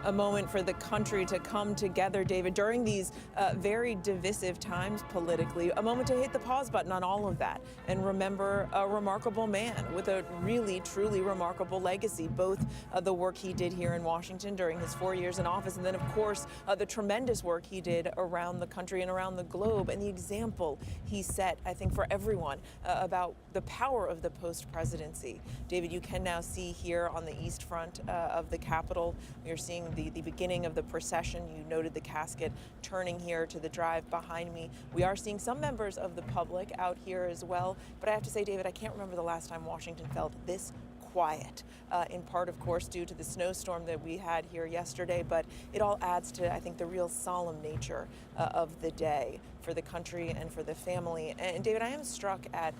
a moment for the country to come together, David, during these very divisive times politically, a moment to hit the pause button on all of that and remember a remarkable man with a really, truly remarkable legacy, both the work he did here in Washington during his 4 years in office, and then, of course, the tremendous work he did around the country and around the globe, and the example he set, I think, for everyone about the power of the post-presidency. David, you can now see here on the east front of the Capitol, you're seeing the beginning of the procession. You noted the casket turning here to the drive behind me. We are seeing some members of the public out here as well, but I have to say, David, I can't remember the last time Washington felt this quiet, in part, of course, due to the snowstorm that we had here yesterday, but it all adds to, I think, the real solemn nature of the day for the country and for the family. And David, I am struck at,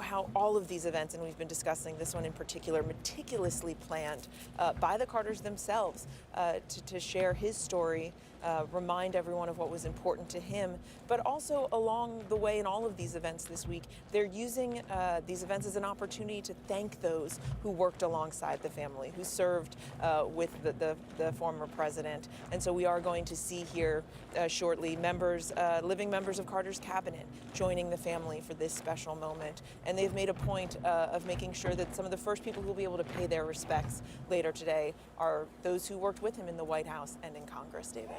how all of these events, and we've been discussing this one in particular, meticulously planned by the Carters themselves to share his story, remind everyone of what was important to him, but also along the way in all of these events this week, they're using these events as an opportunity to thank those who worked alongside the family, who served with the former president. And so we are going to see here shortly living members of Carter's cabinet joining the family for this special moment. And they've made a point of making sure that some of the first people who will be able to pay their respects later today are those who worked with him in the White House and in Congress, David.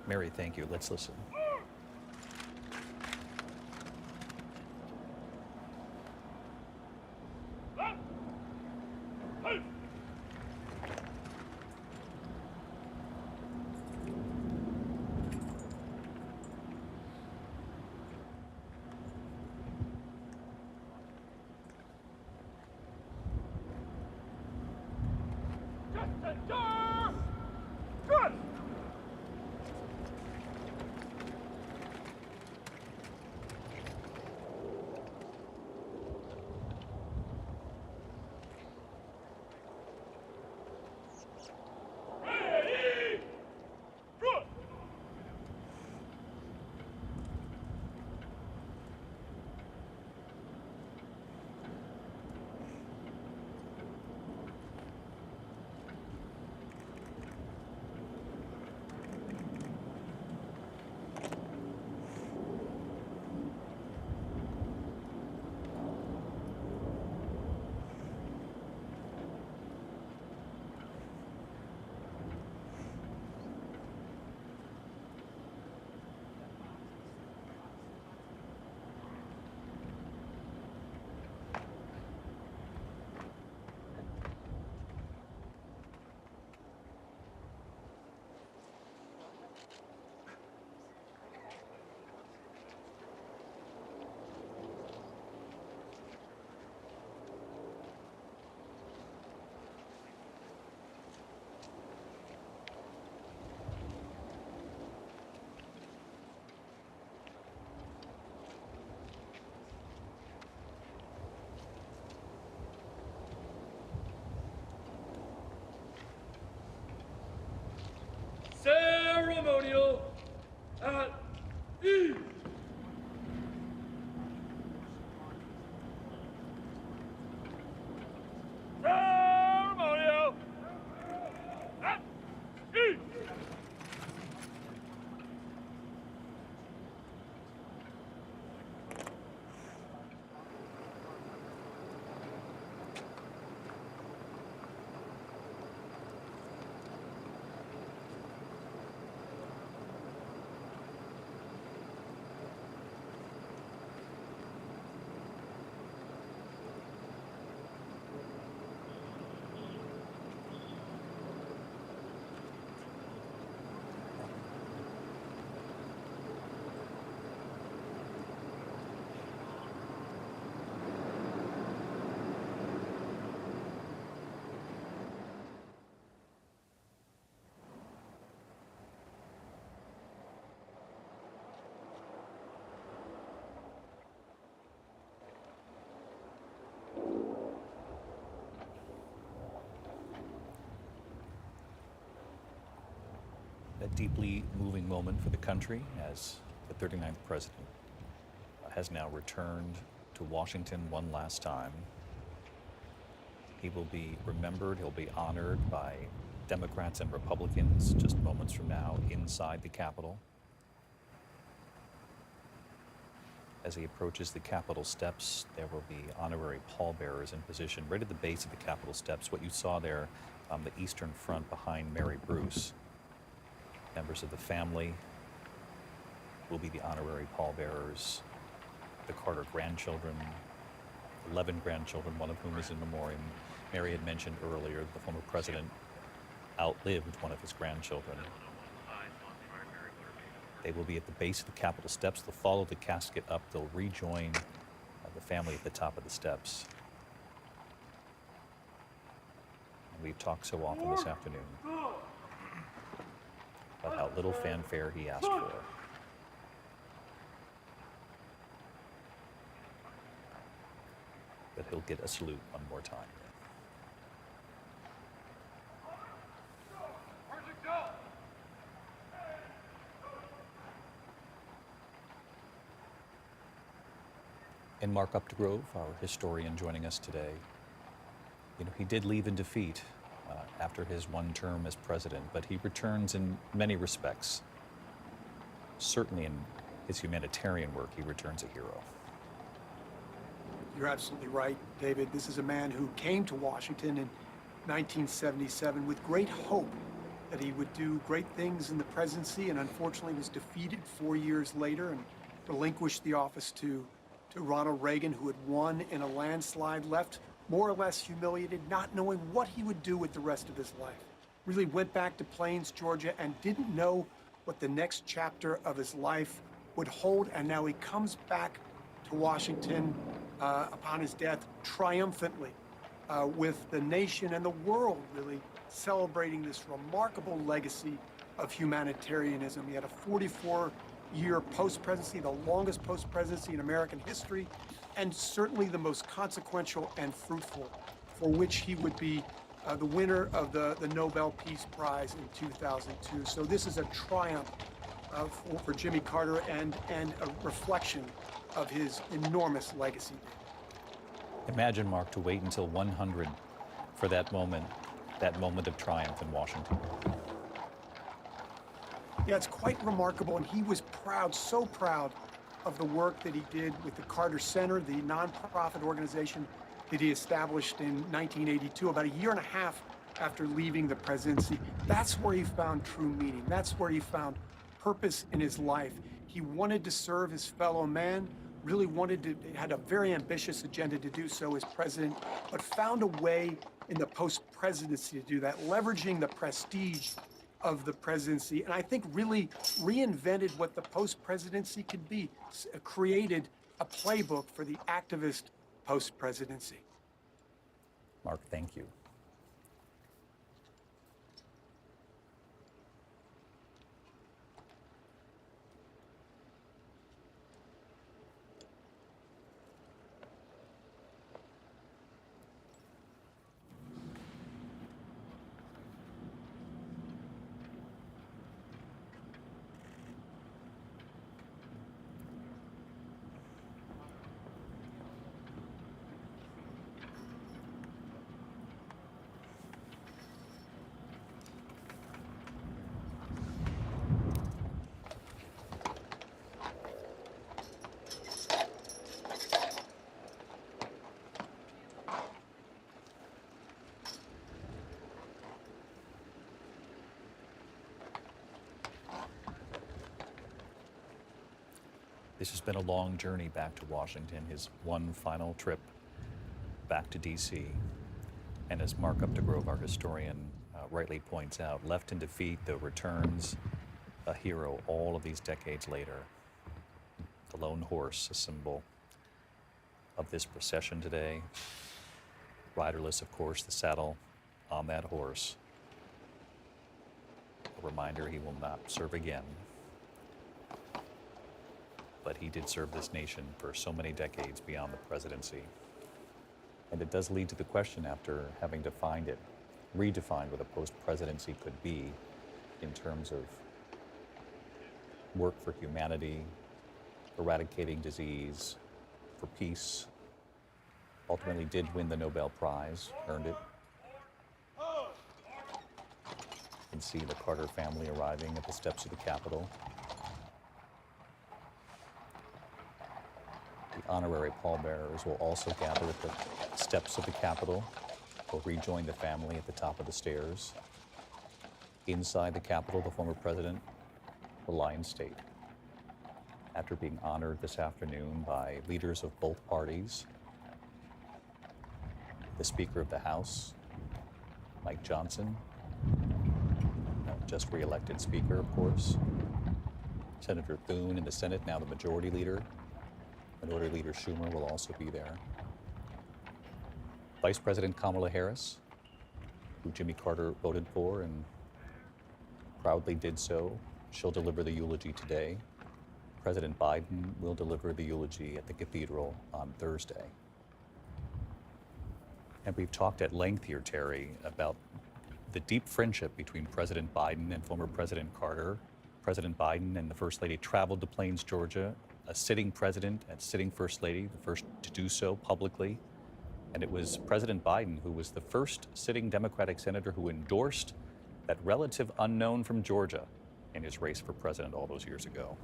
Mary, thank you. Let's listen. Good! Ceremonial at ease. Ceremonial at ease. A deeply moving moment for the country as the 39th president has now returned to Washington one last time. He will be remembered, he'll be honored by Democrats and Republicans just moments from now inside the Capitol. As he approaches the Capitol steps, there will be honorary pallbearers in position right at the base of the Capitol steps. What you saw there on the eastern front behind Mary Bruce. Members of the family will be the honorary pallbearers. The Carter grandchildren, 11 grandchildren, one of whom is in memoriam. Mary had mentioned earlier that the former president outlived one of his grandchildren. They will be at the base of the Capitol steps. They'll follow the casket up. They'll rejoin the family at the top of the steps. And we've talked so often this afternoon about how little fanfare he asked for. But he'll get a salute one more time. And Mark Updegrove, our historian joining us today, he did leave in defeat after his one term as president, but he returns in many respects. Certainly in his humanitarian work, he returns a hero. You're absolutely right, David. This is a man who came to Washington in 1977 with great hope that he would do great things in the presidency, and unfortunately was defeated 4 years later and relinquished the office to Ronald Reagan, who had won in a landslide, left more or less humiliated, not knowing what he would do with the rest of his life. Really went back to Plains, Georgia, and didn't know what the next chapter of his life would hold, and now he comes back to Washington upon his death triumphantly, with the nation and the world really celebrating this remarkable legacy of humanitarianism. He had a 44-year post-presidency, the longest post-presidency in American history, and certainly the most consequential and fruitful, for which he would be the winner of the Nobel Peace Prize in 2002. So this is a triumph for Jimmy Carter and a reflection of his enormous legacy. Imagine, Mark, to wait until 100 for that moment of triumph in Washington. Yeah, it's quite remarkable, and he was proud, so proud of the work that he did with the Carter Center, the nonprofit organization that he established in 1982, about a year and a half after leaving the presidency. That's where he found true meaning. That's where he found purpose in his life. He wanted to serve his fellow man, really had a very ambitious agenda to do so as president, but found a way in the post-presidency to do that, leveraging the prestige of the presidency, and I think really reinvented what the post-presidency could be, created a playbook for the activist post-presidency. Mark, thank you. This has been a long journey back to Washington, his one final trip back to D.C. And as Mark Updegrove, our historian, rightly points out, left in defeat, though returns a hero all of these decades later. The lone horse, a symbol of this procession today. Riderless, of course, the saddle on that horse. A reminder he will not serve again. But he did serve this nation for so many decades beyond the presidency. And it does lead to the question, after having defined it, redefined what a post-presidency could be in terms of work for humanity, eradicating disease, for peace. Ultimately did win the Nobel Prize, earned it. can see the Carter family arriving at the steps of the Capitol. The honorary pallbearers will also gather at the steps of the Capitol. Will rejoin the family at the top of the stairs. Inside the Capitol, the former president will lie in state. After being honored this afternoon by leaders of both parties, the Speaker of the House, Mike Johnson, just re-elected Speaker, of course, Senator Thune in the Senate, now the Majority Leader. Minority Leader Schumer will also be there. Vice President Kamala Harris, who Jimmy Carter voted for and proudly did so, she'll deliver the eulogy today. President Biden will deliver the eulogy at the Cathedral on Thursday. And we've talked at length here, Terry, about the deep friendship between President Biden and former President Carter. President Biden and the First Lady traveled to Plains, Georgia, a sitting president and sitting First Lady, the first to do so publicly. And it was President Biden who was the first sitting Democratic senator who endorsed that relative unknown from Georgia in his race for president all those years ago.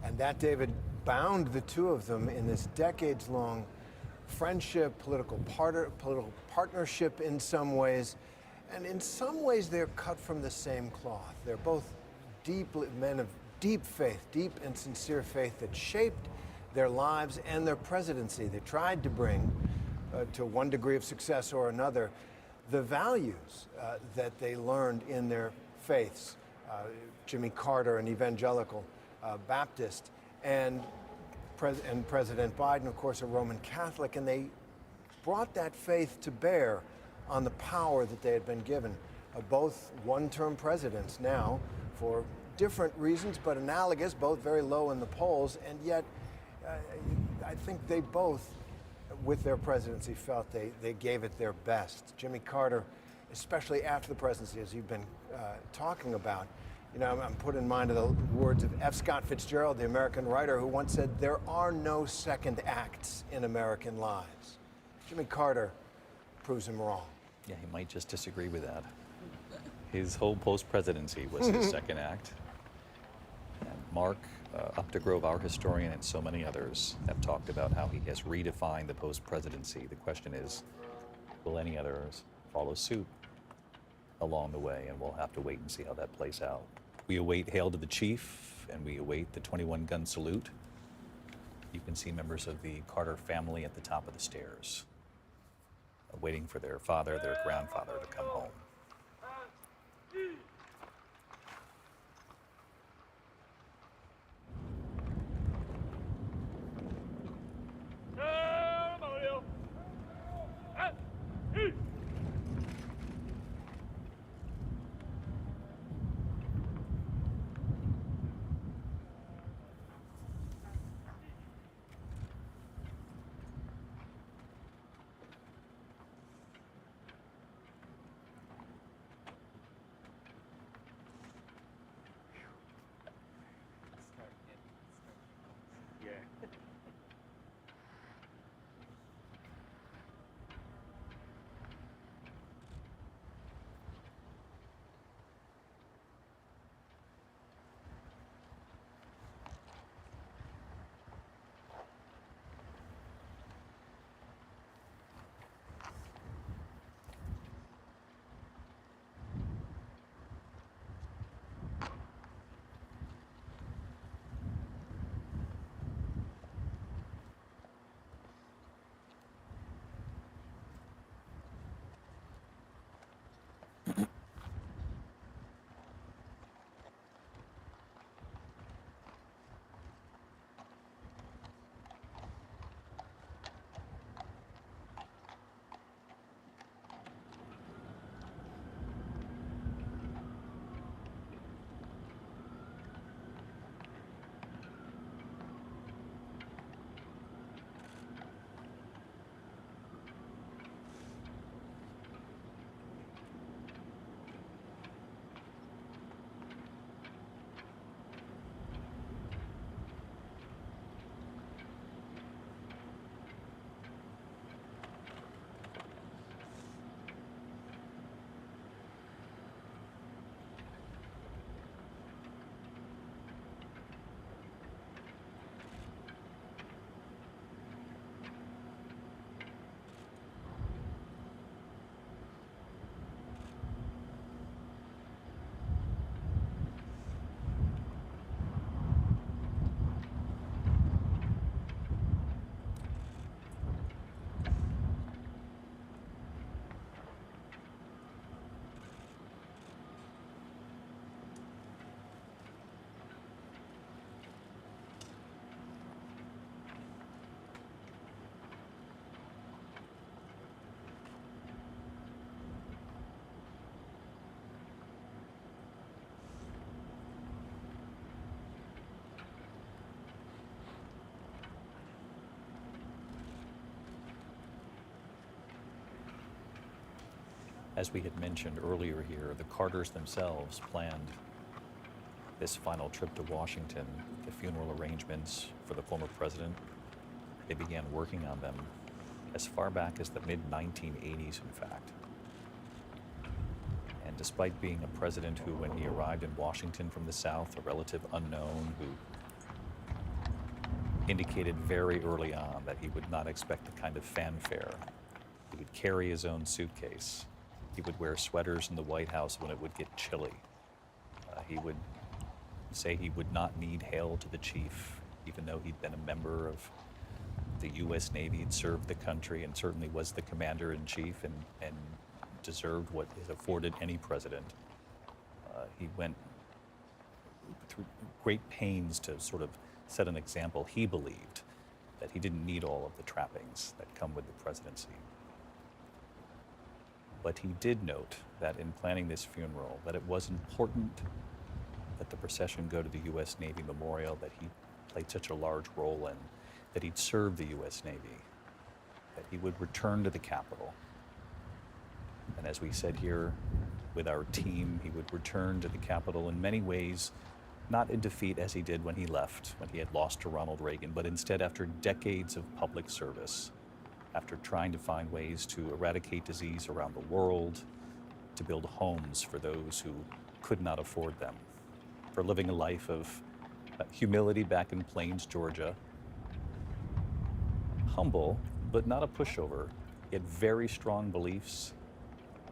And that, David, bound the two of them in this decades-long friendship, political partnership in some ways. And in some ways, they're cut from the same cloth. They're both men of deep faith, deep and sincere faith that shaped their lives and their presidency. They tried to bring, to one degree of success or another, the values that they learned in their faiths. Jimmy Carter, an evangelical Baptist, and President Biden, of course, a Roman Catholic, and they brought that faith to bear on the power that they had been given. Both one-term presidents now, for different reasons, but analogous, both very low in the polls, and yet I think they both, with their presidency, felt they gave it their best. Jimmy Carter, especially after the presidency, as you've been talking about, you know, I'm put in mind of the words of F. Scott Fitzgerald, the American writer, who once said, "There are no second acts in American lives." Jimmy Carter proves him wrong. Yeah, he might just disagree with that. His whole post-presidency was his second act. And Mark Updegrove, our historian, and so many others have talked about how he has redefined the post-presidency. The question is, will any others follow suit along the way? And we'll have to wait and see how that plays out. We await Hail to the Chief, and we await the 21-gun salute. You can see members of the Carter family at the top of the stairs, waiting for their father, their grandfather to come home. Ceremonial. As we had mentioned earlier here, the Carters themselves planned this final trip to Washington, the funeral arrangements for the former president. They began working on them as far back as the mid-1980s, in fact. And despite being a president who, when he arrived in Washington from the South, a relative unknown who indicated very early on that he would not expect the kind of fanfare. He would carry his own suitcase. He would wear sweaters in the White House when it would get chilly. He would say he would not need hail to the chief, even though he'd been a member of the U.S. Navy, had served the country, and certainly was the commander-in-chief and deserved what is afforded any president. He went through great pains to sort of set an example. He believed that he didn't need all of the trappings that come with the presidency. But he did note that in planning this funeral, that it was important that the procession go to the U.S. Navy Memorial that he played such a large role in, that he'd served the U.S. Navy, that he would return to the Capitol. And as we said here with our team, he would return to the Capitol in many ways, not in defeat as he did when he left, when he had lost to Ronald Reagan, but instead after decades of public service, after trying to find ways to eradicate disease around the world, to build homes for those who could not afford them, for living a life of humility back in Plains, Georgia. Humble, but not a pushover. He had very strong beliefs.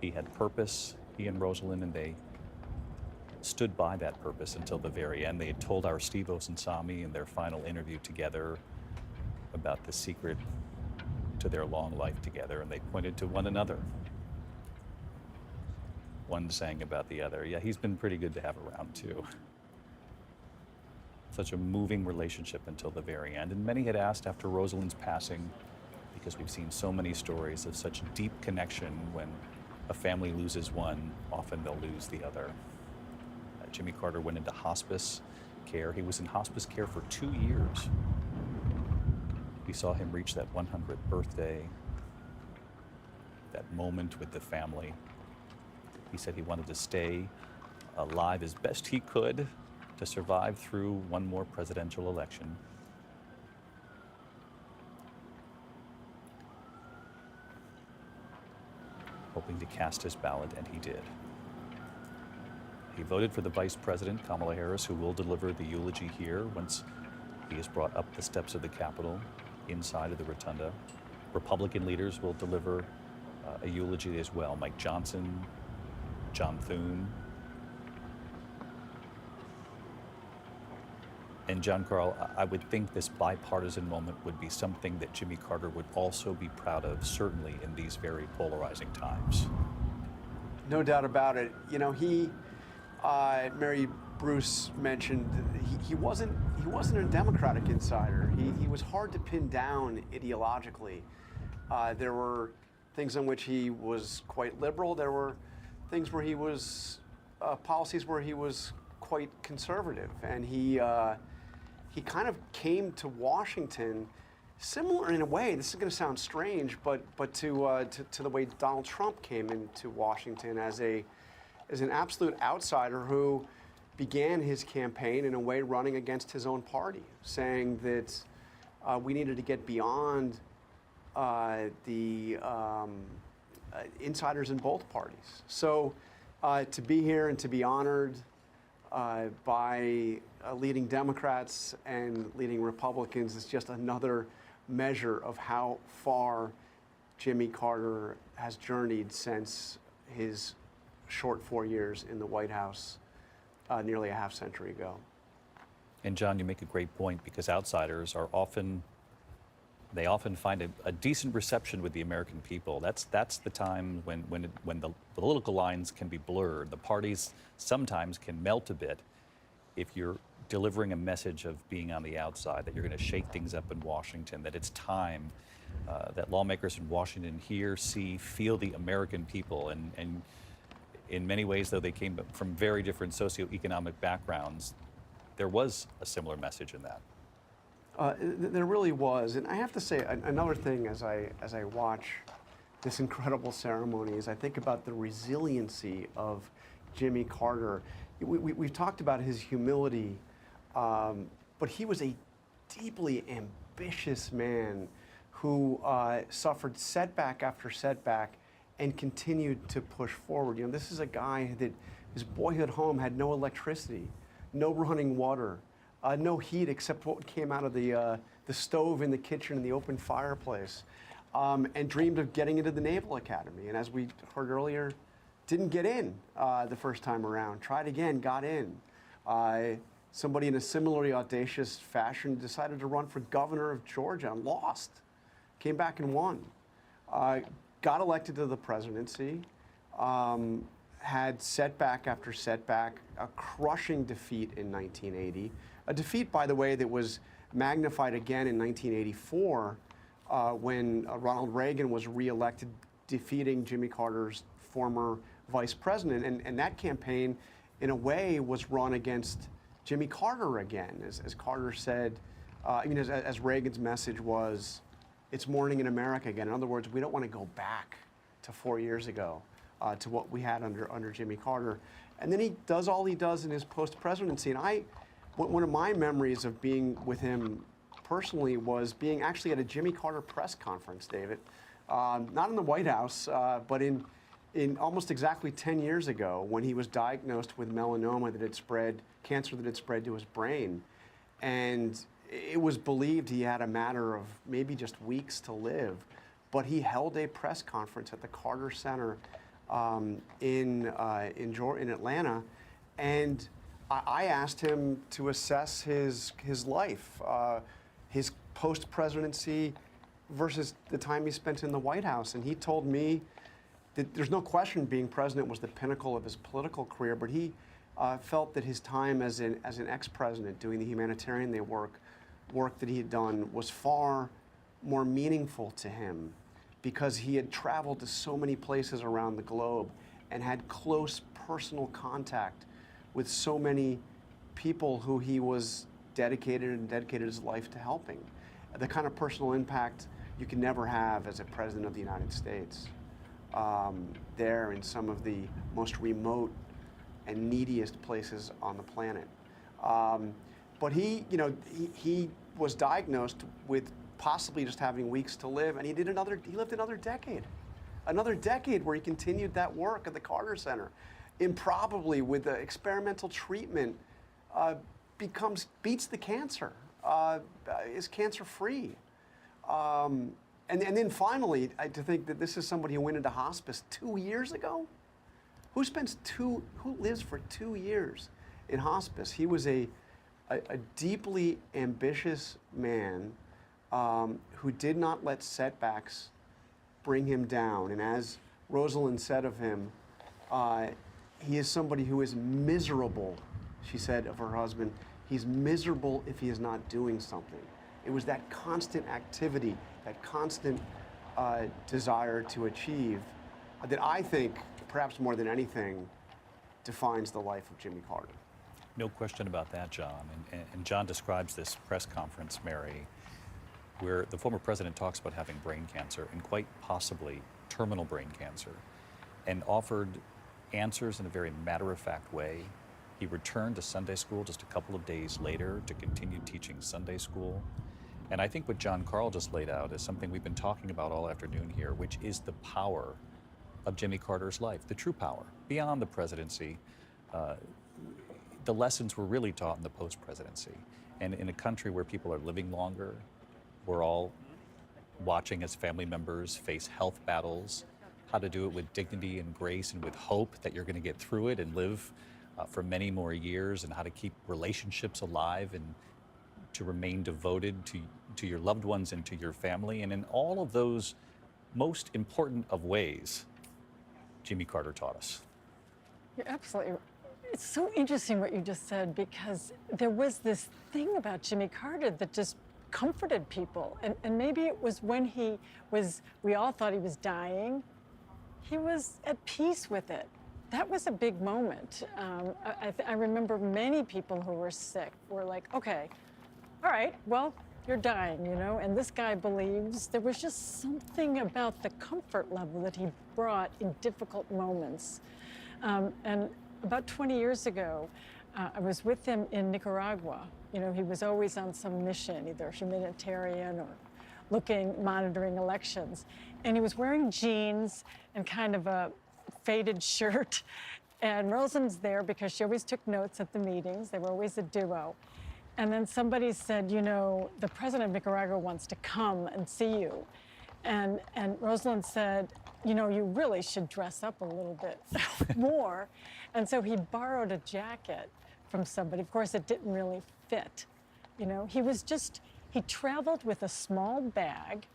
He had purpose, he and Rosalind, and they stood by that purpose until the very end. They had told our Steve Osunsami in their final interview together about the secret to their long life together, and they pointed to one another. One saying about the other, yeah, he's been pretty good to have around too. Such a moving relationship until the very end. And many had asked after Rosalind's passing, because we've seen so many stories of such deep connection. When a family loses one, often they'll lose the other. Jimmy Carter went into hospice care. He was in hospice care for 2 years. We saw him reach that 100th birthday, that moment with the family. He said he wanted to stay alive as best he could to survive through one more presidential election. Hoping to cast his ballot, and he did. He voted for the Vice President, Kamala Harris, who will deliver the eulogy here once he is brought up the steps of the Capitol, inside of the Rotunda. Republican leaders will deliver a eulogy as well. Mike Johnson, John Thune. And John Carl, I would think this bipartisan moment would be something that Jimmy Carter would also be proud of, certainly in these very polarizing times. No doubt about it. You know, Mary Bruce mentioned he wasn't a Democratic insider. He was hard to pin down ideologically. There were things on which he was quite liberal. There were things where he was policies where he was quite conservative, and he kind of came to Washington similar in a way. This is going to sound strange, but to the way Donald Trump came into Washington as an absolute outsider who began his campaign in a way running against his own party, saying that we needed to get beyond the insiders in both parties. So to be here and to be honored by leading Democrats and leading Republicans is just another measure of how far Jimmy Carter has journeyed since his short 4 years in the White House nearly a half century ago. And John, you make a great point, because outsiders are often find a decent reception with the American people. That's the time when the political lines can be blurred. The parties sometimes can melt a bit if you're delivering a message of being on the outside, that you're going to shake things up in Washington, that it's time that lawmakers in Washington hear, see, feel the American people. And in many ways, though they came from very different socioeconomic backgrounds, there was a similar message in that. There really was, and I have to say another thing as I watch this incredible ceremony is I think about the resiliency of Jimmy Carter. We've talked about his humility, but he was a deeply ambitious man who suffered setback after setback and continued to push forward. You know, this is a guy that his boyhood home had no electricity, no running water, no heat except what came out of the stove in the kitchen and the open fireplace, and dreamed of getting into the Naval Academy. And as we heard earlier, didn't get in the first time around, tried again, got in. Somebody in a similarly audacious fashion decided to run for governor of Georgia and lost, came back and won. Got elected to the presidency, had setback after setback, a crushing defeat in 1980, a defeat, by the way, that was magnified again in 1984 when Ronald Reagan was reelected, defeating Jimmy Carter's former vice president. And that campaign, in a way, was run against Jimmy Carter again, as Carter said, as Reagan's message was, it's morning in America again. In other words, we don't want to go back to 4 years ago, to what we had under Jimmy Carter. And then he does all he does in his post-presidency. And one of my memories of being with him personally was being actually at a Jimmy Carter press conference, David, not in the White House, but in almost exactly 10 years ago when he was diagnosed with melanoma that had spread, cancer that had spread to his brain. And it was believed he had a matter of maybe just weeks to live, but he held a press conference at the Carter Center in Atlanta, and I asked him to assess his life, his post-presidency versus the time he spent in the White House, and he told me that there's no question being president was the pinnacle of his political career, but he felt that his time as an ex-president doing the humanitarian work that he had done was far more meaningful to him because he had traveled to so many places around the globe and had close personal contact with so many people who he was dedicated his life to helping. The kind of personal impact you can never have as a president of the United States. There in some of the most remote and neediest places on the planet. But he was diagnosed with possibly just having weeks to live, and he lived another decade where he continued that work at the Carter Center. Improbably, with the experimental treatment, beats the cancer, is cancer-free. And then finally, to think that this is somebody who went into hospice 2 years ago? Who lives for 2 years in hospice? He was a deeply ambitious man who did not let setbacks bring him down. And as Rosalind said of him, he is somebody who is miserable, she said of her husband. He's miserable if he is not doing something. It was that constant activity, that constant desire to achieve that I think, perhaps more than anything, defines the life of Jimmy Carter. No question about that, John. And John describes this press conference, Mary, where the former president talks about having brain cancer and quite possibly terminal brain cancer, and offered answers in a very matter-of-fact way. He returned to Sunday school just a couple of days later to continue teaching Sunday school. And I think what John Carl just laid out is something we've been talking about all afternoon here, which is the power of Jimmy Carter's life, the true power, beyond the presidency. The lessons were really taught in the post-presidency. And in a country where people are living longer, we're all watching as family members face health battles, how to do it with dignity and grace and with hope that you're going to get through it and live for many more years, and how to keep relationships alive and to remain devoted to your loved ones and to your family. And in all of those most important of ways, Jimmy Carter taught us. You're absolutely right. It's so interesting what you just said, because there was this thing about Jimmy Carter that just comforted people. And maybe it was when we all thought he was dying, he was at peace with it. That was a big moment. I remember many people who were sick were like, okay, all right, well, you're dying, you know, and this guy believes there was just something about the comfort level that he brought in difficult moments. And about 20 years ago, I was with him in Nicaragua. You know, he was always on some mission, either humanitarian or monitoring elections. And he was wearing jeans and kind of a faded shirt. And Rosalind's there because she always took notes at the meetings. They were always a duo. And then somebody said, you know, the president of Nicaragua wants to come and see you. And Rosalind said, you know, you really should dress up a little bit more. And so he borrowed a jacket from somebody. Of course, it didn't really fit. You know, he traveled with a small bag,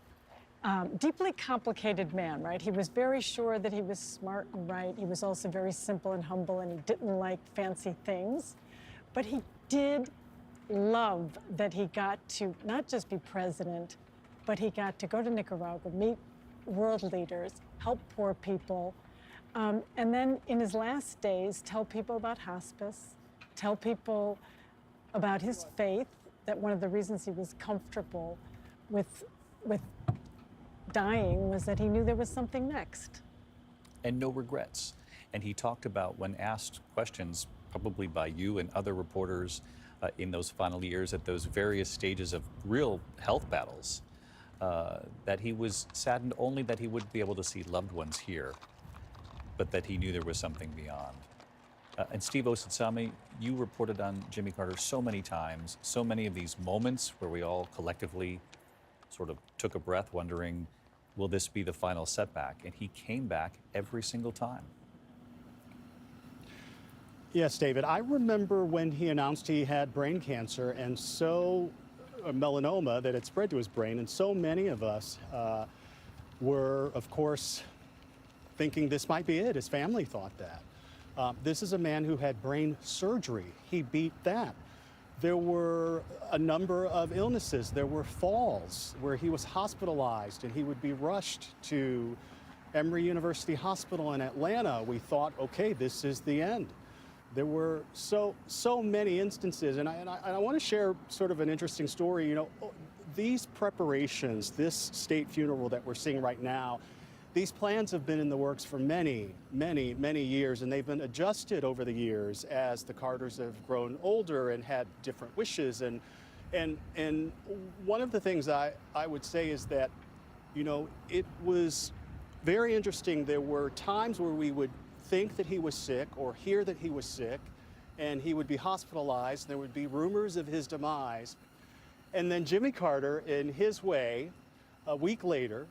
deeply complicated man, right? He was very sure that he was smart and right. He was also very simple and humble, and he didn't like fancy things. But he did love that he got to not just be president, but he got to go to Nicaragua, meet world leaders, help poor people, and then in his last days, tell people about hospice, tell people about his faith, that one of the reasons he was comfortable with dying was that he knew there was something next. And no regrets. And he talked about, when asked questions, probably by you and other reporters in those final years at those various stages of real health battles, that he was saddened only that he wouldn't be able to see loved ones here, but that he knew there was something beyond. And Steve Osatsami, you reported on Jimmy Carter so many times, so many of these moments where we all collectively sort of took a breath wondering, will this be the final setback? And he came back every single time. Yes, David, I remember when he announced he had brain cancer and melanoma that had spread to his brain, and so many of us were, of course, thinking this might be it. His family thought that. This is a man who had brain surgery. He beat that. There were a number of illnesses. There were falls where he was hospitalized and he would be rushed to Emory University Hospital in Atlanta. We thought, okay, this is the end. There were so many instances, and I want to share sort of an interesting story. You know, these preparations, this state funeral that we're seeing right now, these plans have been in the works for many, many, many years, and they've been adjusted over the years as the Carters have grown older and had different wishes. And one of the things I would say is that, you know, it was very interesting. There were times where we would think that he was sick or hear that he was sick, and he would be hospitalized. There would be rumors of his demise. And then Jimmy Carter, in his way, a week later,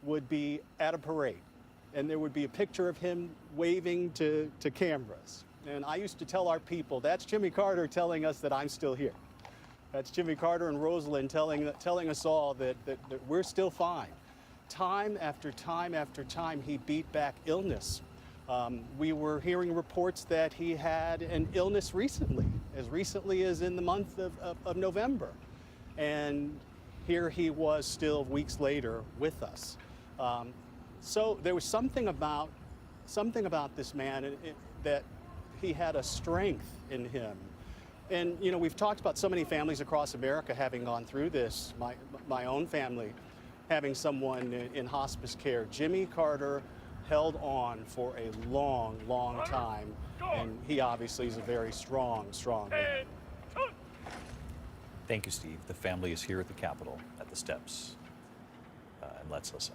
would be at a parade, and there would be a picture of him waving to cameras. And I used to tell our people, that's Jimmy Carter telling us that I'm still here. That's Jimmy Carter and Rosalind telling us all that we're still fine. Time after time after time, he beat back illness. We were hearing reports that he had an illness recently as in the month of November. And here he was still weeks later with us. So there was something about this man that he had a strength in him. And, you know, we've talked about so many families across America having gone through this, my own family having someone in hospice care. Jimmy Carter held on for a long, long time, and he obviously is a very strong man. Thank you, Steve. The family is here at the Capitol at the steps, and let's listen.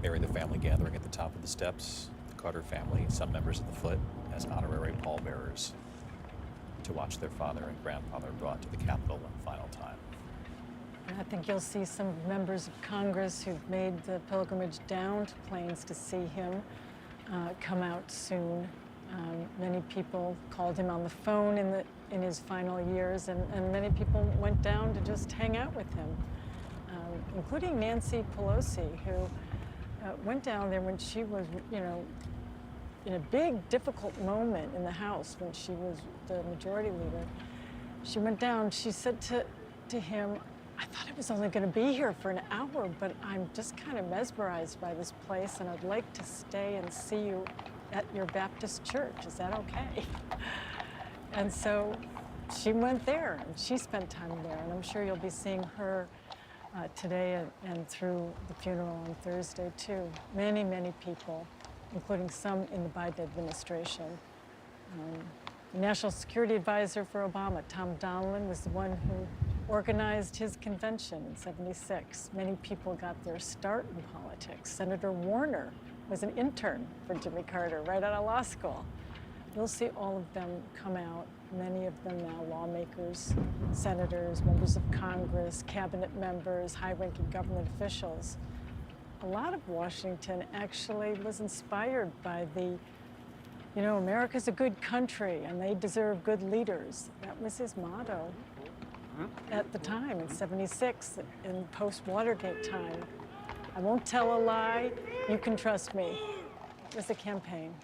preparing the family gathering at the top of the steps. The Carter family and some members of the foot as honorary pallbearers to watch their father and grandfather brought to the Capitol one final time. I think you'll see some members of Congress who've made the pilgrimage down to Plains to see him come out soon. Many people called him on the phone in his final years, and many people went down to just hang out with him, including Nancy Pelosi, who went down there when she was, in a big, difficult moment in the House when she was the majority leader. She went down, she said to him, I thought I was only going to be here for an hour, but I'm just kind of mesmerized by this place, and I'd like to stay and see you at your Baptist church. Is that okay? And so she went there, and she spent time there, and I'm sure you'll be seeing her today and through the funeral on Thursday, too. Many, many people, including some in the Biden administration. The National Security Advisor for Obama, Tom Donilon, was the one who organized his convention in '76. Many people got their start in politics. Senator Warner was an intern for Jimmy Carter right out of law school. You'll see all of them come out, many of them now lawmakers, senators, members of Congress, cabinet members, high-ranking government officials. A lot of Washington actually was inspired by America's a good country and they deserve good leaders. That was his motto at the time in '76, in post-Watergate time. I won't tell a lie, you can trust me. It was a campaign.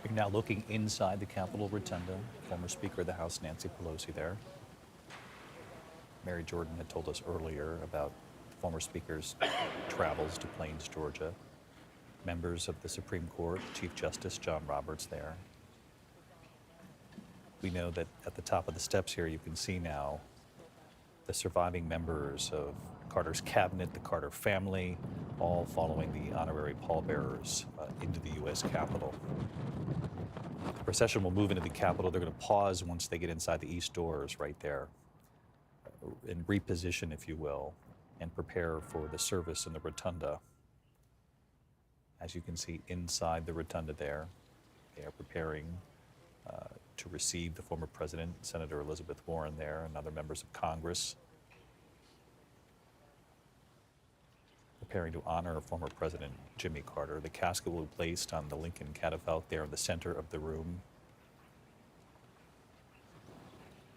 You're now looking inside the Capitol Rotunda. Former Speaker of the House Nancy Pelosi there. Mary Jordan had told us earlier about the former Speaker's travels to Plains, Georgia. Members of the Supreme Court, Chief Justice John Roberts there. We know that at the top of the steps here, you can see now the surviving members of Carter's cabinet, the Carter family, all following the honorary pallbearers into the U.S. Capitol. The procession will move into the Capitol. They're going to pause once they get inside the east doors right there and reposition, if you will, and prepare for the service in the rotunda. As you can see inside the rotunda there, they are preparing to receive the former president, Senator Elizabeth Warren there, and other members of Congress. Preparing to honor former President Jimmy Carter. The casket will be placed on the Lincoln catafalque there in the center of the room.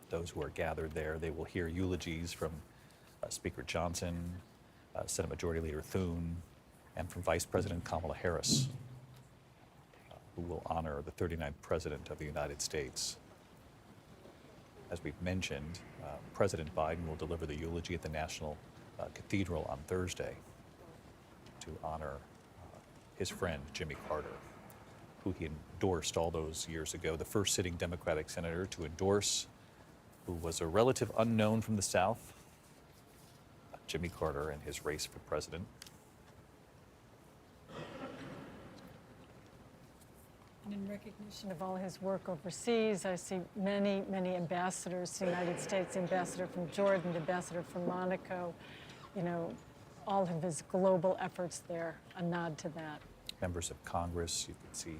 Those who are gathered there, they will hear eulogies from Speaker Johnson, Senate Majority Leader Thune, and from Vice President Kamala Harris, who will honor the 39th President of the United States. As we've mentioned, President Biden will deliver the eulogy at the National Cathedral on Thursday to honor his friend, Jimmy Carter, who he endorsed all those years ago, the first sitting Democratic senator to endorse, who was a relative unknown from the South, Jimmy Carter and his race for president. And in recognition of all his work overseas, I see many, many ambassadors to the United States, the ambassador from Jordan, the ambassador from Monaco, you know, all of his global efforts there, a nod to that. Members of Congress, you can see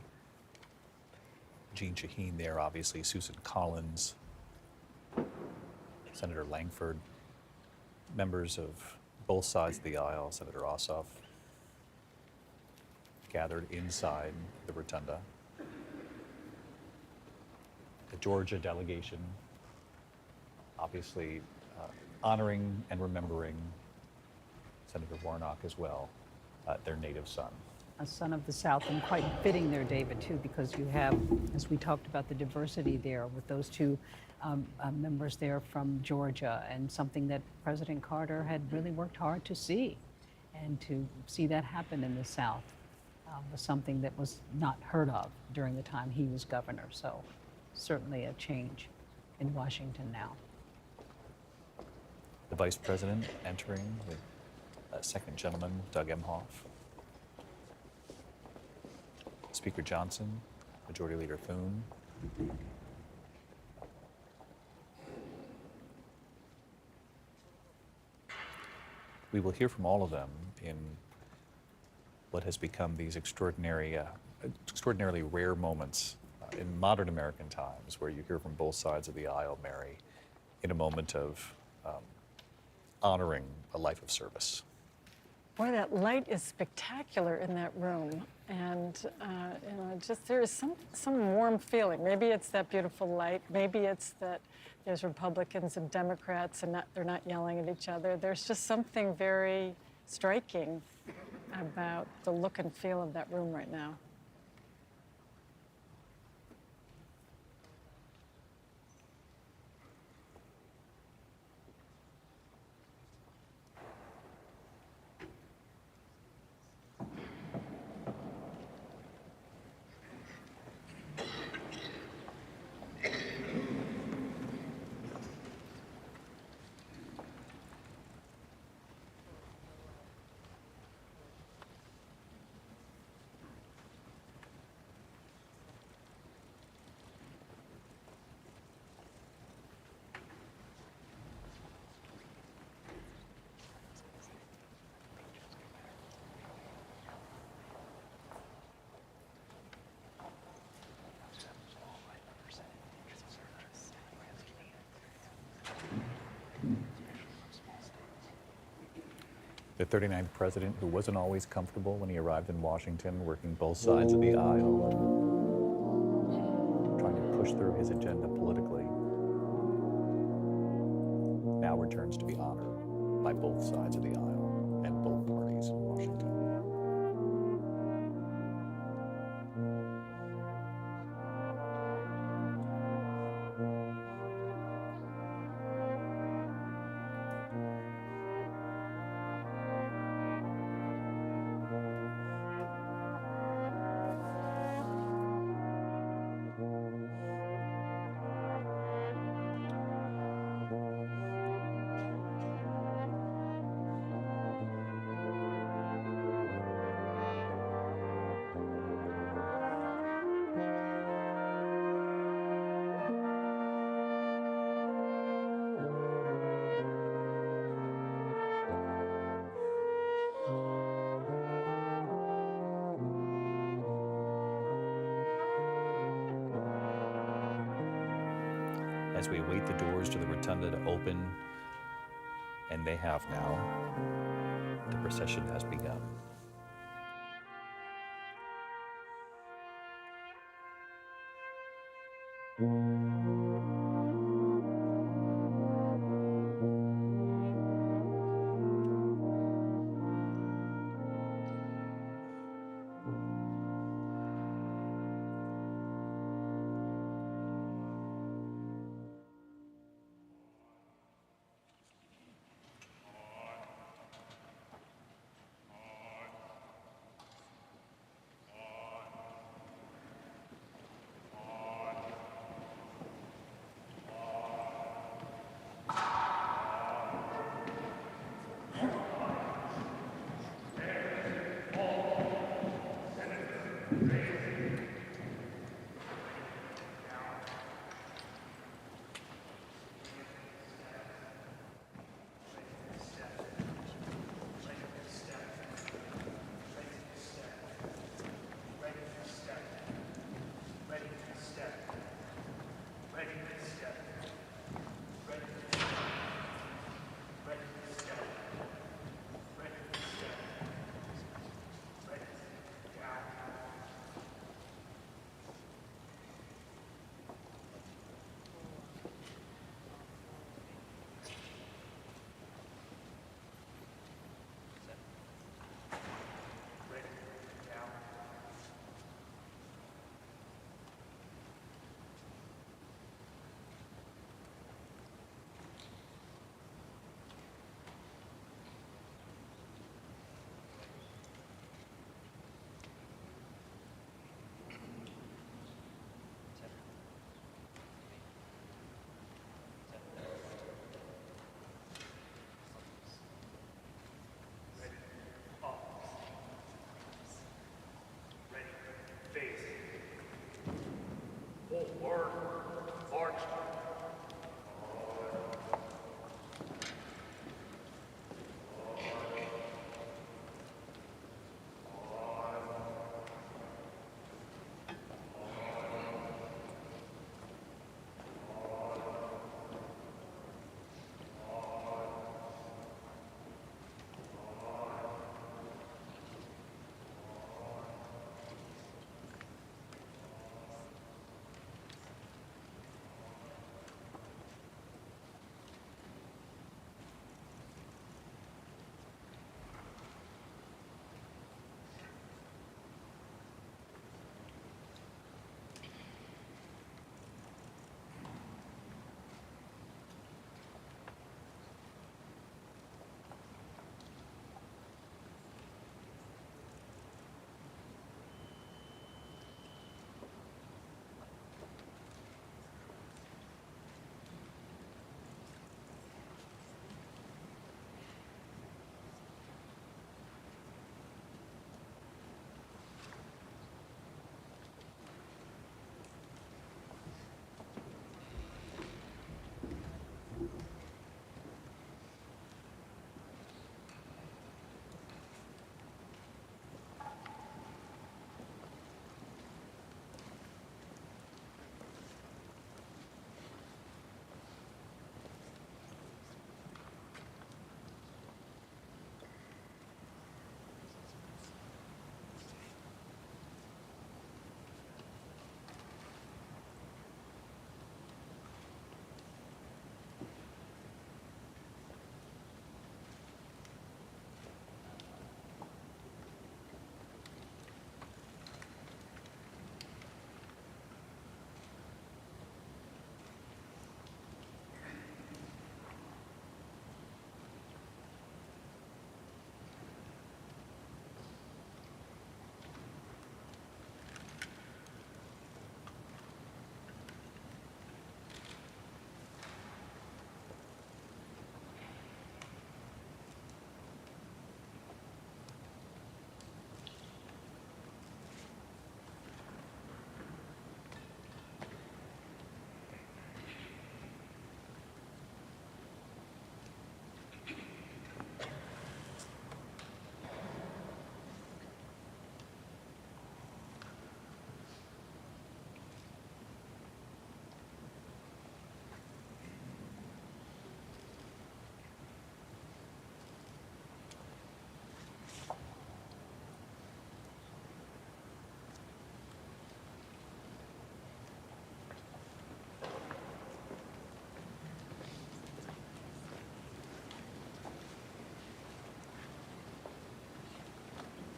Jeanne Shaheen there, obviously, Susan Collins, Senator Langford, members of both sides of the aisle, Senator Ossoff, gathered inside the rotunda. The Georgia delegation, obviously honoring and remembering Senator Warnock as well, their native son. A son of the South, and quite fitting there, David, too, because you have, as we talked about, the diversity there with those two members there from Georgia, and something that President Carter had really worked hard to see. And to see that happen in the South was something that was not heard of during the time he was governor. So certainly a change in Washington now. The Vice President entering with Second Gentleman Doug Emhoff. Speaker Johnson, Majority Leader Thune. We will hear from all of them in what has become these extraordinarily rare moments in modern American times, where you hear from both sides of the aisle, Mary, in a moment of honoring a life of service. Boy, that light is spectacular in that room, and you know, just there is some warm feeling. Maybe it's that beautiful light. Maybe it's that there's Republicans and Democrats, and they're not yelling at each other. There's just something very striking about the look and feel of that room right now. The 39th president, who wasn't always comfortable when he arrived in Washington, working both sides of the aisle, trying to push through his agenda politically, now returns to be honored by both sides of the aisle and both parties in Washington. as we await the doors to the rotunda to open, and they have now. The procession has begun.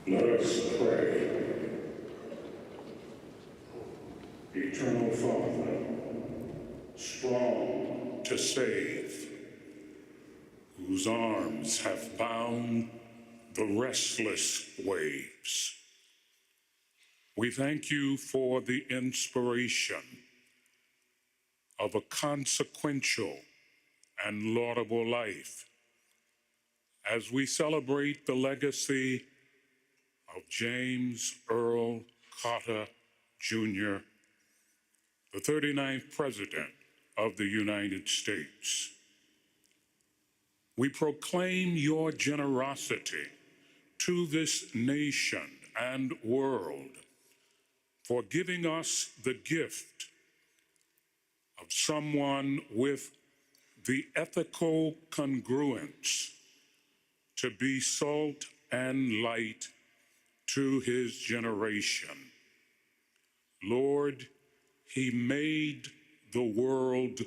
Let us pray. Eternal Father, strong to save, whose arms have bound the restless waves, we thank you for the inspiration of a consequential and laudable life as we celebrate the legacy of James Earl Carter, Jr., the 39th President of the United States. We proclaim your generosity to this nation and world for giving us the gift of someone with the ethical congruence to be salt and light to his generation. Lord, he made the world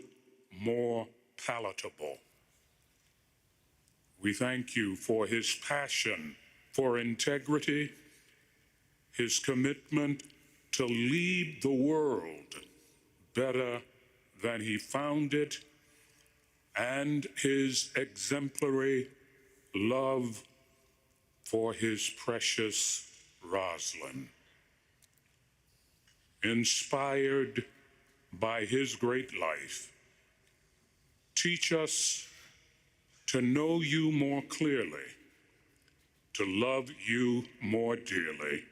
more palatable. We thank you for his passion for integrity, his commitment to leave the world better than he found it, and his exemplary love for his precious Rosalind. Inspired by his great life, teach us to know you more clearly, to love you more dearly,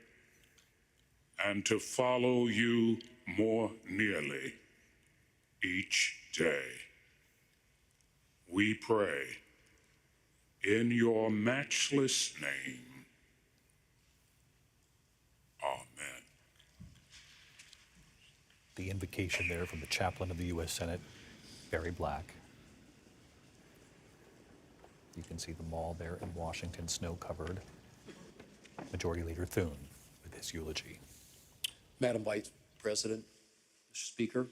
and to follow you more nearly each day. We pray in your matchless name. Amen. The invocation there from the chaplain of the U.S. Senate, Barry Black. You can see the mall there in Washington, snow-covered. Majority Leader Thune with his eulogy. Madam Vice President, Mr. Speaker,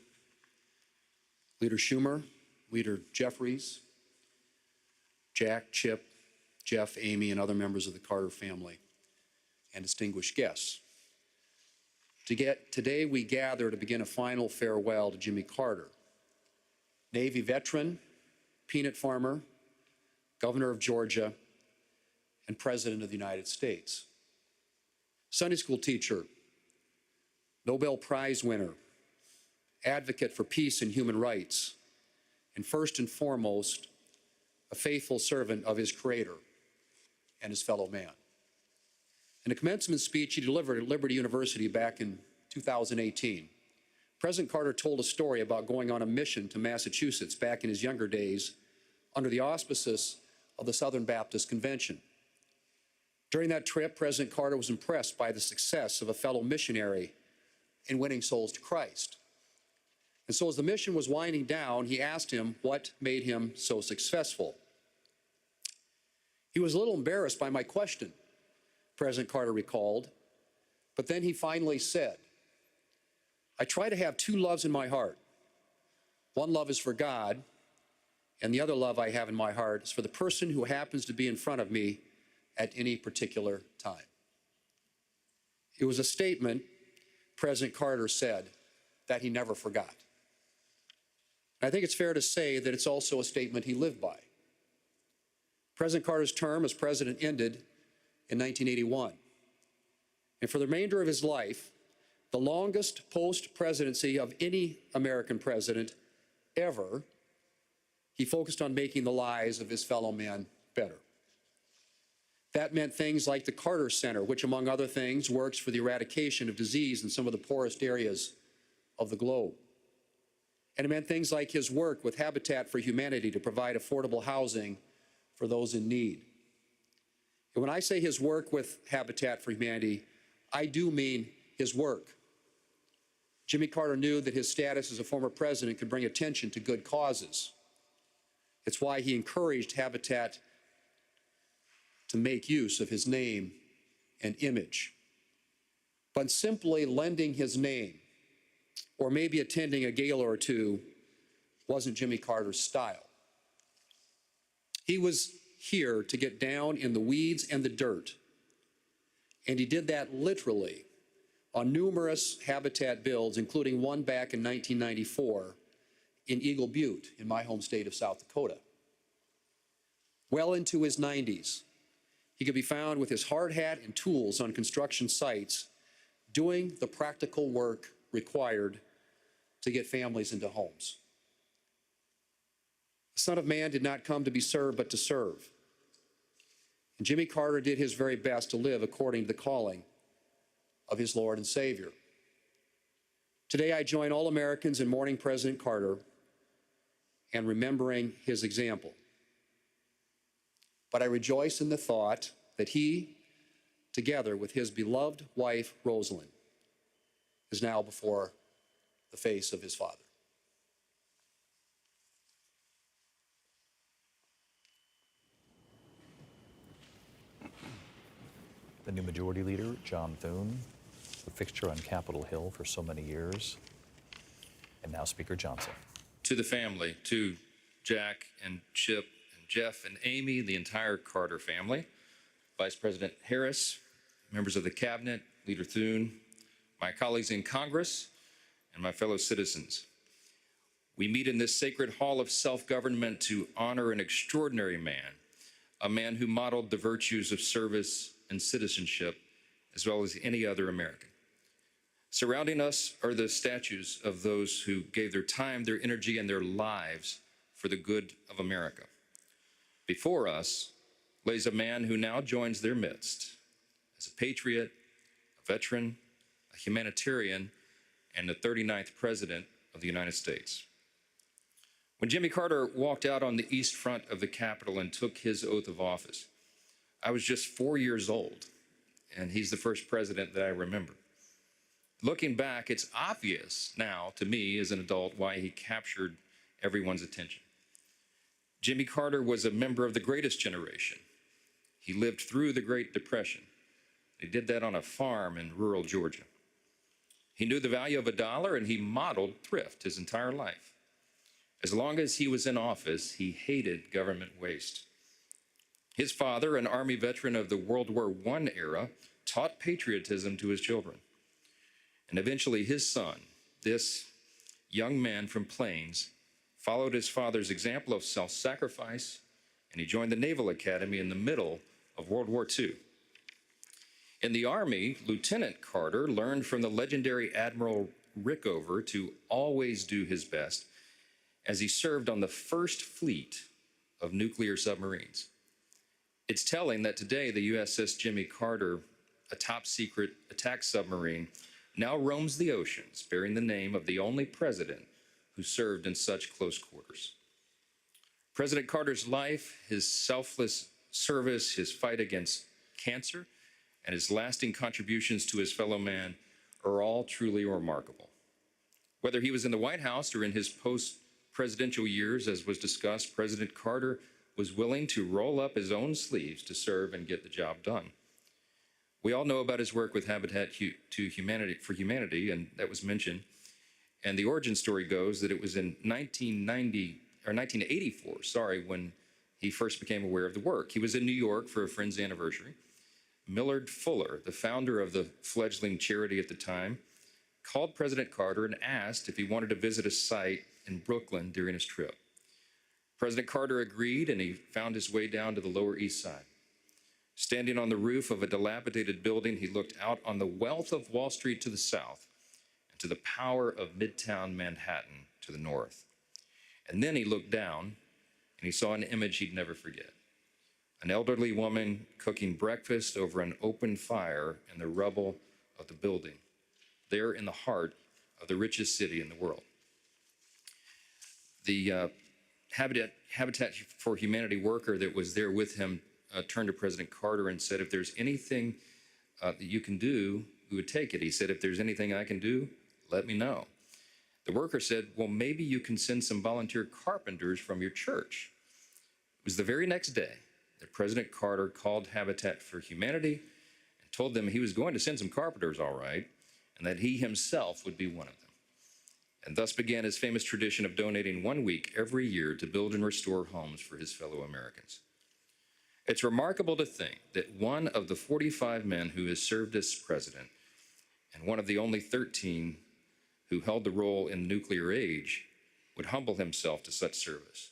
Leader Schumer, Leader Jeffries, Jack, Chip, Jeff, Amy, and other members of the Carter family, and distinguished guests. Today we gather to begin a final farewell to Jimmy Carter, Navy veteran, peanut farmer, Governor of Georgia, and President of the United States. Sunday school teacher, Nobel Prize winner, advocate for peace and human rights, and first and foremost, a faithful servant of his Creator and his fellow man. In a commencement speech he delivered at Liberty University back in 2018, President Carter told a story about going on a mission to Massachusetts back in his younger days under the auspices of the Southern Baptist Convention. During that trip, President Carter was impressed by the success of a fellow missionary in winning souls to Christ. And so as the mission was winding down, he asked him what made him so successful. He was a little embarrassed by my question, President Carter recalled, but then he finally said, I try to have two loves in my heart. One love is for God, and the other love I have in my heart is for the person who happens to be in front of me at any particular time. It was a statement, President Carter said, that he never forgot. I think it's fair to say that it's also a statement he lived by. President Carter's term as president ended in 1981. And for the remainder of his life, the longest post-presidency of any American president ever, he focused on making the lives of his fellow men better. That meant things like the Carter Center, which among other things works for the eradication of disease in some of the poorest areas of the globe. And it meant things like his work with Habitat for Humanity to provide affordable housing for those in need. And when I say his work with Habitat for Humanity, I do mean his work. Jimmy Carter knew that his status as a former president could bring attention to good causes. It's why he encouraged Habitat to make use of his name and image. But simply lending his name, or maybe attending a gala or two, wasn't Jimmy Carter's style. He was here to get down in the weeds and the dirt, And he did that literally on numerous habitat builds, including one back in 1994 in Eagle Butte in my home state of South Dakota. Well into his 90s, he could be found with his hard hat and tools on construction sites doing the practical work required to get families into homes. The Son of Man did not come to be served, but to serve. And Jimmy Carter did his very best to live according to the calling of his Lord and Savior. Today, I join all Americans in mourning President Carter and remembering his example. But I rejoice in the thought that he, together with his beloved wife, Rosalind, is now before the face of his Father. The new Majority Leader, John Thune, a fixture on Capitol Hill for so many years, and now Speaker Johnson. To the family, to Jack and Chip and Jeff and Amy, the entire Carter family, Vice President Harris, members of the Cabinet, Leader Thune, my colleagues in Congress, and my fellow citizens. We meet in this sacred hall of self-government to honor an extraordinary man, a man who modeled the virtues of service and citizenship, as well as any other American. Surrounding us are the statues of those who gave their time, their energy, and their lives for the good of America. Before us lays a man who now joins their midst as a patriot, a veteran, a humanitarian, and the 39th President of the United States. When Jimmy Carter walked out on the east front of the Capitol and took his oath of office, I was just 4 years old, and he's the first president that I remember. Looking back, it's obvious now to me as an adult why he captured everyone's attention. Jimmy Carter was a member of the greatest generation. He lived through the Great Depression. He did that on a farm in rural Georgia. He knew the value of a dollar, and he modeled thrift his entire life. As long as he was in office, he hated government waste. His father, an Army veteran of the World War I era, taught patriotism to his children. And eventually his son, this young man from Plains, followed his father's example of self-sacrifice, and he joined the Naval Academy in the middle of World War II. In the Army, Lieutenant Carter learned from the legendary Admiral Rickover to always do his best as he served on the first fleet of nuclear submarines. It's telling that today the USS Jimmy Carter, a top-secret attack submarine, now roams the oceans, bearing the name of the only president who served in such close quarters. President Carter's life, his selfless service, his fight against cancer, and his lasting contributions to his fellow man are all truly remarkable. Whether he was in the White House or in his post-presidential years, as was discussed, President Carter was willing to roll up his own sleeves to serve and get the job done. We all know about his work with Habitat for Humanity, and that was mentioned. And the origin story goes that it was in 1984, when he first became aware of the work. He was in New York for a friend's anniversary. Millard Fuller, the founder of the fledgling charity at the time, called President Carter and asked if he wanted to visit a site in Brooklyn during his trip. President Carter agreed, and he found his way down to the Lower East Side. Standing on the roof of a dilapidated building, he looked out on the wealth of Wall Street to the south and to the power of Midtown Manhattan to the north. And then he looked down, and he saw an image he'd never forget. An elderly woman cooking breakfast over an open fire in the rubble of the building, there in the heart of the richest city in the world. The Habitat for Humanity worker that was there with him turned to President Carter and said, if there's anything that you can do, we would take it. He said, if there's anything I can do, let me know. The worker said, well, maybe you can send some volunteer carpenters from your church. It was the very next day that President Carter called Habitat for Humanity and told them he was going to send some carpenters, all right, and that he himself would be one of them. And thus began his famous tradition of donating 1 week every year to build and restore homes for his fellow Americans. It's remarkable to think that one of the 45 men who has served as president and one of the only 13 who held the role in the nuclear age would humble himself to such service.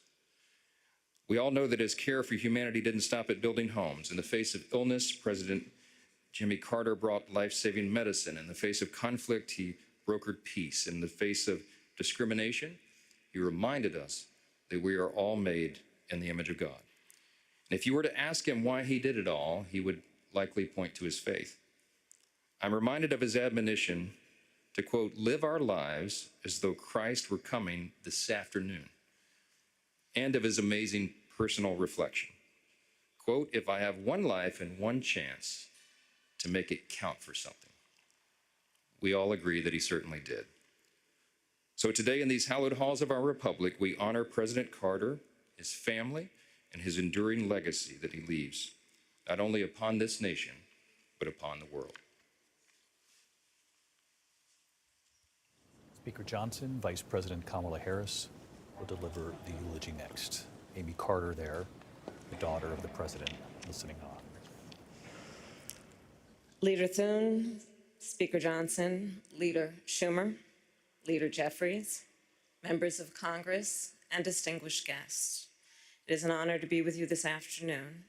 We all know that his care for humanity didn't stop at building homes. In the face of illness, President Jimmy Carter brought life-saving medicine. In the face of conflict, he brokered peace. In the face of discrimination, he reminded us that we are all made in the image of God. And if you were to ask him why he did it all, he would likely point to his faith. I'm reminded of his admonition to, quote, live our lives as though Christ were coming this afternoon, and of his amazing personal reflection. Quote, if I have one life and one chance to make it count for something. We all agree that he certainly did. So today in these hallowed halls of our republic, we honor President Carter, his family, and his enduring legacy that he leaves, not only upon this nation, but upon the world. Speaker Johnson, Vice President Kamala Harris will deliver the eulogy next. Amy Carter there, the daughter of the president, listening on. Leader Thune, Speaker Johnson, Leader Schumer, Leader Jeffries, members of Congress, and distinguished guests. It is an honor to be with you this afternoon,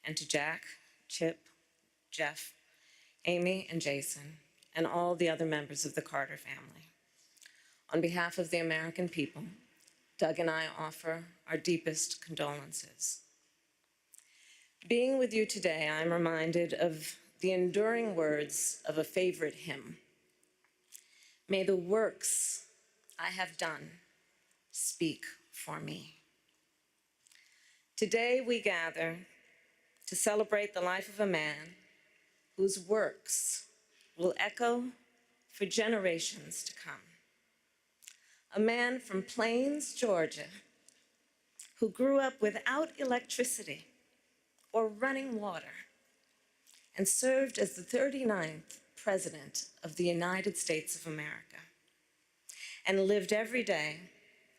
and to Jack, Chip, Jeff, Amy, and Jason, and all the other members of the Carter family. On behalf of the American people, Doug and I offer our deepest condolences. Being with you today, I'm reminded of the enduring words of a favorite hymn. May the works I have done speak for me. Today we gather to celebrate the life of a man whose works will echo for generations to come. A man from Plains, Georgia, who grew up without electricity or running water and served as the 39th President of the United States of America and lived every day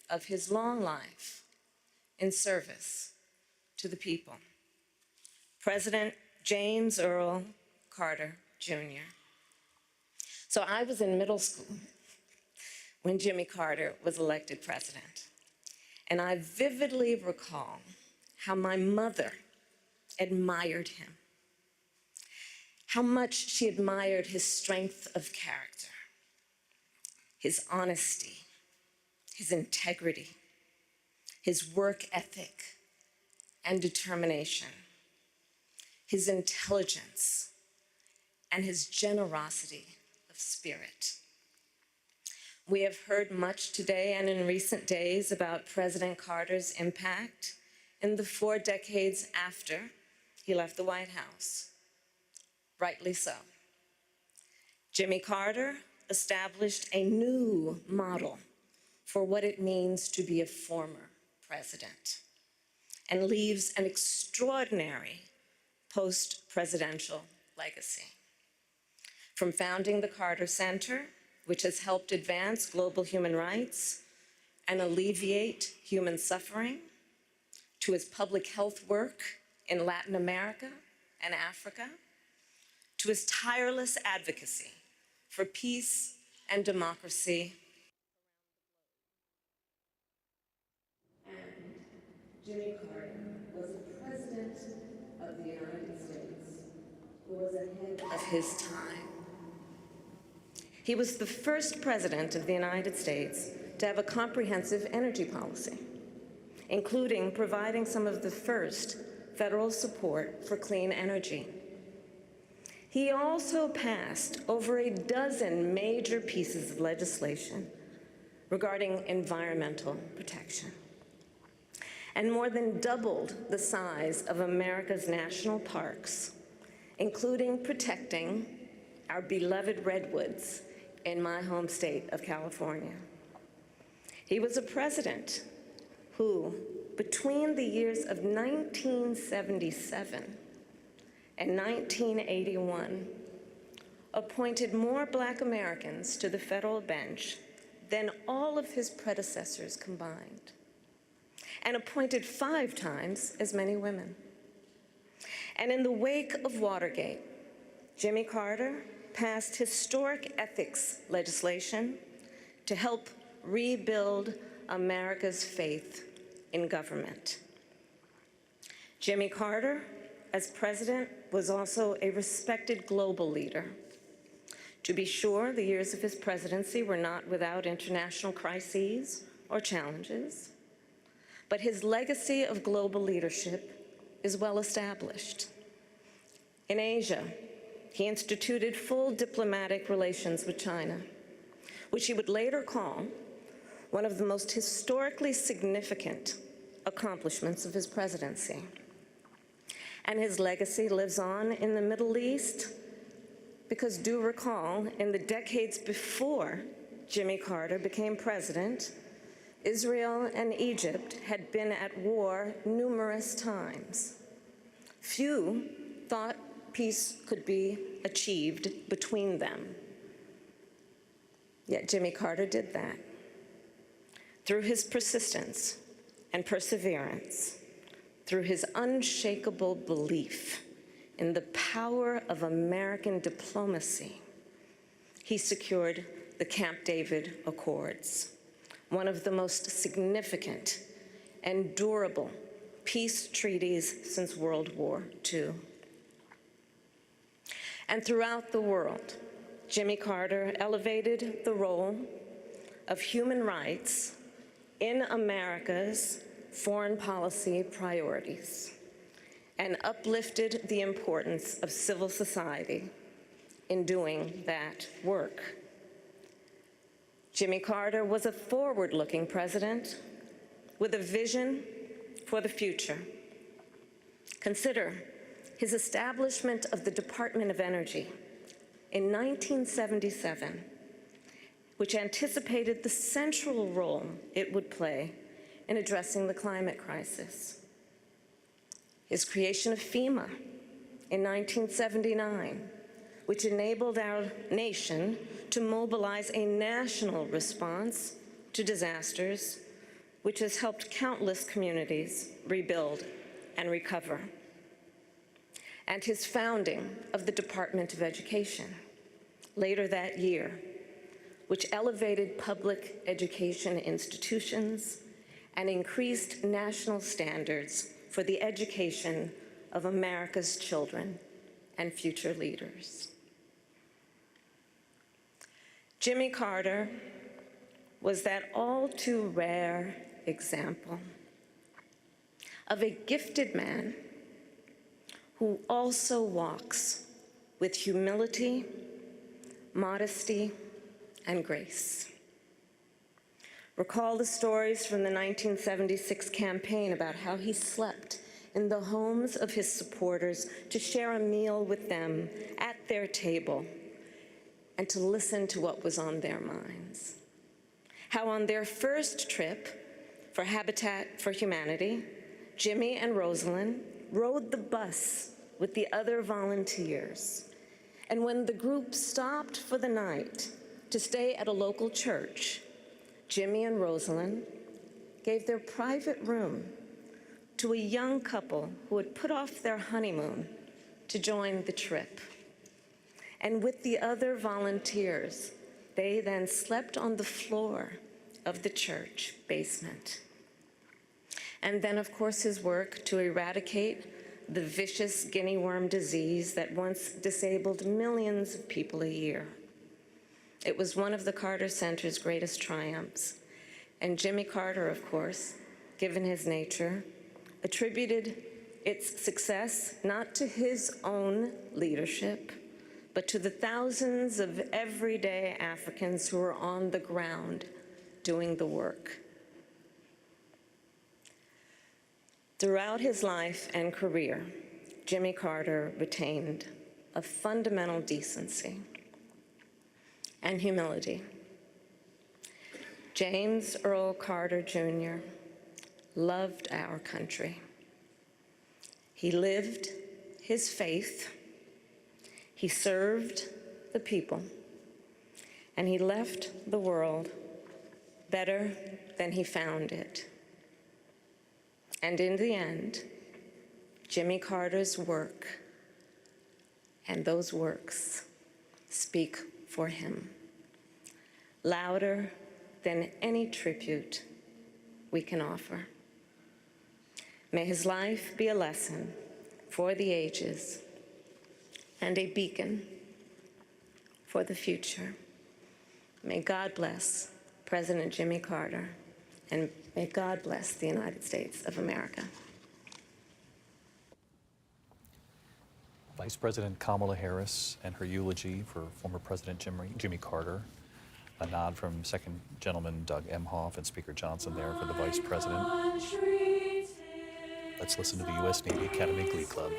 of his long life in service to the people. President James Earl Carter, Jr. So I was in middle school when Jimmy Carter was elected president, and I vividly recall how my mother admired him, how much she admired his strength of character, his honesty, his integrity, his work ethic and determination, his intelligence, and his generosity of spirit. We have heard much today and in recent days about President Carter's impact in the 4 decades after he left the White House. Rightly so. Jimmy Carter established a new model for what it means to be a former president and leaves an extraordinary post-presidential legacy. From founding the Carter Center, which has helped advance global human rights and alleviate human suffering, to his public health work in Latin America and Africa, to his tireless advocacy for peace and democracy. And Jimmy Carter was a president of the United States who was ahead of his time. He was the first president of the United States to have a comprehensive energy policy, including providing some of the first federal support for clean energy. He also passed over a dozen major pieces of legislation regarding environmental protection, and more than doubled the size of America's national parks, including protecting our beloved redwoods in my home state of California. He was a president who, between the years of 1977 and 1981, appointed more Black Americans to the federal bench than all of his predecessors combined, and appointed 5 times as many women. And in the wake of Watergate, Jimmy Carter passed historic ethics legislation to help rebuild America's faith in government. Jimmy Carter, as president, was also a respected global leader. To be sure, the years of his presidency were not without international crises or challenges, but his legacy of global leadership is well established. In Asia, he instituted full diplomatic relations with China, which he would later call one of the most historically significant accomplishments of his presidency. And his legacy lives on in the Middle East because, do recall, in the decades before Jimmy Carter became president, Israel and Egypt had been at war numerous times. Few thought peace could be achieved between them. Yet Jimmy Carter did that. Through his persistence and perseverance, through his unshakable belief in the power of American diplomacy, he secured the Camp David Accords, one of the most significant and durable peace treaties since World War II. And throughout the world, Jimmy Carter elevated the role of human rights in America's foreign policy priorities and uplifted the importance of civil society in doing that work. Jimmy Carter was a forward-looking president with a vision for the future. Consider his establishment of the Department of Energy in 1977, which anticipated the central role it would play in addressing the climate crisis. His creation of FEMA in 1979, which enabled our nation to mobilize a national response to disasters, which has helped countless communities rebuild and recover. And his founding of the Department of Education later that year, which elevated public education institutions and increased national standards for the education of America's children and future leaders. Jimmy Carter was that all too rare example of a gifted man who also walks with humility, modesty, and grace. Recall the stories from the 1976 campaign about how he slept in the homes of his supporters to share a meal with them at their table and to listen to what was on their minds. How on their first trip for Habitat for Humanity, Jimmy and Rosalind rode the bus with the other volunteers. And when the group stopped for the night to stay at a local church, Jimmy and Rosalind gave their private room to a young couple who had put off their honeymoon to join the trip. And with the other volunteers, they then slept on the floor of the church basement. And then, of course, his work to eradicate the vicious guinea worm disease that once disabled millions of people a year. It was one of the Carter Center's greatest triumphs. And Jimmy Carter, of course, given his nature, attributed its success not to his own leadership, but to the thousands of everyday Africans who were on the ground doing the work. Throughout his life and career, Jimmy Carter retained a fundamental decency and humility. James Earl Carter Jr. loved our country. He lived his faith, he served the people, and he left the world better than he found it. And in the end, Jimmy Carter's work and those works speak for him, louder than any tribute we can offer. May his life be a lesson for the ages and a beacon for the future. May God bless President Jimmy Carter, and may God bless the United States of America. Vice President Kamala Harris and her eulogy for former President Jimmy Carter. A nod from Second Gentleman Doug Emhoff and Speaker Johnson there for the Vice President. Let's listen to the U.S. Navy Academy Glee Club.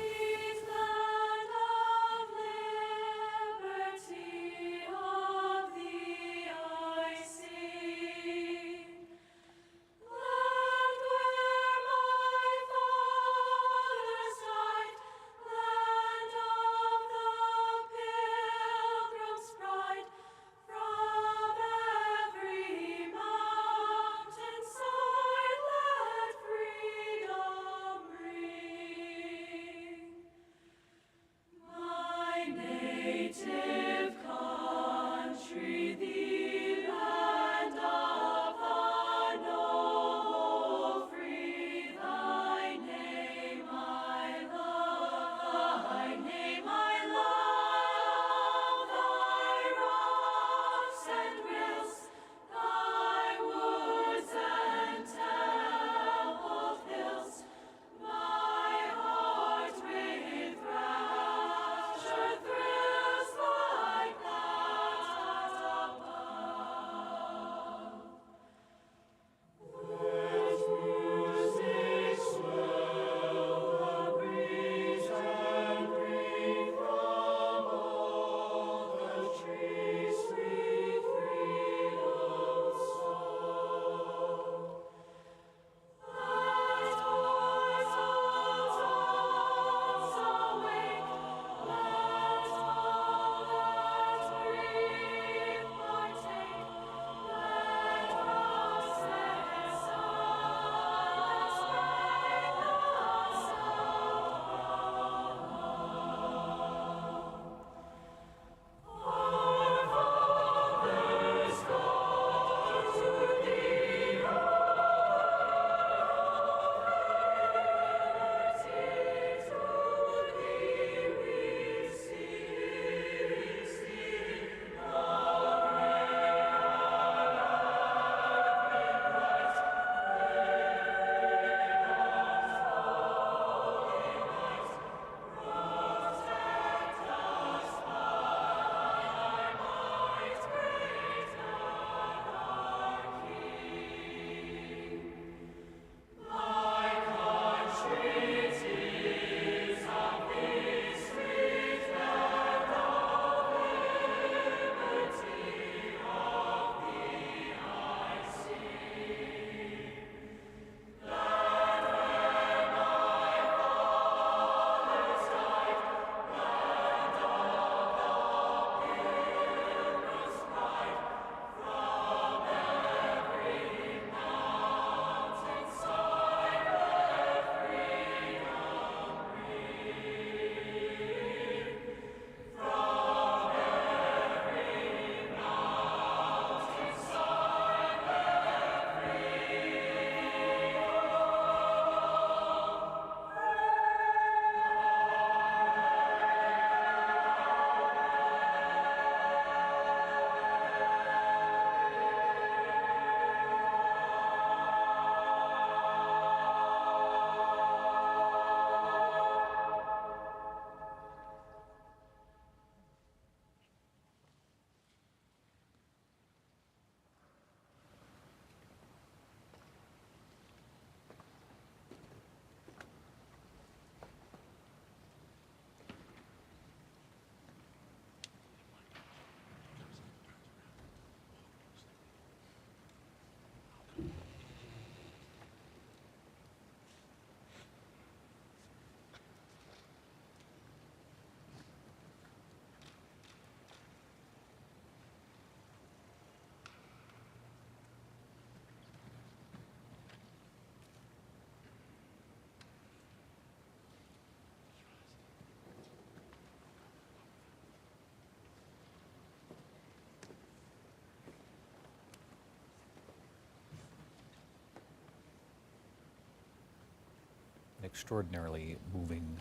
Extraordinarily moving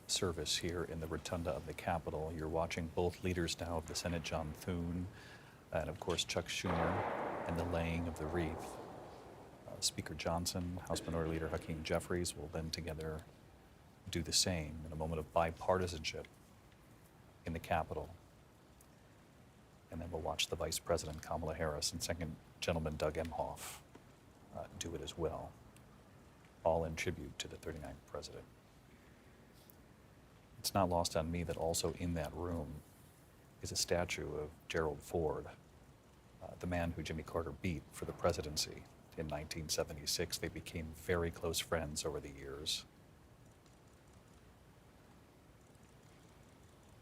service here in the rotunda of the Capitol. You're watching both leaders now of the Senate, John Thune, and of course Chuck Schumer, and the laying of the wreath. Speaker Johnson, House Minority Leader Hakeem Jeffries will then together do the same in a moment of bipartisanship in the Capitol. And then we'll watch the Vice President Kamala Harris and Second Gentleman Doug Emhoff do it as well, all in tribute to the 39th president. It's not lost on me that also in that room is a statue of Gerald Ford, the man who Jimmy Carter beat for the presidency in 1976. They became very close friends over the years.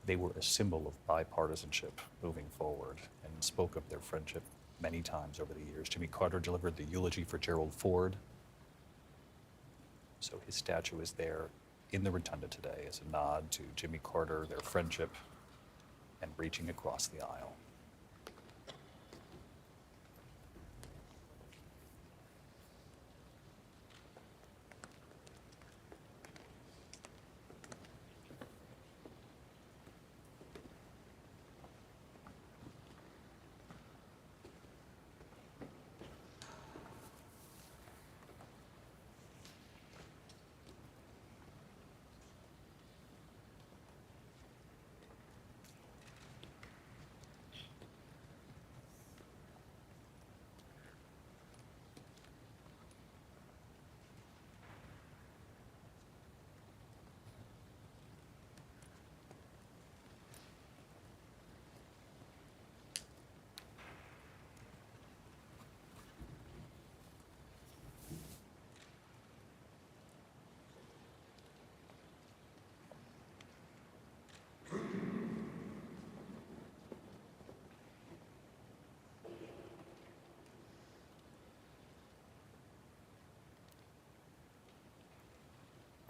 They were a symbol of bipartisanship moving forward and spoke of their friendship many times over the years. Jimmy Carter delivered the eulogy for Gerald Ford, so his statue is there in the rotunda today as a nod to Jimmy Carter, their friendship, and reaching across the aisle.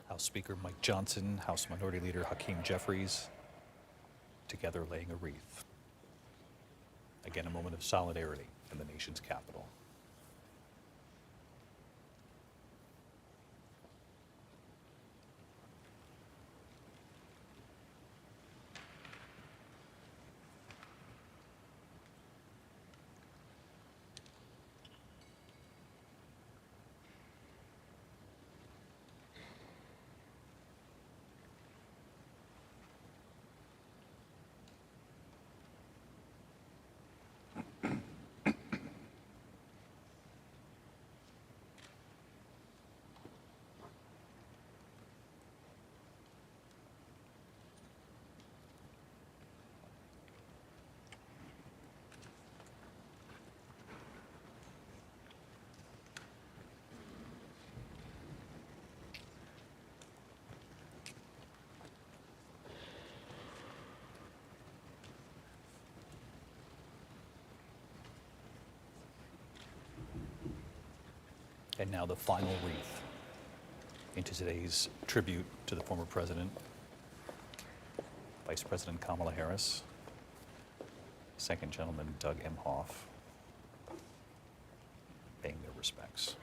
House Speaker Mike Johnson, House Minority Leader Hakeem Jeffries, together laying a wreath. Again, a moment of solidarity in the nation's capital. And now the final wreath into today's tribute to the former president. Vice President Kamala Harris, Second Gentleman Doug Emhoff, paying their respects.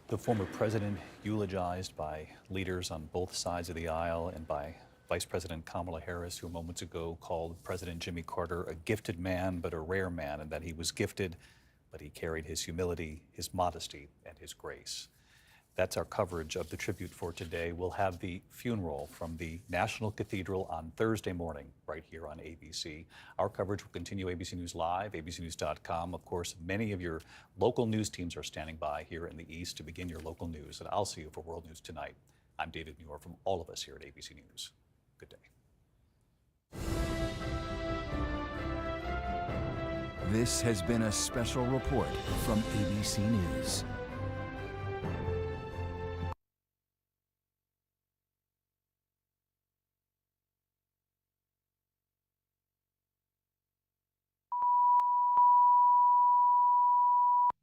The former president eulogized by leaders on both sides of the aisle and by Vice President Kamala Harris, who moments ago called President Jimmy Carter a gifted man, but a rare man, and that he was gifted, but he carried his humility, his modesty, and his grace. That's our coverage of the tribute for today. We'll have the funeral from the National Cathedral on Thursday morning, right here on ABC. Our coverage will continue ABC News Live, abcnews.com. Of course, many of your local news teams are standing by here in the East to begin your local news. And I'll see you for World News Tonight. I'm David Muir from all of us here at ABC News. Good day. This has been a special report from ABC News.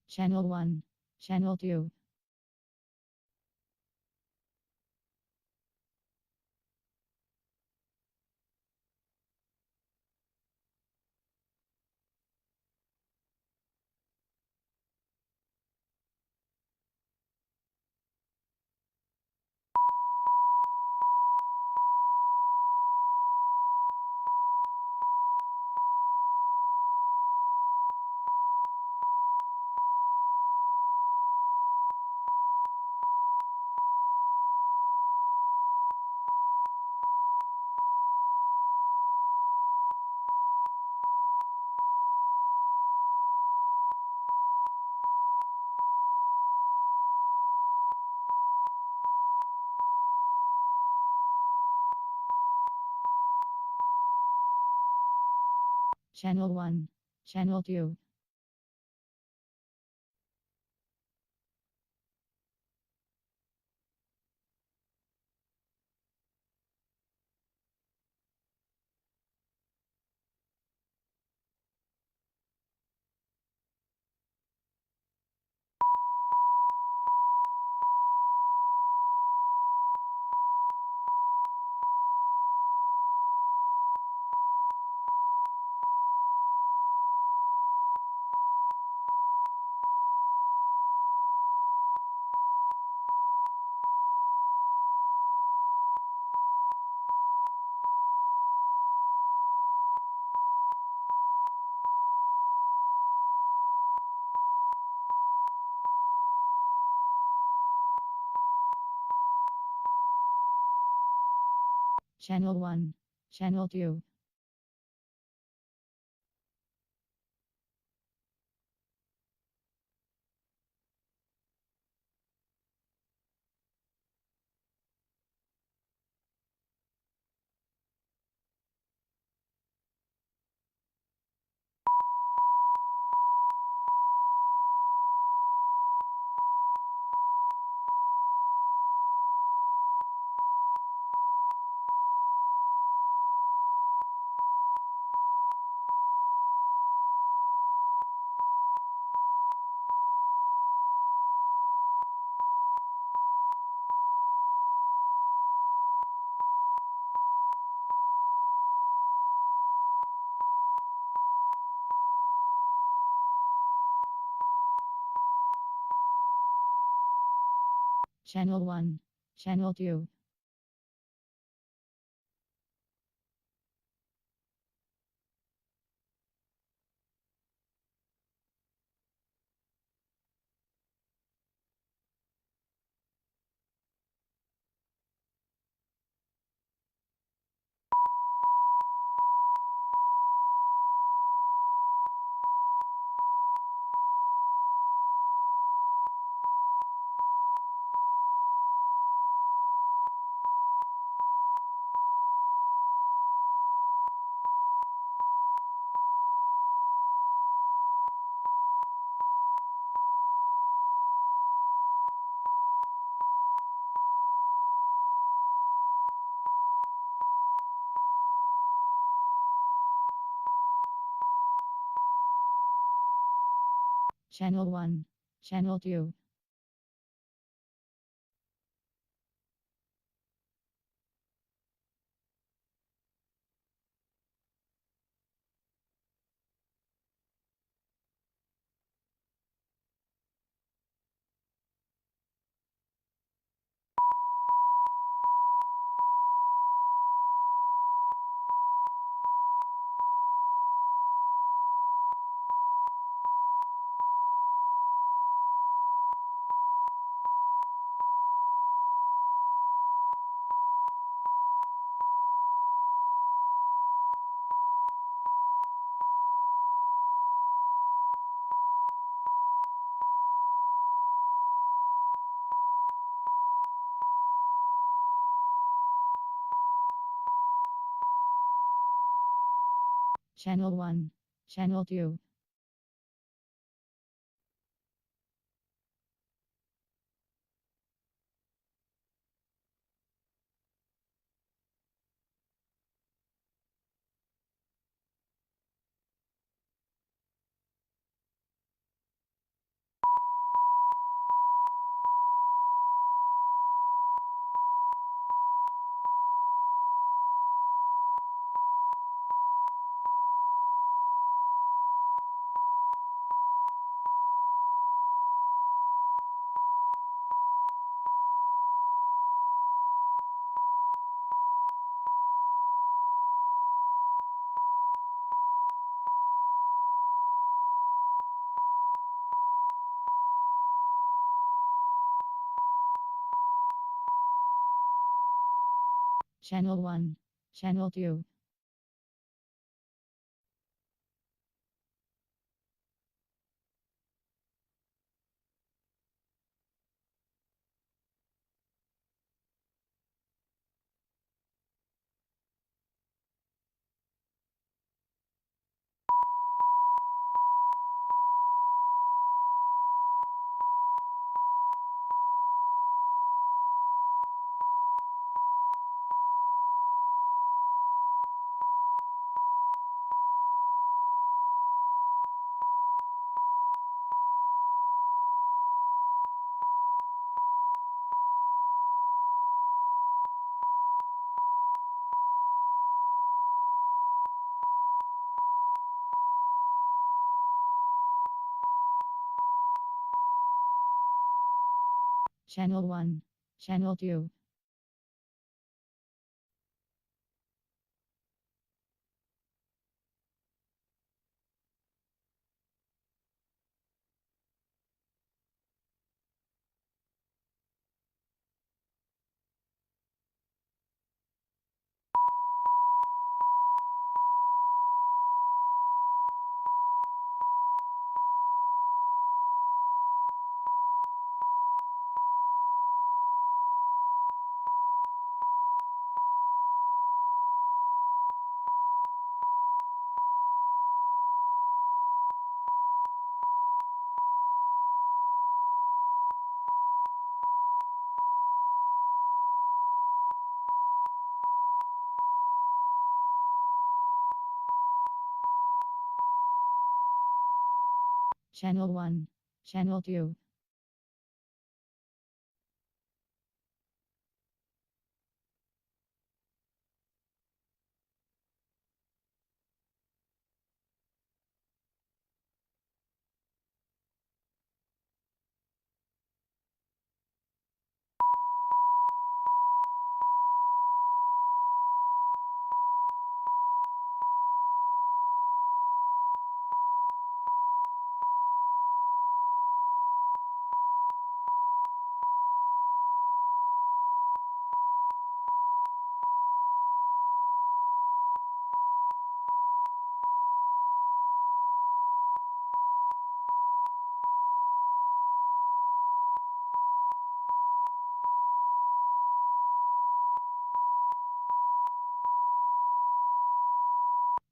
Channel 1, Channel 2. Channel 1, Channel 2. Channel 1, Channel 2. Channel 1, Channel 2. Channel 1, Channel 2. Channel 1. Channel 2. Channel 1. Channel 2. Channel 1. Channel 2. Channel 1. Channel 2.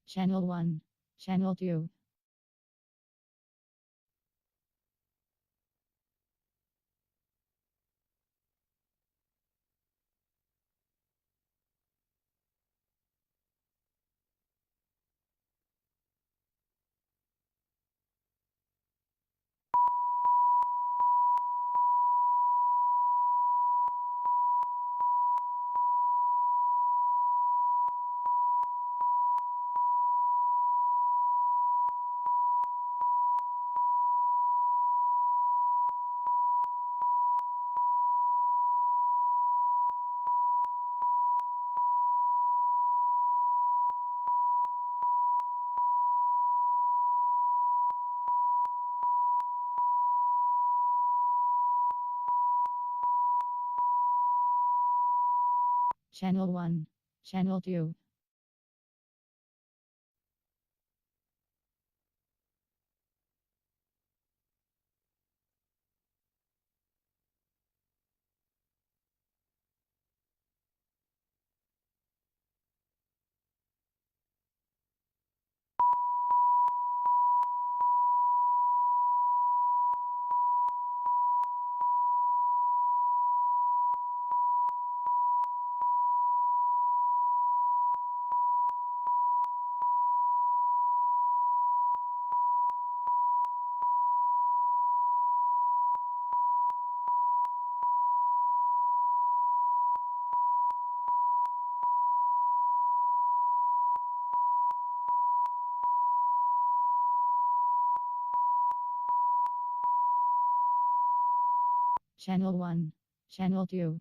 Channel 1. Channel 2. Channel 1. Channel 2. Channel 1, Channel 2.